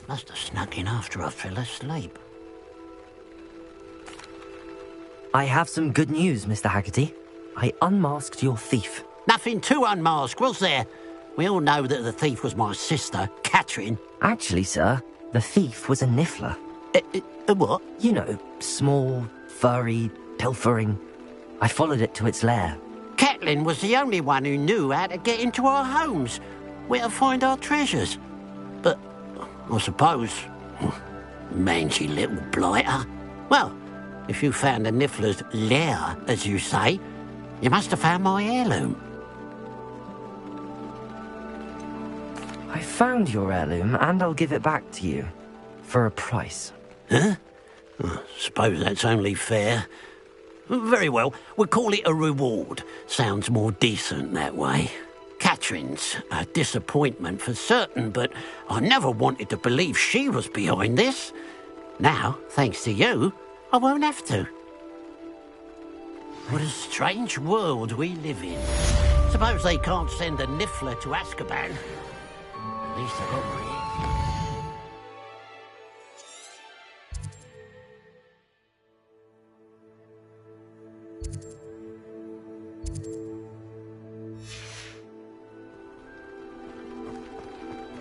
Must have snuck in after I fell asleep. I have some good news, Mr. Haggerty. I unmasked your thief. Nothing to unmask, was there? We all know that the thief was my sister, Catherine. Actually, sir, the thief was a niffler. A what? You know, small, furry, pilfering. I followed it to its lair. Catelyn was the only one who knew how to get into our homes, where to find our treasures. But I suppose, mangy little blighter. Well, if you found the niffler's lair, as you say, you must have found my heirloom. I found your heirloom, and I'll give it back to you. For a price. Huh? I suppose that's only fair. Very well, we'll call it a reward. Sounds more decent that way. Catherine's a disappointment for certain, but I never wanted to believe she was behind this. Now, thanks to you, I won't have to. What a strange world we live in. Suppose they can't send a niffler to Azkaban. At least I got my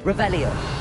Revelio.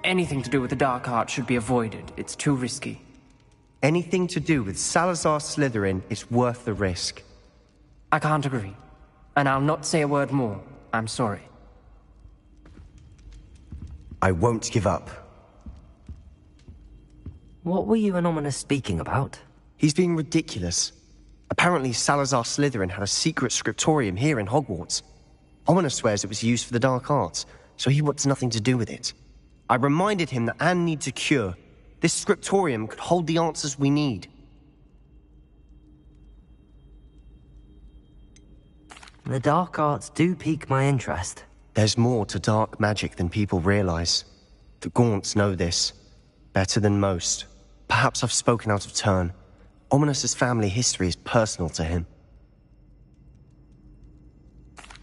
Anything to do with the dark art should be avoided. It's too risky. Anything to do with Salazar Slytherin is worth the risk. I can't agree. And I'll not say a word more. I'm sorry. I won't give up. What were you and Ominous speaking about? He's being ridiculous. Apparently Salazar Slytherin had a secret scriptorium here in Hogwarts. Ominous swears it was used for the dark arts, so he wants nothing to do with it. I reminded him that Anne needs a cure. This scriptorium could hold the answers we need. The dark arts do pique my interest. There's more to dark magic than people realize. The Gaunts know this. Better than most. Perhaps I've spoken out of turn. Ominous's family history is personal to him.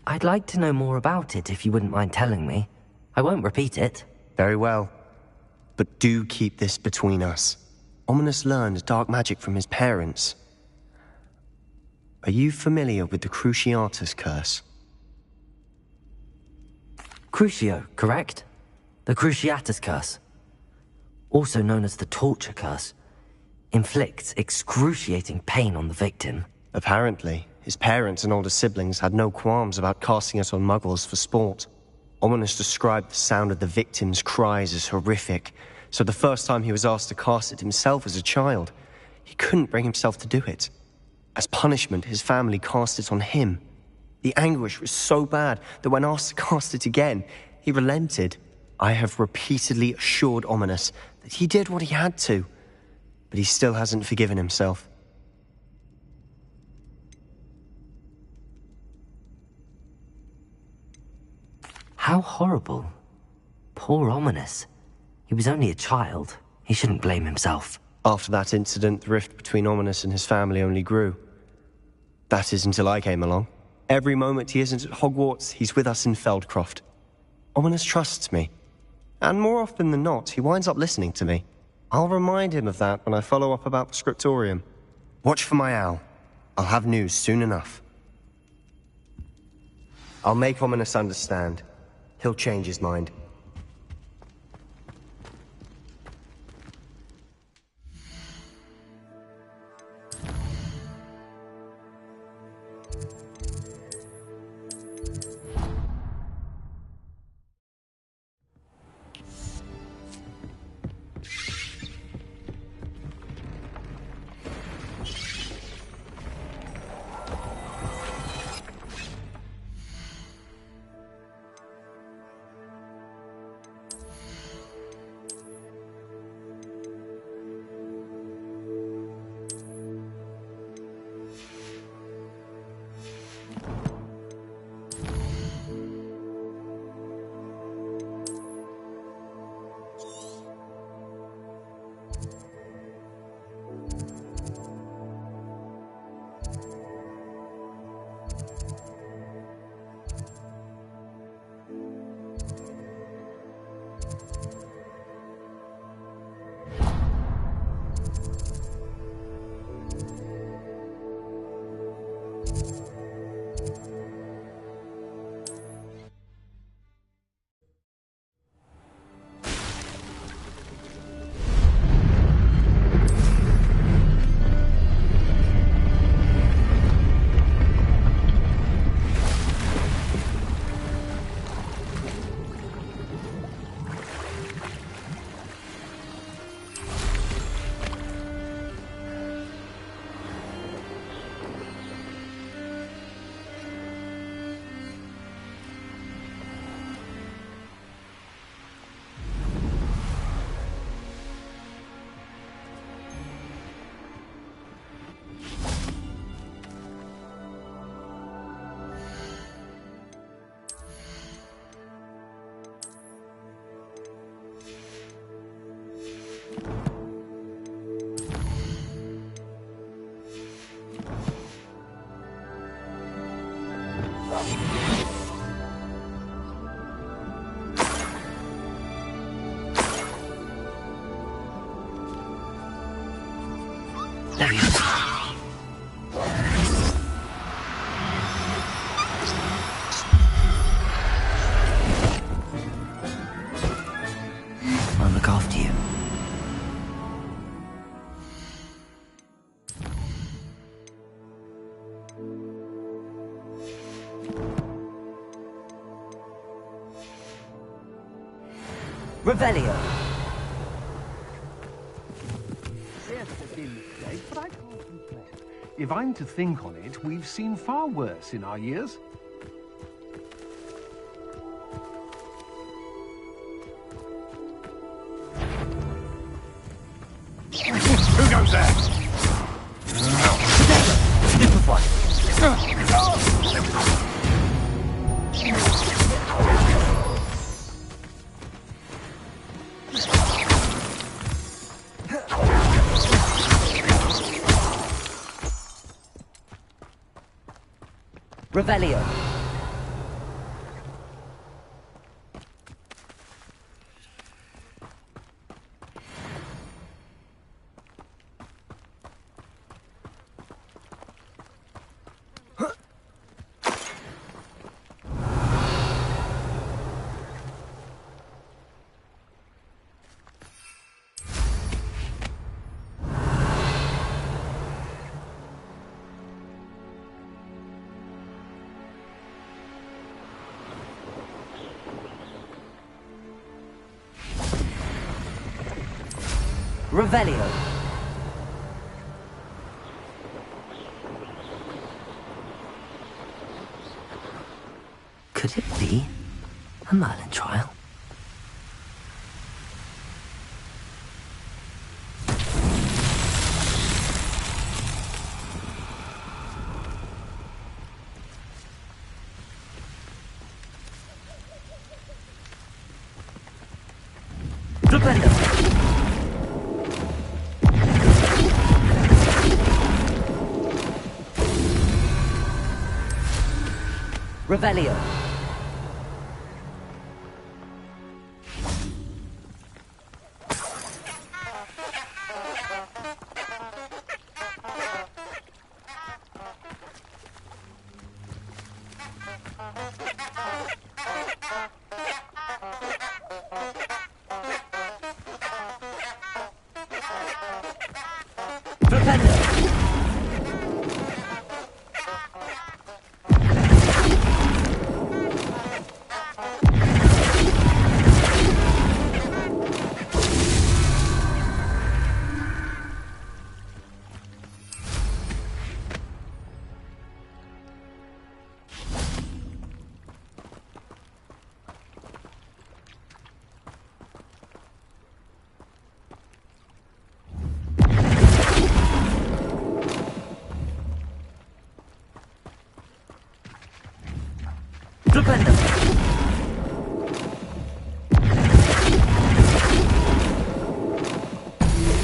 I'd like to know more about it if you wouldn't mind telling me. I won't repeat it. Very well. But do keep this between us. Ominous learned dark magic from his parents. Are you familiar with the Cruciatus curse? Crucio, correct? The Cruciatus curse. Also known as the Torture curse. inflicts excruciating pain on the victim. Apparently, his parents and older siblings had no qualms about casting it on muggles for sport. Ominous described the sound of the victim's cries as horrific, so the first time he was asked to cast it himself as a child, he couldn't bring himself to do it. As punishment, his family cast it on him. The anguish was so bad that when asked to cast it again, he relented. I have repeatedly assured Ominous that he did what he had to, but he still hasn't forgiven himself. How horrible. Poor Ominous. He was only a child. He shouldn't blame himself. After that incident, the rift between Ominous and his family only grew. That is until I came along. Every moment he isn't at Hogwarts, he's with us in Feldcroft. Ominous trusts me. And more often than not, he winds up listening to me. I'll remind him of that when I follow up about the scriptorium. Watch for my owl. I'll have news soon enough. I'll make Ominous understand. He'll change his mind. I'll look after you. Revelio. Yes, there's been mistakes, but I can't complain. If I'm to think on it, we've seen far worse in our years. Who goes there? Revelio. Revelio. Could it be a Merlin trial? Revelio.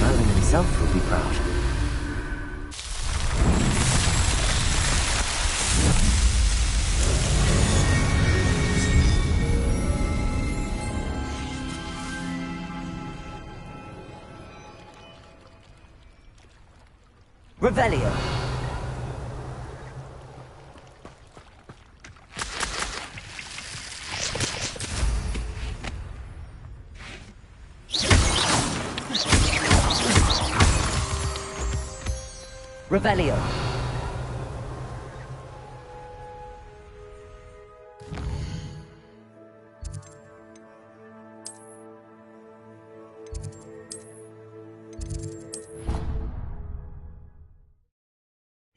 Merlin himself will be proud. Revelio. Revelio.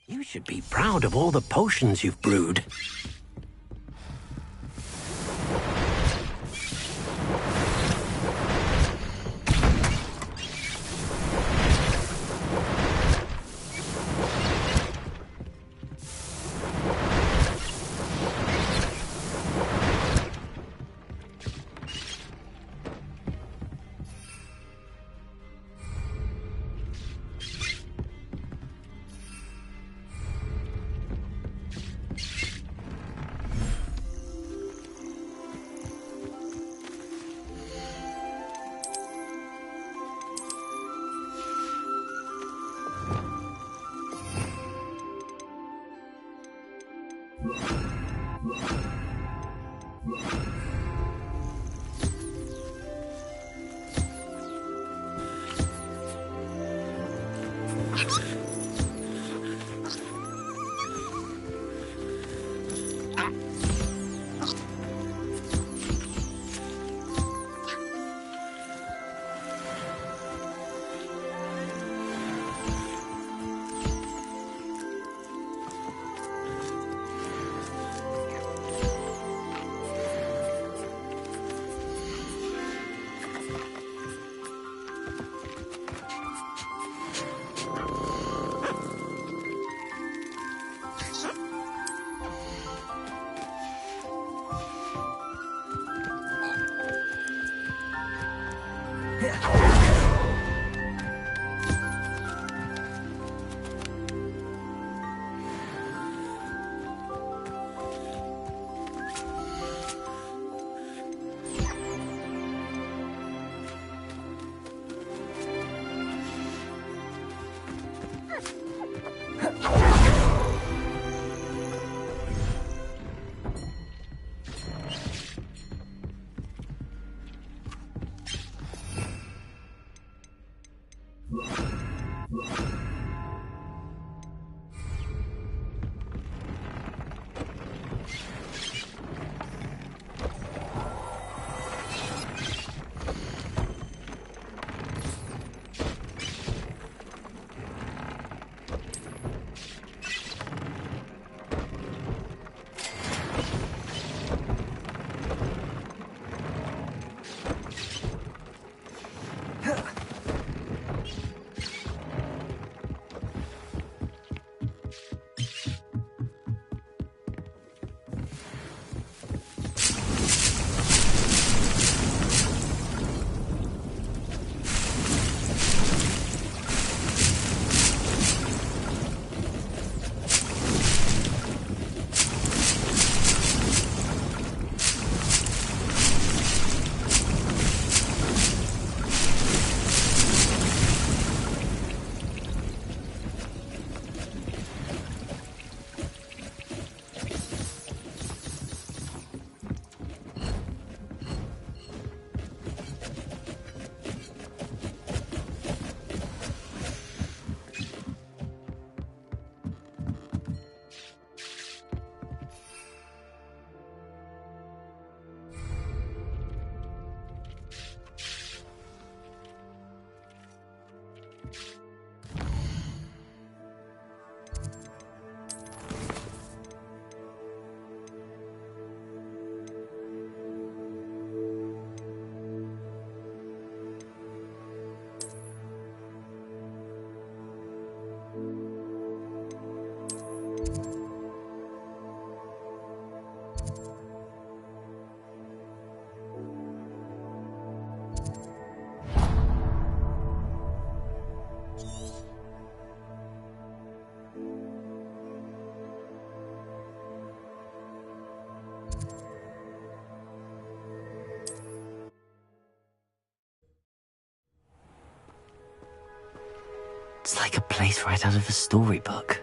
You should be proud of all the potions you've brewed. It's like a place right out of a storybook.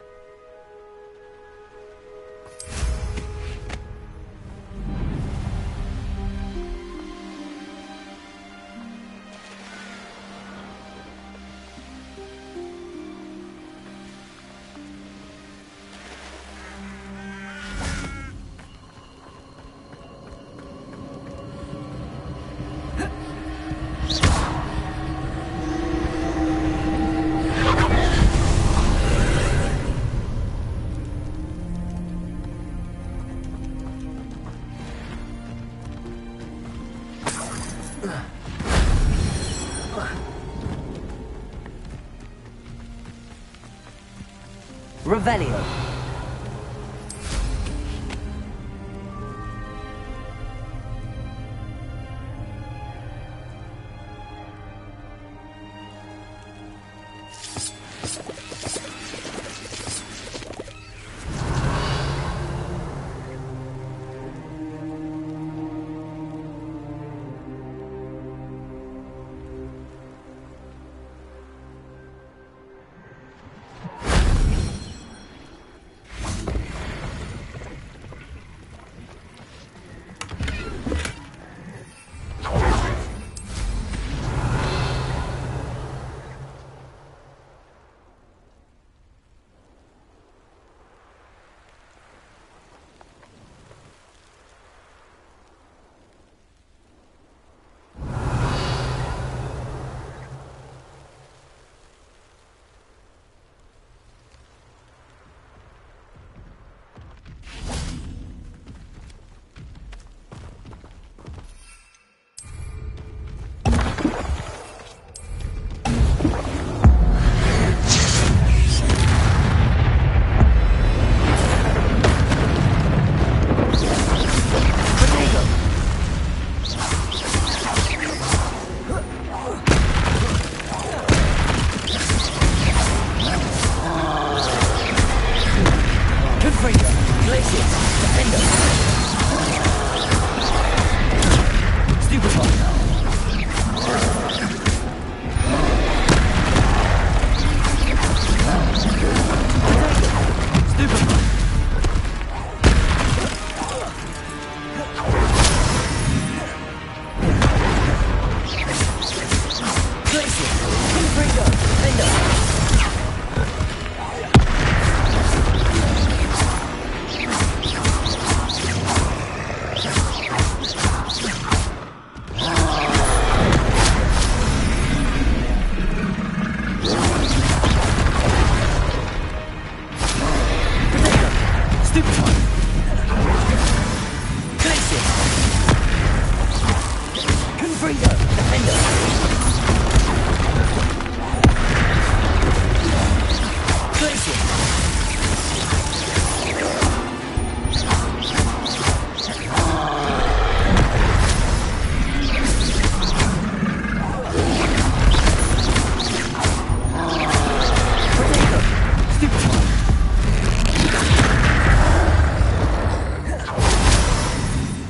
Revelio.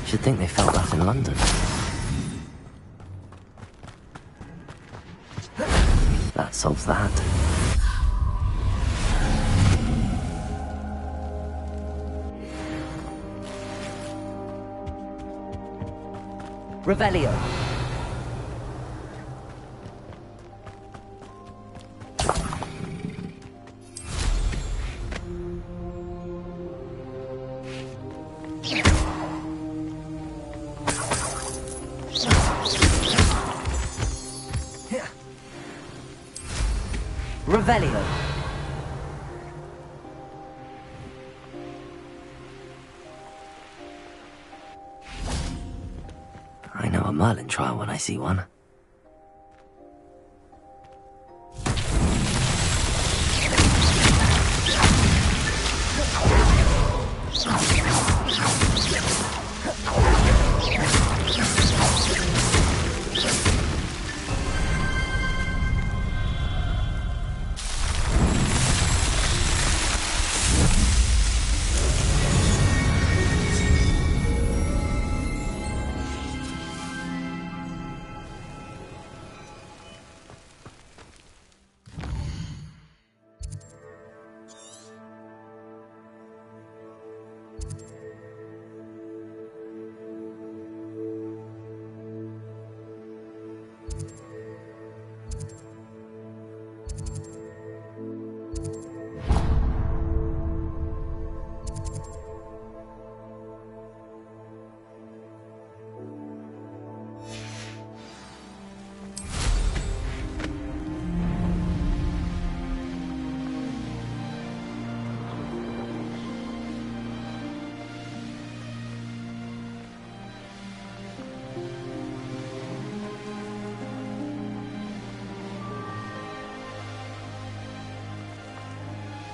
Should think they felt that in London. That solves that. Revelio. Revelio. I know a Merlin trial when I see one.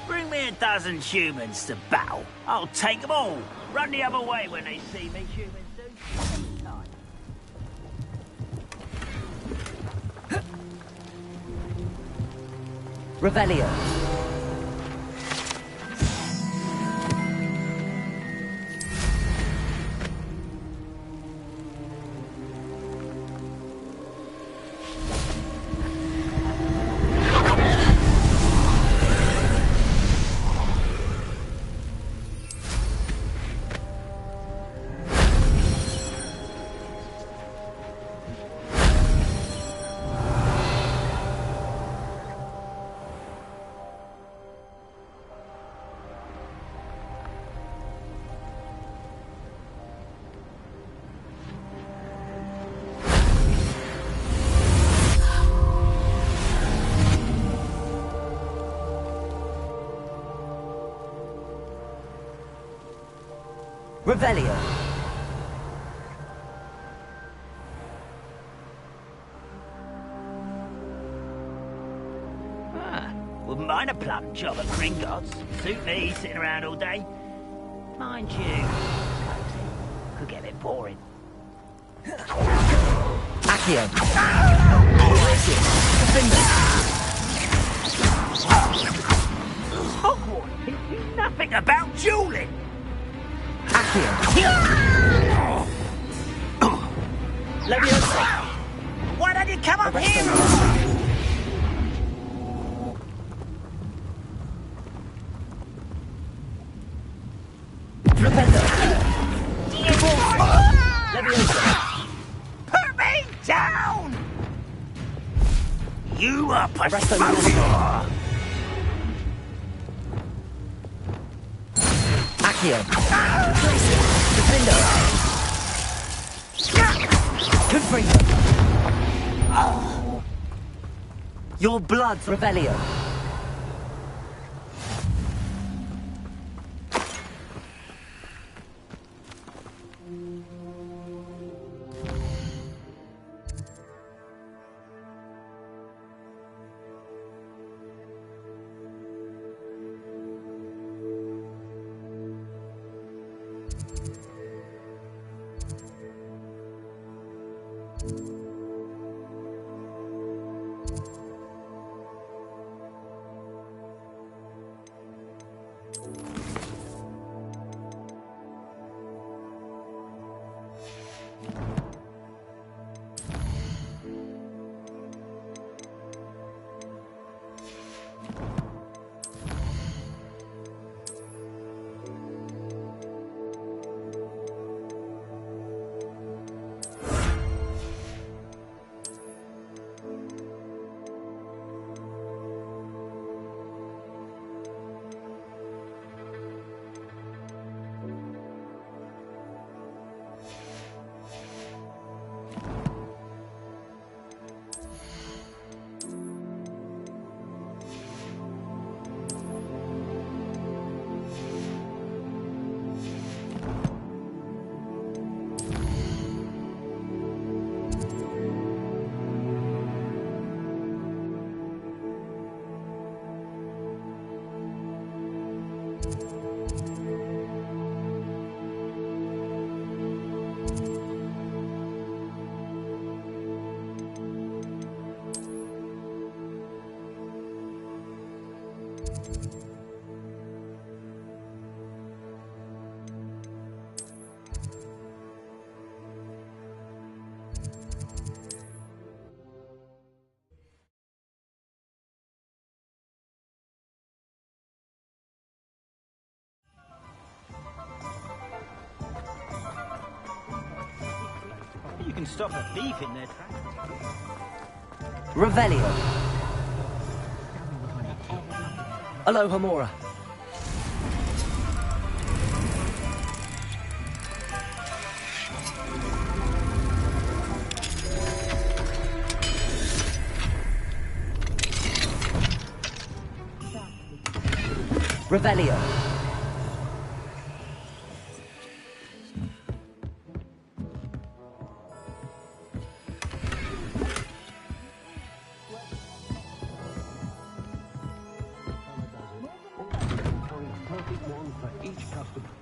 Bring me a dozen humans to battle. I'll take them all. Run the other way when they see me, humans do. Revelio. Revelio. Wouldn't mind a plum job at Gringotts. Suit me, sitting around all day. Mind you, could get a bit boring. Accio. Hogwarts teaches nothing about dueling. Leviosa. Why don't you come up here? Put me down! You are persona. Accio. Defender. Confringo. Your blood's Revelio. can stop a thief in their tracks. Revelio. Aloha Mora. Revelio. Perfect one for each customer.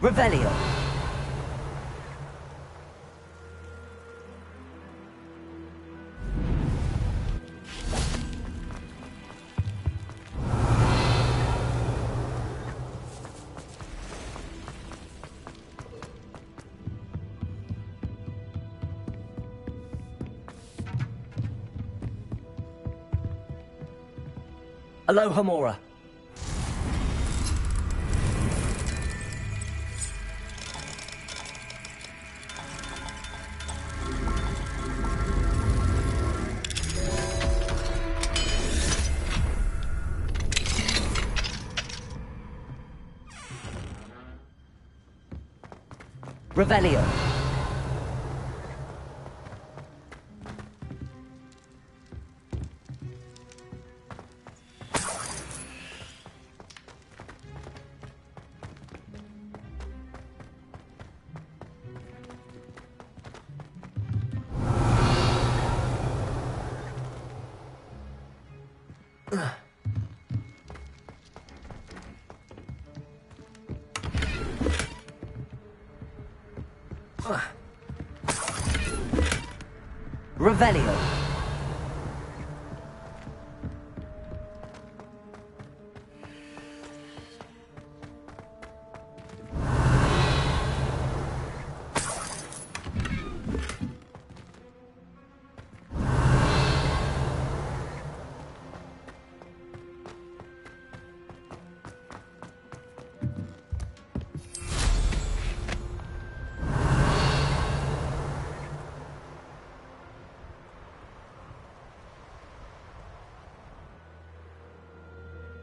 Revelio. Aloha Mora. Revelio. Revelio.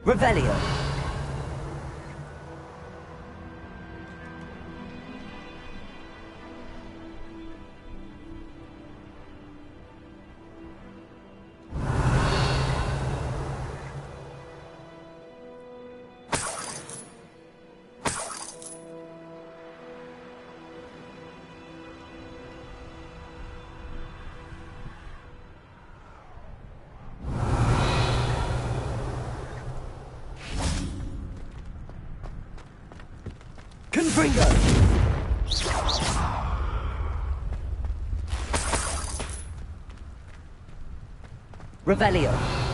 Revelio. Confringo! Revelio.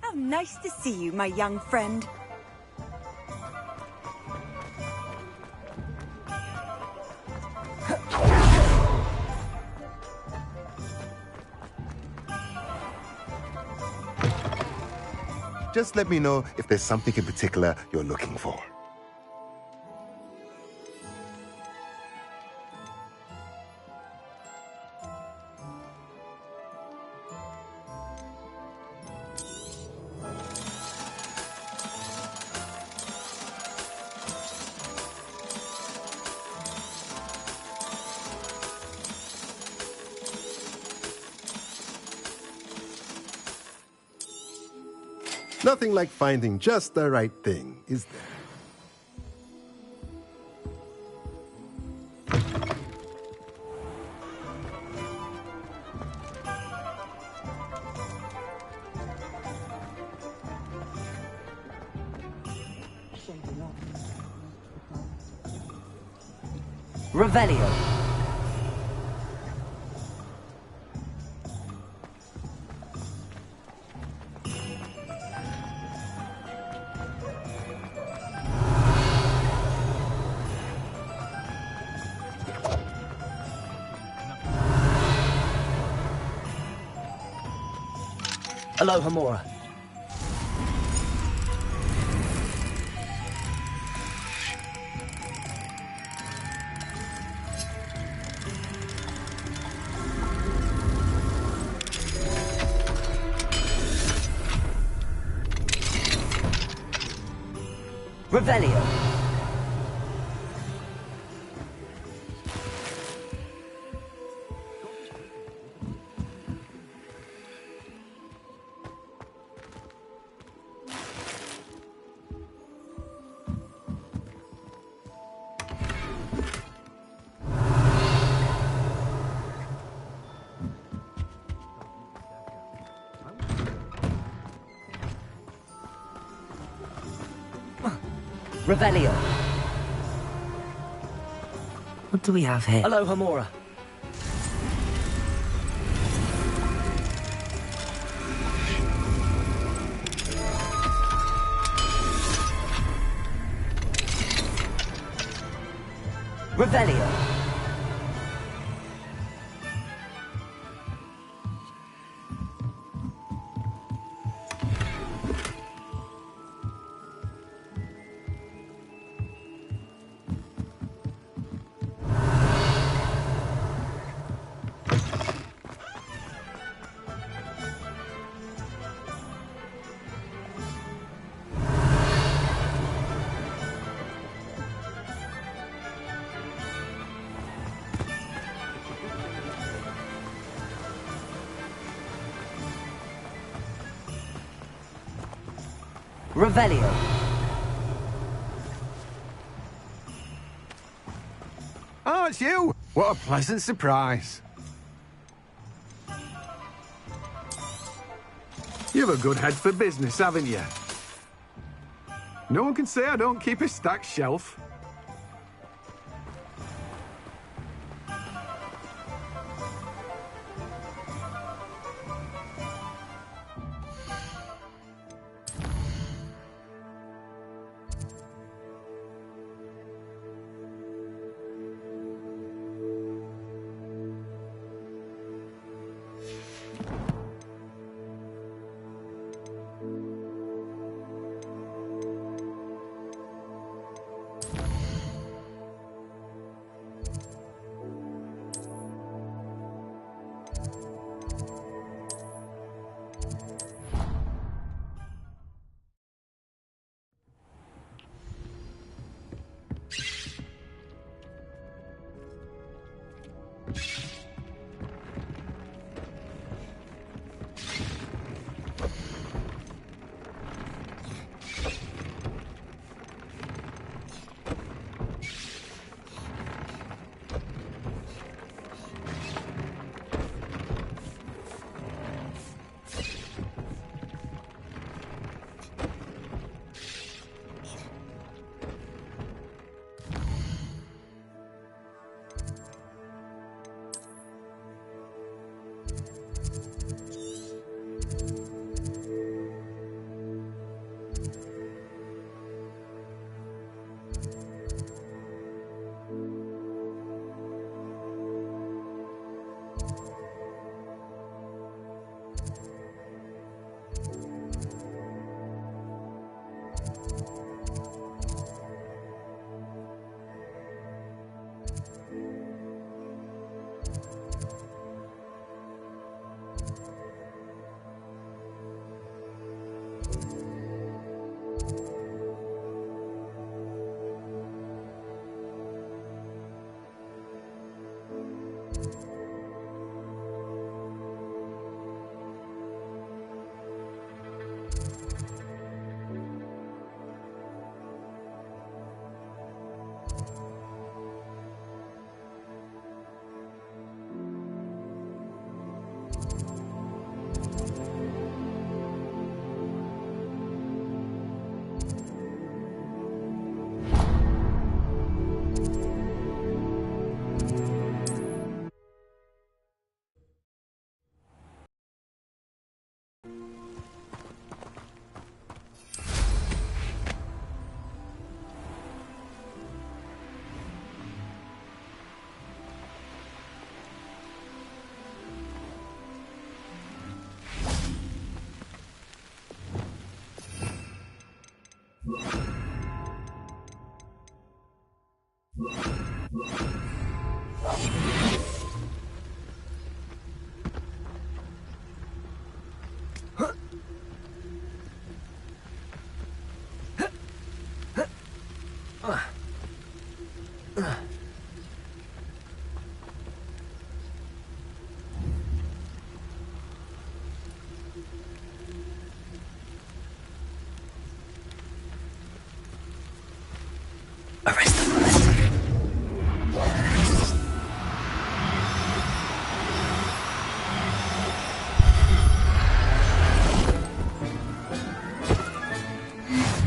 How nice to see you, my young friend. Just let me know if there's something in particular you're looking for. Nothing like finding just the right thing, is there? Revelio. Aloha Mora. Revelio. Revelio. What do we have here? Aloha Mora. Revelio. Revelio. Oh, it's you! What a pleasant surprise. You've a good head for business, haven't you? No one can say I don't keep a stacked shelf.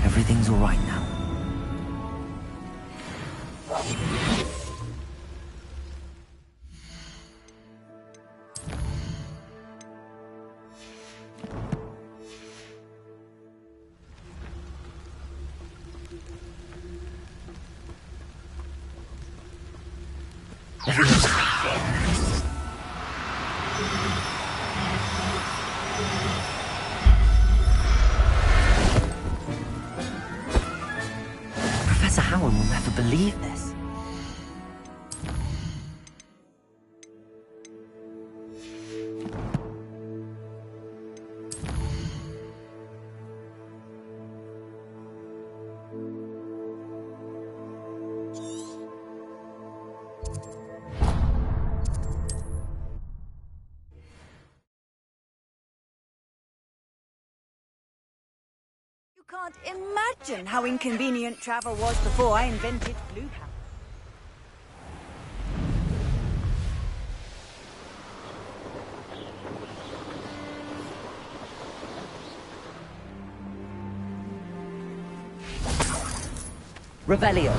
Everything's all right now. Professor Howard will never believe this. You can't imagine how inconvenient travel was before I invented blue power. Revelio.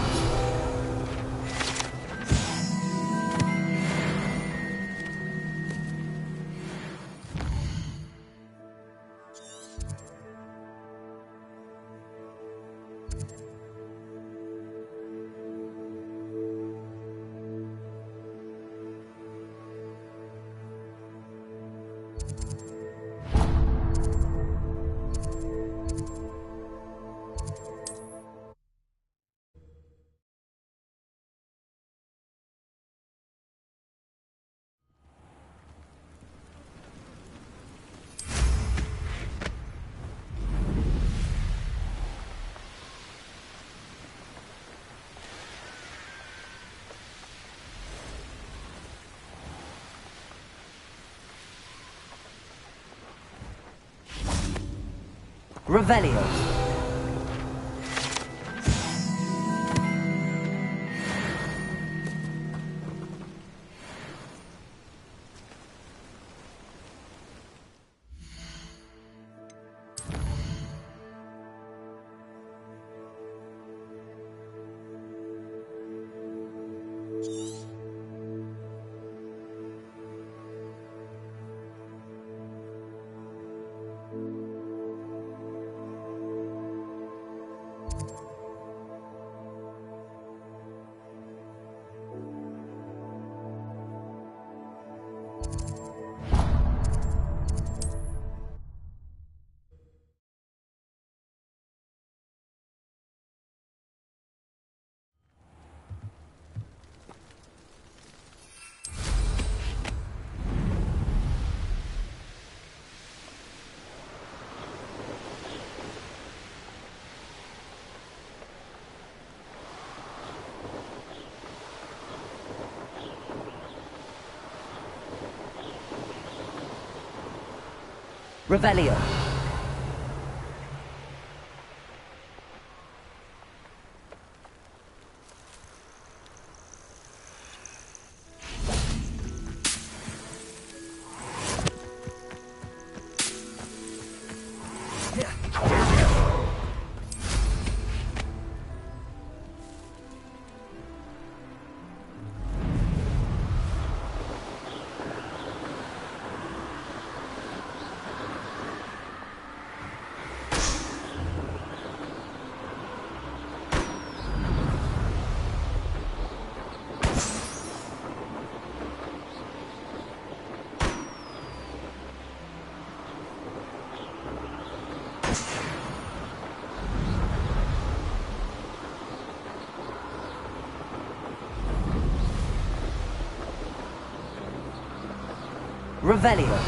Revelio. Revelio. Revelio.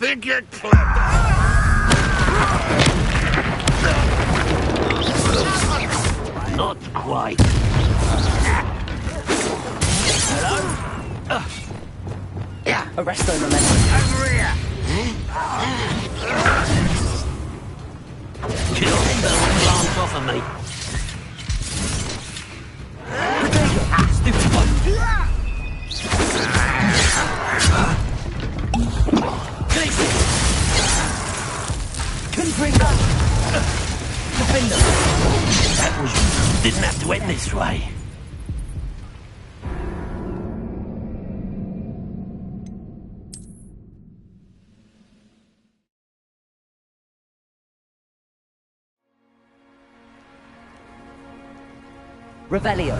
Think you're clever? Not quite. Hello? Yeah, arresto memento. Over here! Kill him, but glance off of me. Stupid one. Confringo! Defender! That was... didn't have to end this way. Revelio.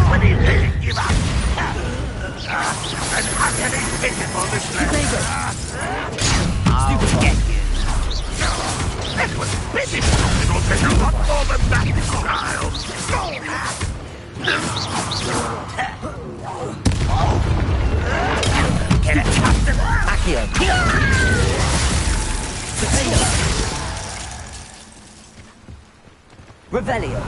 When he didn't give up. And utterly pitiful this letter. Stupid get you. That was pitiful. It'll take a lot more than that, child. Get accustomed. Accio. Revelio.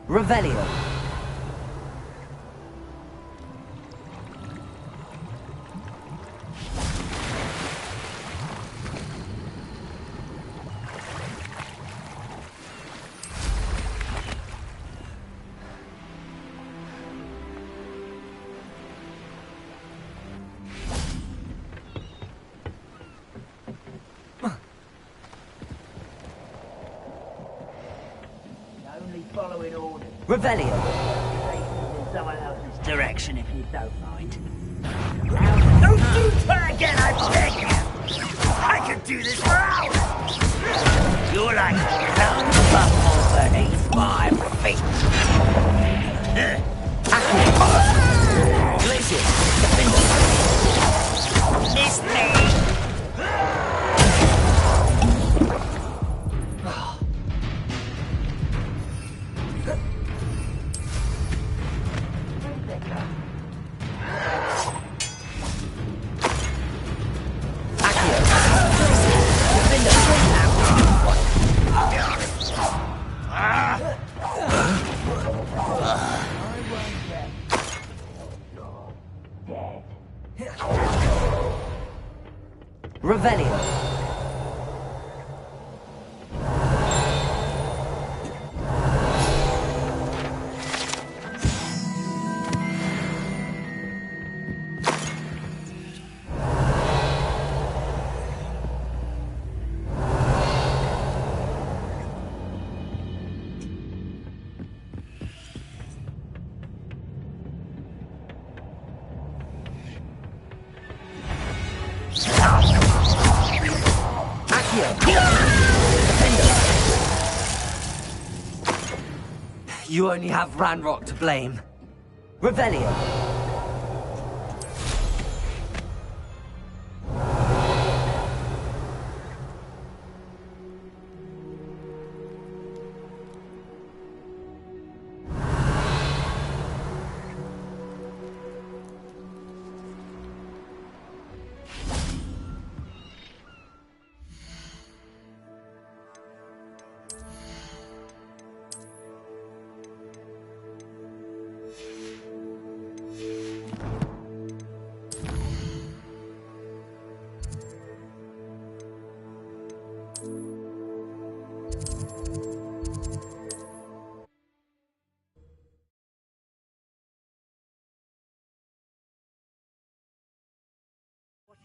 Revelio. Only following orders. Revelio. In someone else's direction, if you don't mind. Don't do her again, I beg you! I could do this for hours! You're like a clown buffalo beneath my feet. Glacier. Miss me! Revelio. You only have Ranrock to blame. Revelio.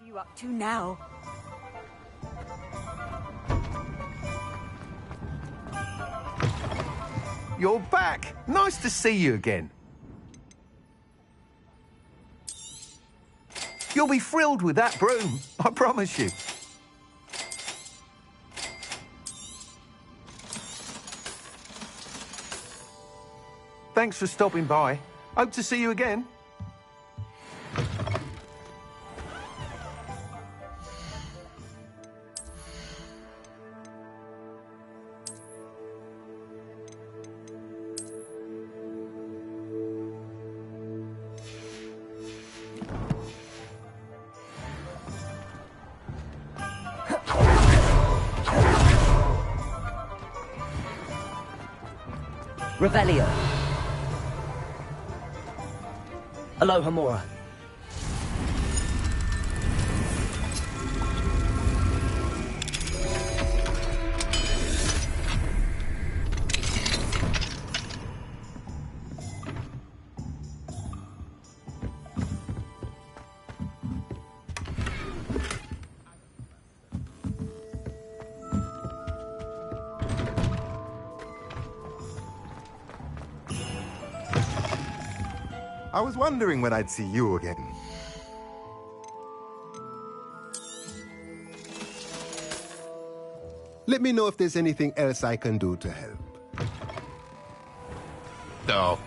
you up to now? You're back! Nice to see you again. You'll be thrilled with that broom, I promise you. Thanks for stopping by. Hope to see you again. Revelio. Aloha Mora. I was wondering when I'd see you again. Let me know if there's anything else I can do to help. No.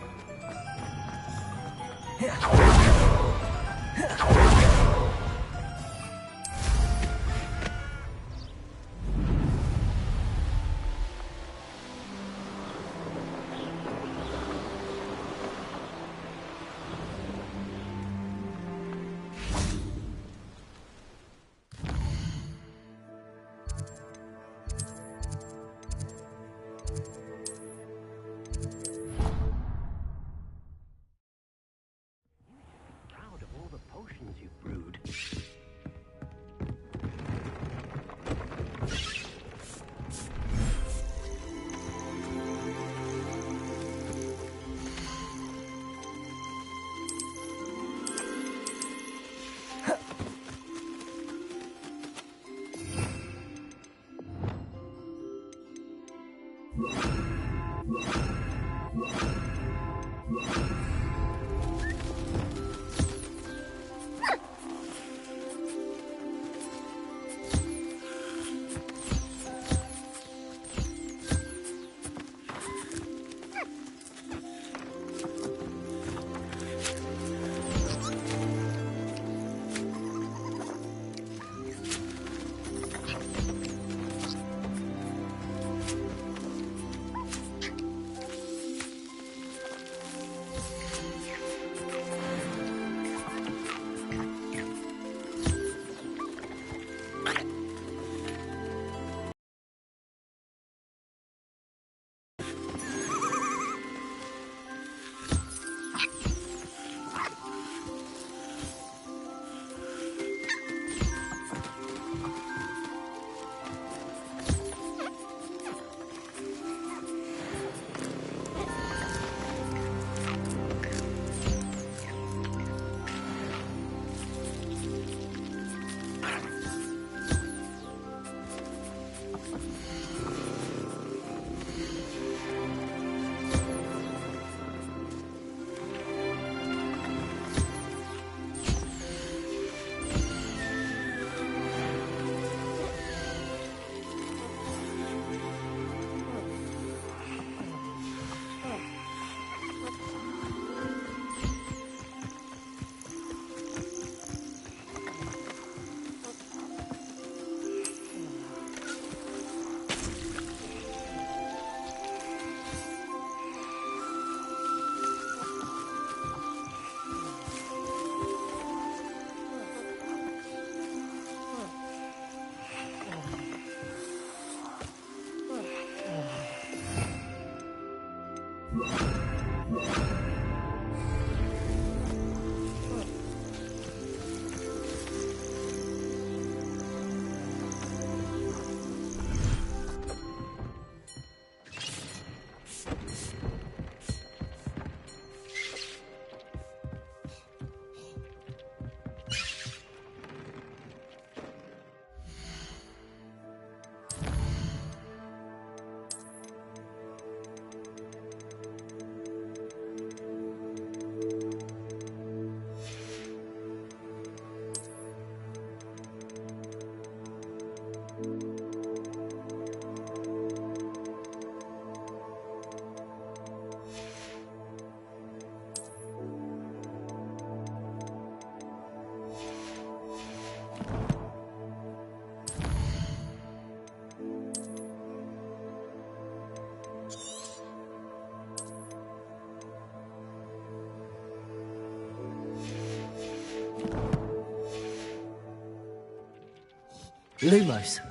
Lumos.